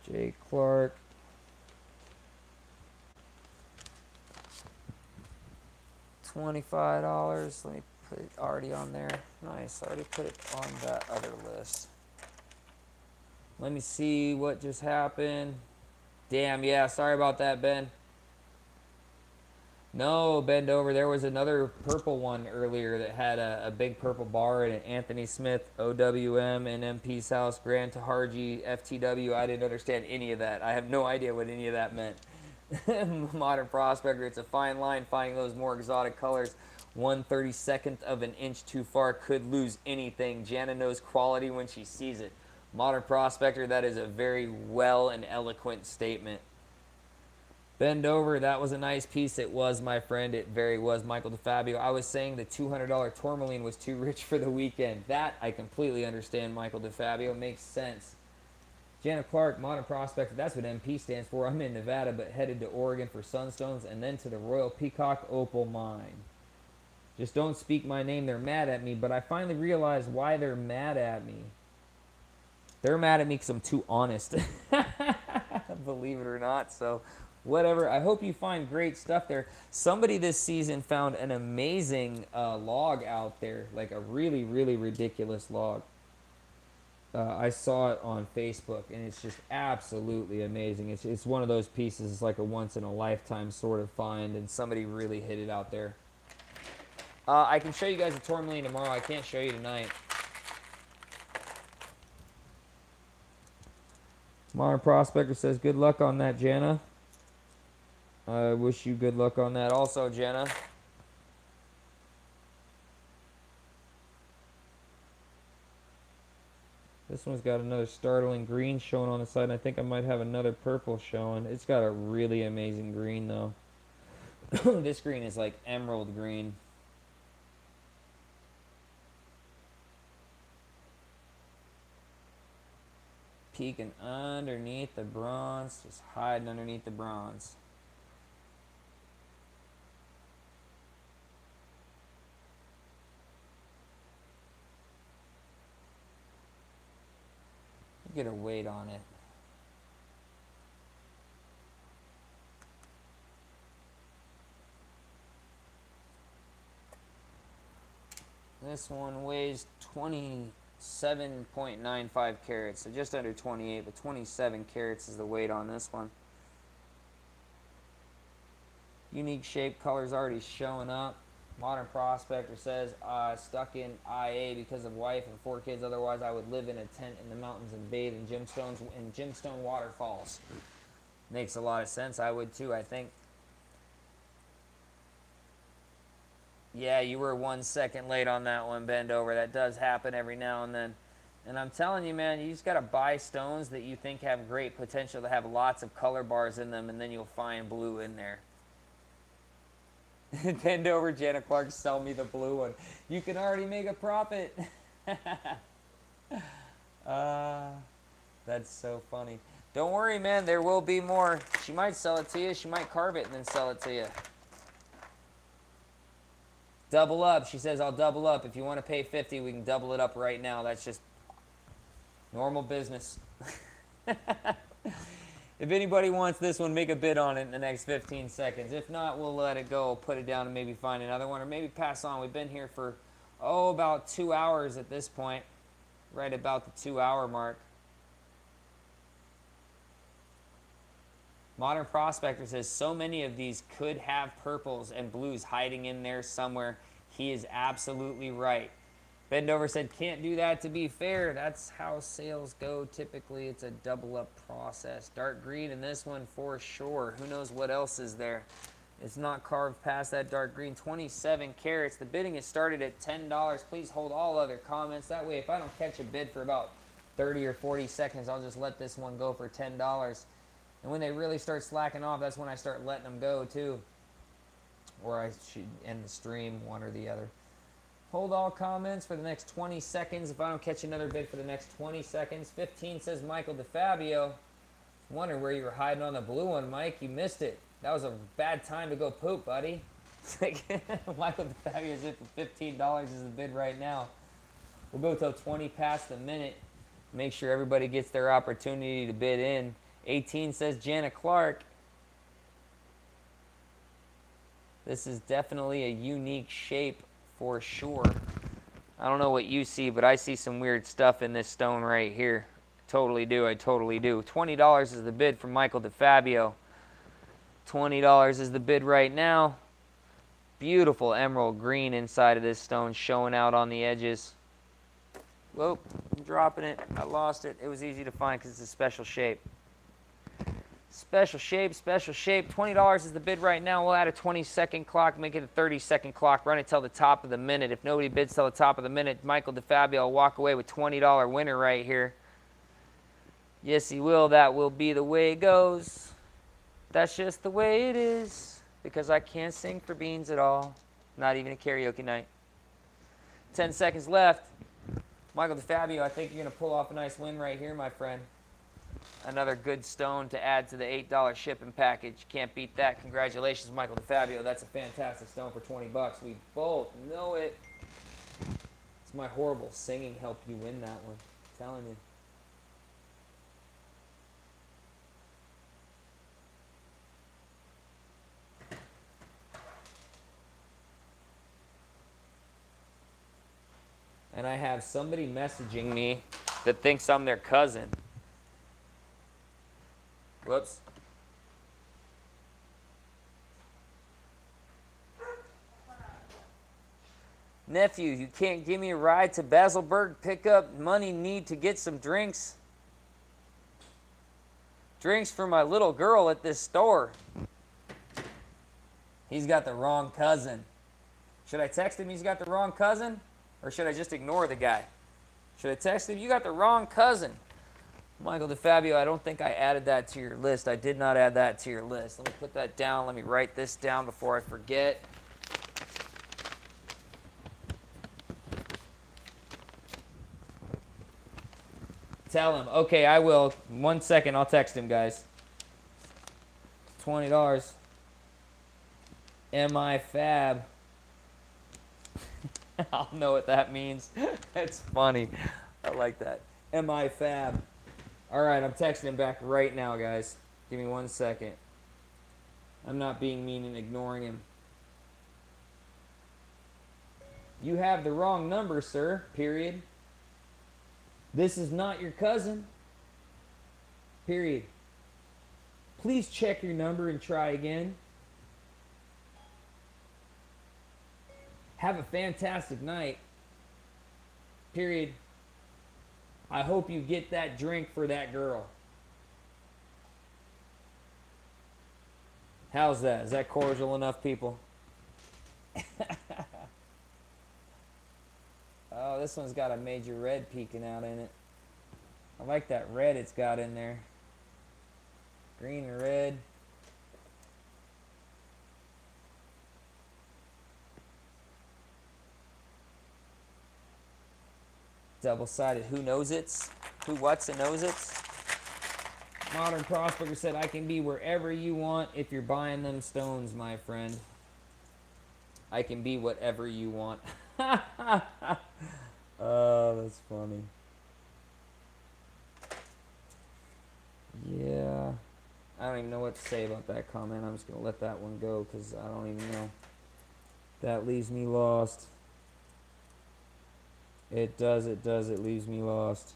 S2: Jay Clark. $25. Let me put it already on there. Nice, I already put it on that other list. Let me see what just happened. Damn, yeah, sorry about that, Ben. No, bend over. There was another purple one earlier that had a big purple bar in it. Anthony Smith, OWM, and MP's house, Grand Taharji, FTW. I didn't understand any of that. I have no idea what any of that meant. Modern Prospector, it's a fine line finding those more exotic colors. 1/32nd of an inch too far could lose anything. Jana knows quality when she sees it. Modern Prospector, that is a very well and eloquent statement. Bend over, that was a nice piece. It was, my friend. It very was. Michael DeFabio. I was saying the $200 tourmaline was too rich for the weekend. That I completely understand, Michael DeFabio. Makes sense. Janet Clark, Modern Prospector. That's what MP stands for. I'm in Nevada, but headed to Oregon for SunStones and then to the Royal Peacock Opal Mine. Just don't speak my name. They're mad at me, but I finally realized why they're mad at me. They're mad at me because I'm too honest. Believe it or not, so... whatever. I hope you find great stuff there. Somebody this season found an amazing log out there, like a really, really ridiculous log. I saw it on Facebook, and it's just absolutely amazing. It's one of those pieces. It's like a once-in-a-lifetime sort of find, and somebody really hit it out there. I can show you guys a tourmaline tomorrow. I can't show you tonight. Modern Prospector says, good luck on that, Jana. I wish you good luck on that also, Jenna. This one's got another startling green showing on the side, and I think I might have another purple showing. It's got a really amazing green, though. This green is like emerald green. Peeking underneath the bronze, just hiding underneath the bronze. Get a weight on it. This one weighs 27.95 carats, so just under 28, but 27 carats is the weight on this one. Unique shape, colors already showing up. Modern Prospector says, stuck in IA because of wife and 4 kids. Otherwise, I would live in a tent in the mountains and bathe in gemstone waterfalls. Makes a lot of sense. I would too, I think. Yeah, you were 1 second late on that one, bend over. That does happen every now and then. And I'm telling you, man, you just got to buy stones that you think have great potential to have lots of color bars in them, and then you'll find blue in there. Bend over, Janet Clark, sell me the blue one. You can already make a profit. That's so funny. Don't worry, man. There will be more. She might sell it to you. She might carve it and then sell it to you. Double up. She says, I'll double up. If you want to pay 50, we can double it up right now. That's just normal business. If anybody wants this one, make a bid on it in the next 15 seconds. If not, we'll let it go, put it down, and maybe find another one, or maybe pass on. We've been here for, about 2 hours at this point, right about the 2-hour mark. Modern Prospector says, so many of these could have purples and blues hiding in there somewhere. He is absolutely right. Bendover said, can't do that to be fair. That's how sales go. Typically, it's a double-up process. Dark green in this one for sure. Who knows what else is there? It's not carved past that dark green. 27 carats. The bidding is started at $10. Please hold all other comments. That way, if I don't catch a bid for about 30 or 40 seconds, I'll just let this one go for $10. And when they really start slacking off, that's when I start letting them go, too. Or I should end the stream, one or the other. Hold all comments for the next 20 seconds. If I don't catch another bid for the next 20 seconds. 15 says Michael DeFabio. Wonder where you were hiding on the blue one, Mike. You missed it. That was a bad time to go poop, buddy. Michael DeFabio is in for $15 is the bid right now. We'll go till 20 past the minute. Make sure everybody gets their opportunity to bid in. 18 says Janet Clark. This is definitely a unique shape for sure. I don't know what you see, but I see some weird stuff in this stone right here.
S1: Totally do. I totally do. $20 is the bid from Michael DeFabio. $20 is the bid right now. Beautiful emerald green inside of this stone showing out on the edges. Whoa, I'm dropping it. I lost it. It was easy to find because it's a special shape. Special shape, special shape. $20 is the bid right now. We'll add a 20-second clock, make it a 30-second clock, run it till the top of the minute. If nobody bids till the top of the minute, Michael DeFabio will walk away with $20 winner right here. Yes, he will. That will be the way it goes. That's just the way it is. Because I can't sing for beans at all. Not even a karaoke night. 10 seconds left. Michael DeFabio, I think you're going to pull off a nice win right here, my friend. Another good stone to add to the $8 shipping package. Can't beat that. Congratulations, Michael DeFabio. That's a fantastic stone for 20 bucks. We both know it. It's my horrible singing helped you win that one. I'm telling you. And I have somebody messaging me that thinks I'm their cousin. Whoops. Nephew, you can't give me a ride to Baselberg, pick up money, need to get some drinks. Drinks for my little girl at this store. He's got the wrong cousin. Should I text him he's got the wrong cousin? Or should I just ignore the guy? Should I text him? You got the wrong cousin. Michael DeFabio, I don't think I added that to your list. I did not add that to your list. Let me put that down. Let me write this down before I forget. Tell him. Okay, I will. 1 second. I'll text him, guys. $20. MI Fab. I'll know what that means. That's funny. I like that. MI Fab. All right, I'm texting him back right now, guys. Give me 1 second. I'm not being mean and ignoring him. You have the wrong number, sir. Period. This is not your cousin. Period. Please check your number and try again. Have a fantastic night. Period. I hope you get that drink for that girl. How's that? Is that cordial enough, people? Oh, this one's got a major red peeking out in it. I like that red it's got in there. Green and red. Double-sided who knows it's? Who what's and knows it's? Modern Prospector said, I can be wherever you want if you're buying them stones, my friend. I can be whatever you want. Oh, that's funny. Yeah. I don't even know what to say about that comment. I'm just going to let that one go because I don't even know. That leaves me lost. It does, it leaves me lost.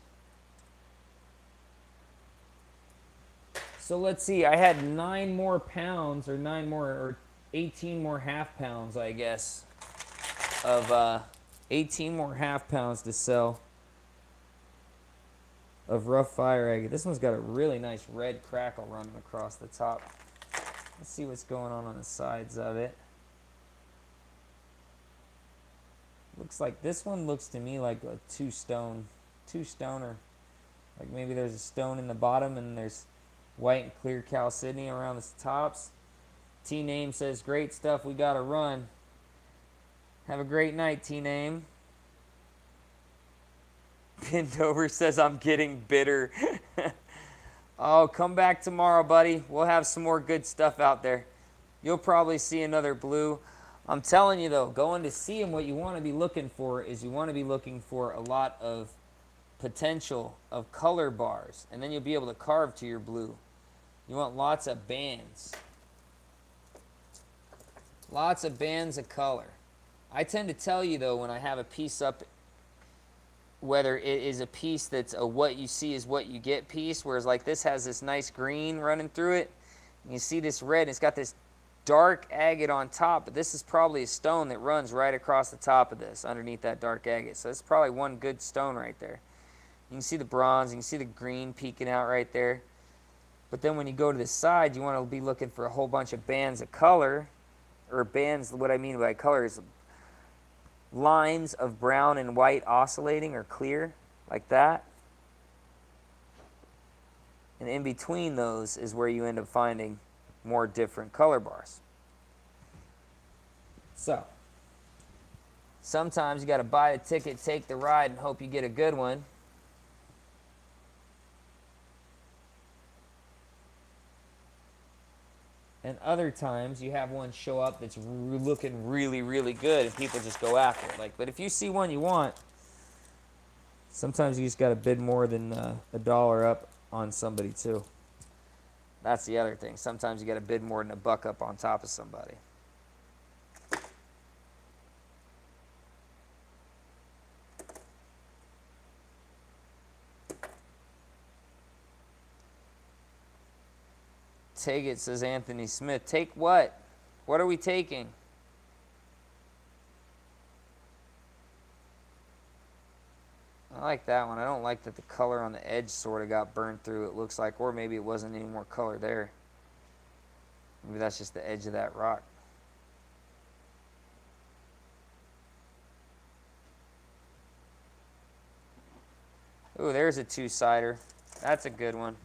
S1: So let's see, I had 9 more pounds, or 18 more half pounds, I guess, of 18 more half pounds to sell of rough fire agate. This one's got a really nice red crackle running across the top. Let's see what's going on the sides of it. Looks like this one looks to me like a two-stoner. Like maybe there's a stone in the bottom and there's white and clear chalcedony around the tops. T-Name says, great stuff, we gotta run. Have a great night, T-Name. Pindover says, I'm getting bitter. Oh, come back tomorrow, buddy. We'll have some more good stuff out there. You'll probably see another blue. I'm telling you, though, going to see him, what you want to be looking for is you want to be looking for a lot of potential of color bars, and then you'll be able to carve to your blue. You want lots of bands. Lots of bands of color. I tend to tell you, though, when I have a piece up whether it is a piece that's a what you see is what you get piece, whereas like this has this nice green running through it. And you see this red, and it's got this dark agate on top, but this is probably a stone that runs right across the top of this, underneath that dark agate. So it's probably one good stone right there. You can see the bronze, you can see the green peeking out right there. But then when you go to the side, you want to be looking for a whole bunch of bands of color, or bands, what I mean by color is lines of brown and white oscillating or clear, like that. And in between those is where you end up finding more different color bars. So, sometimes you got to buy a ticket, take the ride, and hope you get a good one. And other times you have one show up that's looking really, really good, and people just go after it. But if you see one you want, sometimes you just got to bid more than $1 up on somebody too. That's the other thing. Sometimes you got to bid more than $1 up on top of somebody. Take it, says Anthony Smith. Take what? What are we taking? I like that one. I don't like that the color on the edge sort of got burned through, it looks like. Or maybe it wasn't any more color there. Maybe that's just the edge of that rock. Ooh, there's a two-sider. That's a good one.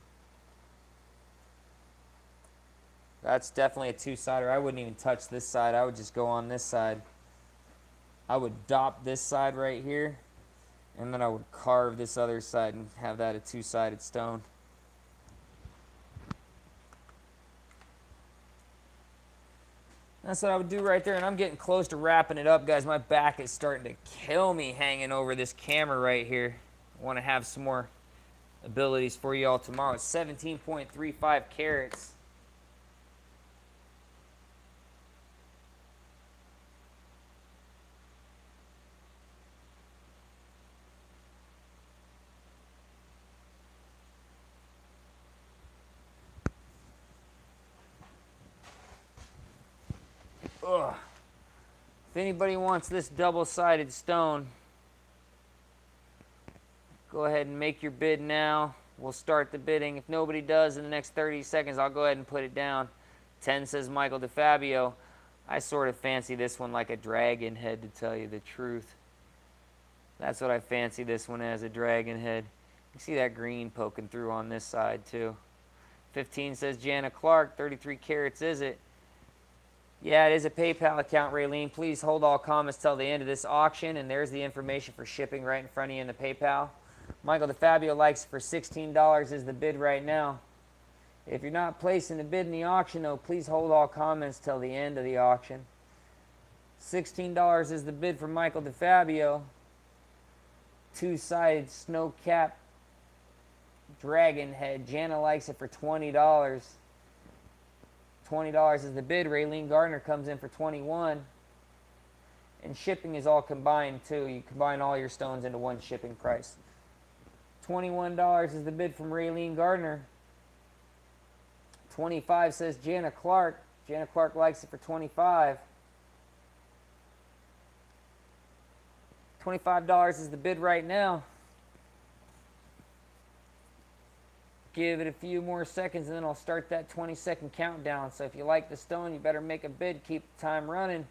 S1: That's definitely a two-sider. I wouldn't even touch this side. I would just go on this side. I would dop this side right here, and then I would carve this other side and have that a two-sided stone. That's what I would do right there, and I'm getting close to wrapping it up, guys. My back is starting to kill me hanging over this camera right here. I want to have some more abilities for you all tomorrow. It's 17.35 carats. Ugh. If anybody wants this double-sided stone, go ahead and make your bid now. We'll start the bidding. If nobody does in the next 30 seconds, I'll go ahead and put it down. 10 says Michael DeFabio. I sort of fancy this one like a dragon head, to tell you the truth. That's what I fancy this one as, a dragon head. You see that green poking through on this side too. 15 says Jana Clark. 33 carats is it? Yeah, it is a PayPal account, Raylene. Please hold all comments till the end of this auction, and there's the information for shipping right in front of you in the PayPal. Michael DeFabio likes it for $16 is the bid right now. If you're not placing the bid in the auction, though, please hold all comments till the end of the auction. $16 is the bid for Michael DeFabio. Two-sided snow-capped dragon head. Jana likes it for $20. $20 is the bid. Raylene Gardner comes in for $21. And shipping is all combined too. You combine all your stones into one shipping price. $21 is the bid from Raylene Gardner. 25 says Jana Clark. Jana Clark likes it for $25. $25 is the bid right now. Give it a few more seconds and then I'll start that 20-second countdown. So if you like the stone, you better make a bid. Keep the time running.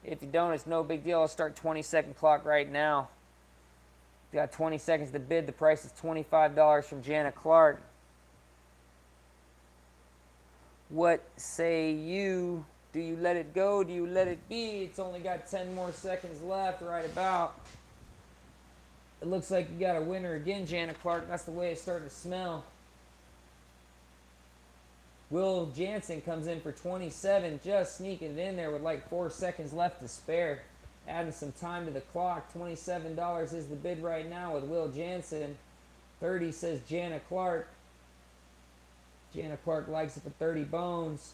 S1: If you don't, it's no big deal. I'll start 20-second clock right now. You got 20 seconds to bid. The price is $25 from Jana Clark. What say you? Do you let it go? Do you let it be? It's only got 10 more seconds left, right about. It looks like you got a winner again, Jana Clark. That's the way it's starting to smell. Will Jansen comes in for 27, just sneaking it in there with like 4 seconds left to spare. Adding some time to the clock. $27 is the bid right now with Will Jansen. 30 says Jana Clark. Jana Clark likes it for 30 bones.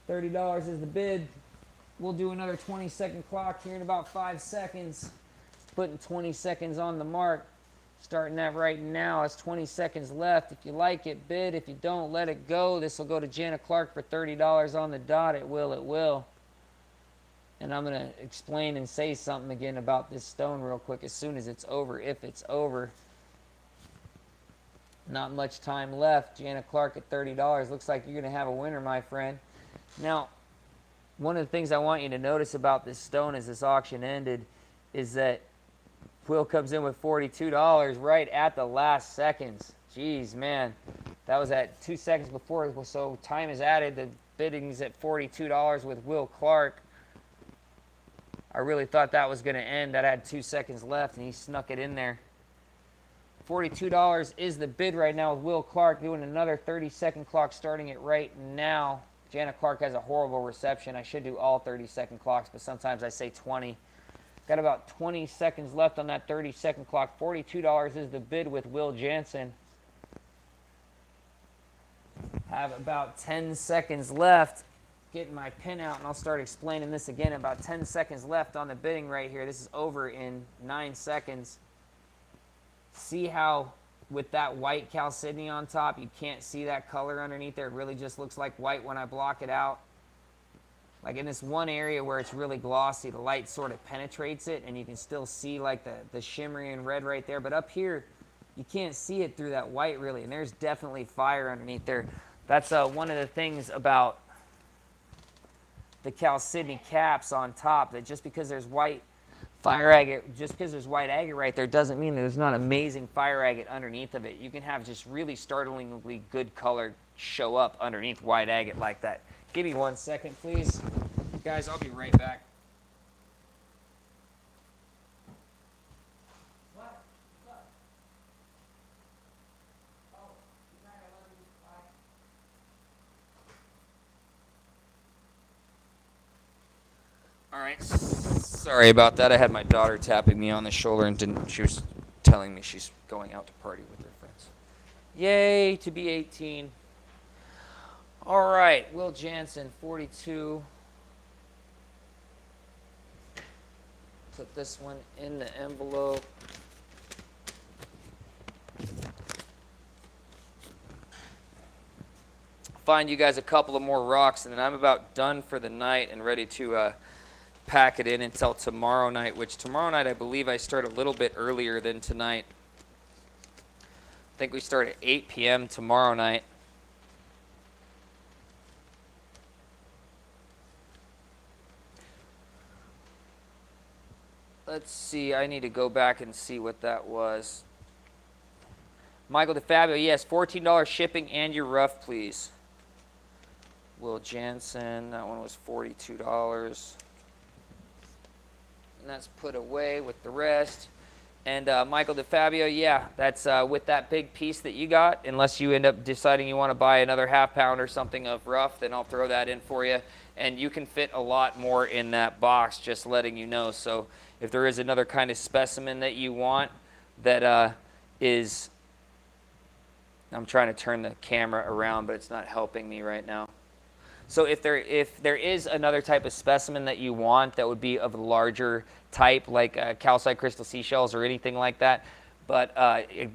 S1: $30 is the bid. We'll do another 20-second clock here in about 5 seconds.
S2: putting 20 seconds on the mark. Starting that right now. It's 20 seconds left. If you like it, bid. If you don't, let it go. This will go to Jana Clark for $30 on the dot. It will, it will. And I'm going to explain and say something again about this stone real quick as soon as it's over, if it's over. Not much time left. Jana Clark at $30. Looks like you're going to have a winner, my friend. Now, one of the things I want you to notice about this stone as this auction ended is that Will comes in with $42 right at the last seconds. Jeez, man. That was at 2 seconds before, so time is added. The bidding's at $42 with Will Clark. I really thought that was going to end. That had 2 seconds left, and he snuck it in there. $42 is the bid right now with Will Clark, doing another 30-second clock starting it right now. Jana Clark has a horrible reception. I should do all 30-second clocks, but sometimes I say 20. Got about 20 seconds left on that 30-second clock. $42 is the bid with Will Jansen. Have about 10 seconds left. Getting my pin out, and I'll start explaining this again. About 10 seconds left on the bidding right here. This is over in 9 seconds. See how with that white chalcedony on top, you can't see that color underneath there. It really just looks like white when I block it out. Like in this one area where it's really glossy, the light sort of penetrates it, and you can still see like the shimmery and red right there. But up here, you can't see it through that white really, and there's definitely fire underneath there. That's one of the things about the chalcedony caps on top, that just because there's white fire agate, just because there's white agate right there doesn't mean that there's not amazing fire agate underneath of it. You can have just really startlingly good color show up underneath white agate like that. Give me 1 second, please. Guys, I'll be right back. What? What? Oh, all right. Sorry about that. I had my daughter tapping me on the shoulder, and she was telling me she's going out to party with her friends. Yay, to be 18. All right, Will Jansen, 42. Put this one in the envelope. Find you guys a couple of more rocks, and then I'm about done for the night and ready to pack it in until tomorrow night, which tomorrow night I believe I start a little bit earlier than tonight. I think we start at 8 p.m. tomorrow night. Let's see, I need to go back and see what that was. Michael DeFabio, yes, $14 shipping and your rough, please. Will Jansen, that one was $42. And that's put away with the rest. And Michael DeFabio, yeah, that's with that big piece that you got. Unless you end up deciding you want to buy another half pound or something of rough, then I'll throw that in for you. And you can fit a lot more in that box, just letting you know. So if there is another kind of specimen that you want that is, I'm trying to turn the camera around, but it's not helping me right now. So if there is another type of specimen that you want that would be of a larger type, like calcite crystal seashells or anything like that, but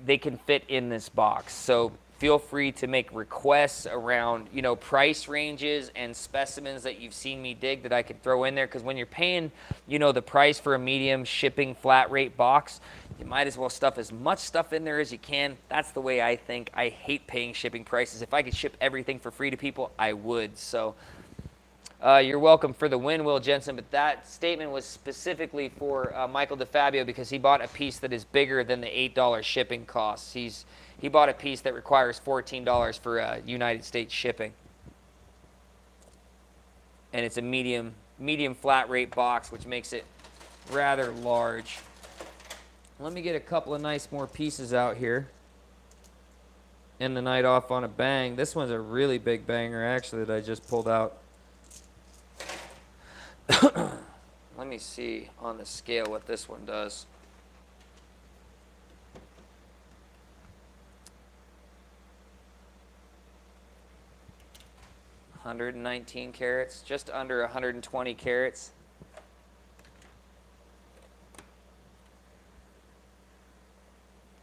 S2: they can fit in this box. So feel free to make requests around, you know, price ranges and specimens that you've seen me dig that I could throw in there. Because when you're paying, you know, the price for a medium shipping flat rate box, you might as well stuff as much stuff in there as you can. That's the way I think. I hate paying shipping prices. If I could ship everything for free to people, I would. So you're welcome for the win, Will Jensen. But that statement was specifically for Michael DeFabio because he bought a piece that is bigger than the $8 shipping costs. He bought a piece that requires $14 for United States shipping. And it's a medium flat rate box, which makes it rather large. Let me get a couple of nice more pieces out here. End the night off on a bang. This one's a really big banger, actually, that I just pulled out. Let me see on the scale what this one does. $119 carats, just under 120 carats.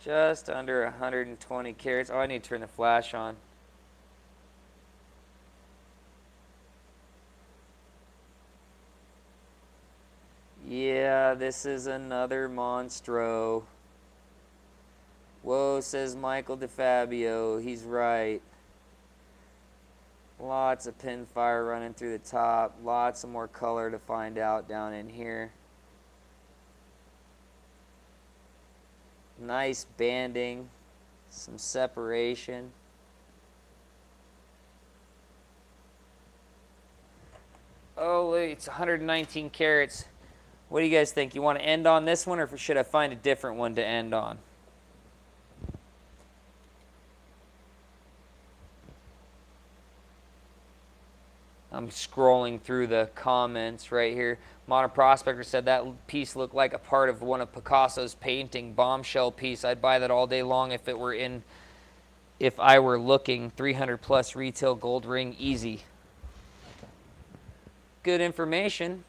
S1: Just under 120 carats. Oh, I need to turn the flash on. Yeah, this is another monstro. Whoa, says Michael DeFabio. He's right. Lots of pin fire running through the top. Lots of more color to find out down in here. Nice banding. Some separation. Oh, it's 119 carats. What do you guys think? You want to end on this one, or should I find a different one to end on? I'm scrolling through the comments right here. Modern Prospector said that piece looked like a part of one of Picasso's painting, bombshell piece. I'd buy that all day long if I were looking. 300 plus retail gold ring, easy. Good information.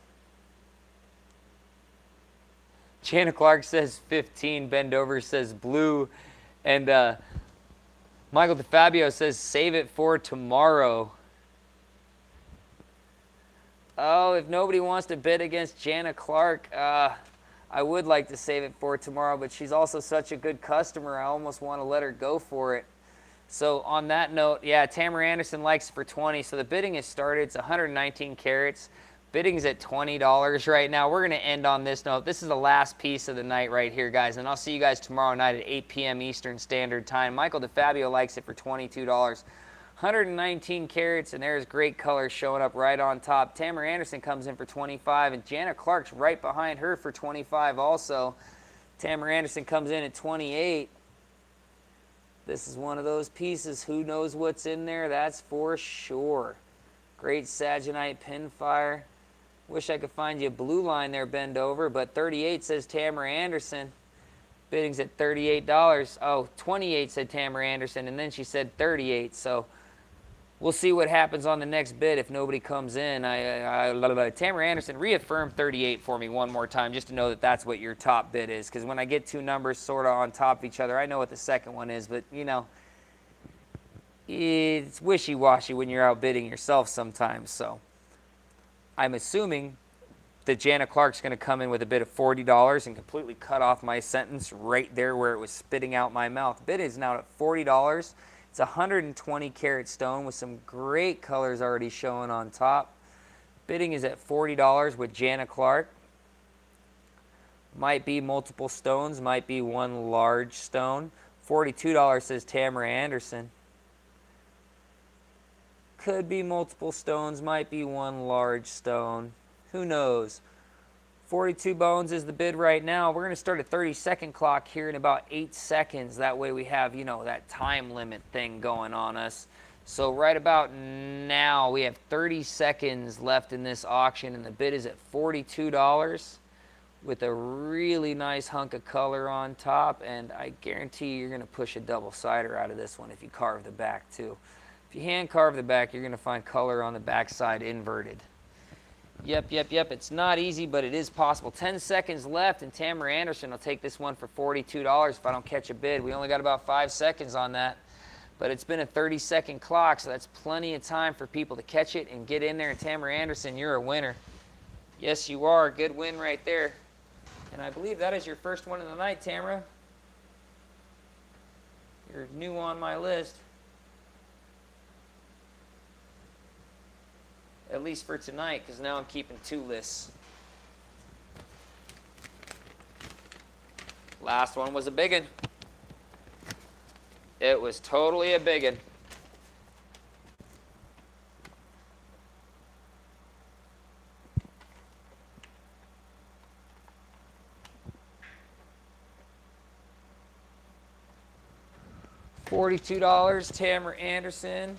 S1: Jana Clark says 15. Bendover says blue. And Michael DeFabio says save it for tomorrow. Oh, if nobody wants to bid against Jana Clark, I would like to save it for tomorrow, but she's also such a good customer, I almost want to let her go for it. So on that note, yeah, Tamara Anderson likes it for 20. So the bidding has started. It's 119 carats. Bidding's at $20 right now. We're going to end on this note. This is the last piece of the night right here, guys. And I'll see you guys tomorrow night at 8 p.m. Eastern Standard Time. Michael DeFabio likes it for $22. 119 carats, and there's great color showing up right on top. Tamara Anderson comes in for 25, and Jana Clark's right behind her for 25 also. Tamara Anderson comes in at 28. This is one of those pieces. Who knows what's in there? That's for sure. Great Saginite pinfire. Wish I could find you a blue line there, Bendover, but 38 says Tamara Anderson. Bidding's at $38. Oh, 28 said Tamara Anderson, and then she said 38. So we'll see what happens on the next bid if nobody comes in. Tamara Anderson, reaffirm 38 for me one more time just to know that that's what your top bid is. Because when I get two numbers sort of on top of each other, I know what the second one is. But, you know, it's wishy-washy when you're outbidding yourself sometimes. So I'm assuming that Jana Clark's going to come in with a bid of $40 and completely cut off my sentence right there where it was spitting out my mouth. Bid is now at $40. It's 120 carat stone with some great colors already showing on top. Bidding is at $40 with Jana Clark. Might be multiple stones, might be one large stone. $42 says Tamara Anderson. Could be multiple stones, might be one large stone. Who knows? 42 bones is the bid right now. We're going to start a 30-second clock here in about 8 seconds. That way we have, you know, that time limit thing going on us. So right about now, we have 30 seconds left in this auction, and the bid is at $42 with a really nice hunk of color on top. And I guarantee you're going to push a double-sider out of this one if you carve the back, too. If you hand carve the back, you're going to find color on the backside inverted. Yep. It's not easy, but it is possible. 10 seconds left, and Tamara Anderson will take this one for $42 if I don't catch a bid. We only got about 5 seconds on that, but it's been a 30-second clock, so that's plenty of time for people to catch it and get in there. And Tamara Anderson, you're a winner. Yes, you are. Good win right there. And I believe that is your first one of the night, Tamara. You're new on my list. At least for tonight, because now I'm keeping 2 lists. Last one was a big one. It was totally a big one. $42, Tamara Anderson.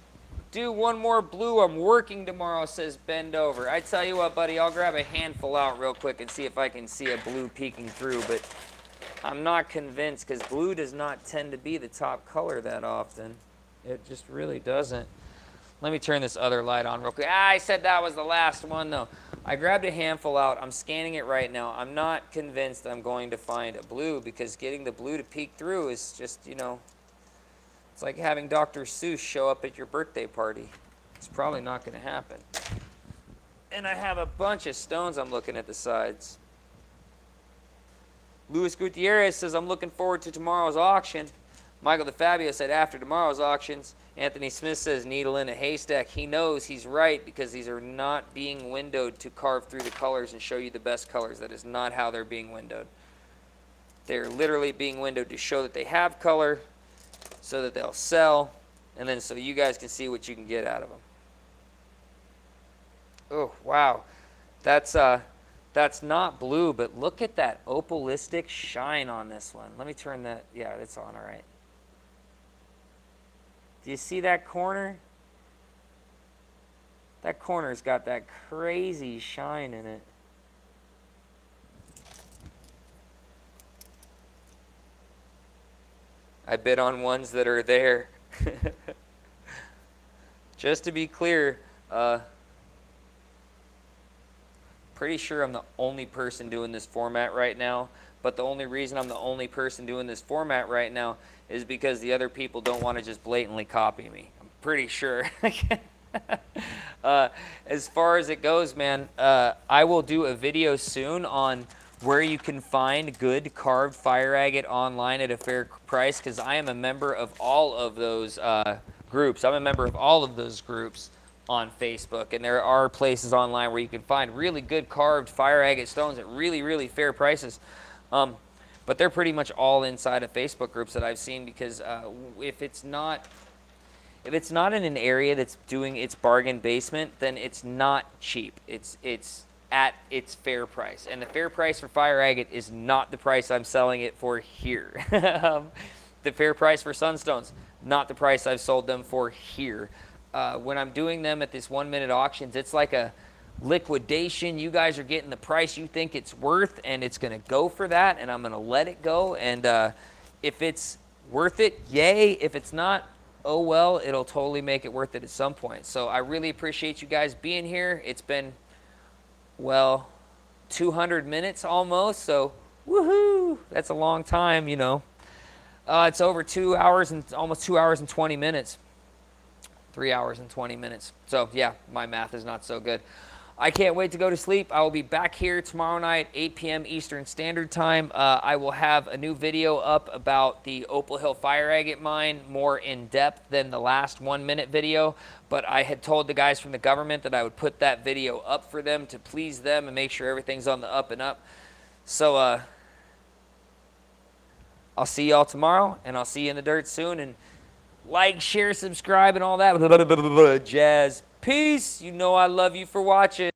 S1: Do one more blue. I'm working tomorrow, says Bendover. I tell you what, buddy, I'll grab a handful out real quick and see if I can see a blue peeking through, but I'm not convinced because blue does not tend to be the top color that often. It just really doesn't. Let me turn this other light on real quick. I said that was the last one, though.
S2: I grabbed a handful out. I'm scanning it right now. I'm not convinced I'm going to find a blue because getting the blue to peek through is just, you know, it's like having Dr. Seuss show up at your birthday party. It's probably not going to happen. And I have a bunch of stones I'm looking at the sides. Luis Gutierrez says, I'm looking forward to tomorrow's auction. Michael DeFabio said, after tomorrow's auctions. Anthony Smith says, needle in a haystack. He knows he's right because these are not being windowed to carve through the colors and show you the best colors. That is not how they're being windowed. They're literally being windowed to show that they have color so that they'll sell, and then so you guys can see what you can get out of them. Oh, wow. That's not blue, but look at that opalistic shine on this one. Let me turn that. Yeah, it's on all right. Do you see that corner? That corner's got that crazy shine in it. I bid on ones that are there. Just to be clear, pretty sure I'm the only person doing this format right now, but the only reason I'm the only person doing this format right now is because the other people don't want to just blatantly copy me. I'm pretty sure. As far as it goes, man, I will do a video soon on where you can find good carved fire agate online at a fair price, because I am a member of all of those groups. I'm a member of all of those groups on Facebook, and there are places online where you can find really good carved fire agate stones at really, really fair prices. But they're pretty much all inside of Facebook groups that I've seen, because if it's not in an area that's doing its bargain basement, then it's not cheap. It's at its fair price, and the fair price for fire agate is not the price I'm selling it for here. The fair price for SunStones, not the price I've sold them for here. When I'm doing them at this 1-minute auctions, it's like a liquidation. You guys are getting the price you think it's worth, and it's going to go for that, and I'm going to let it go. And if it's worth it, yay. If it's not, oh well, it'll totally make it worth it at some point. So I really appreciate you guys being here. It's been, well, 200 minutes almost, so woohoo, that's a long time, you know. It's over 2 hours and almost 2 hours and 20 minutes. 3 hours and 20 minutes. So yeah, my math is not so good. I can't wait to go to sleep. I will be back here tomorrow night, 8 p.m. Eastern Standard Time. I will have a new video up about the Opal Hill Fire Agate Mine, more in depth than the last 1-minute video. But I had told the guys from the government that I would put that video up for them to please them and make sure everything's on the up and up. So I'll see y'all tomorrow, and I'll see you in the dirt soon. And like, share, subscribe, and all that jazz. Peace. You know I love you for watching.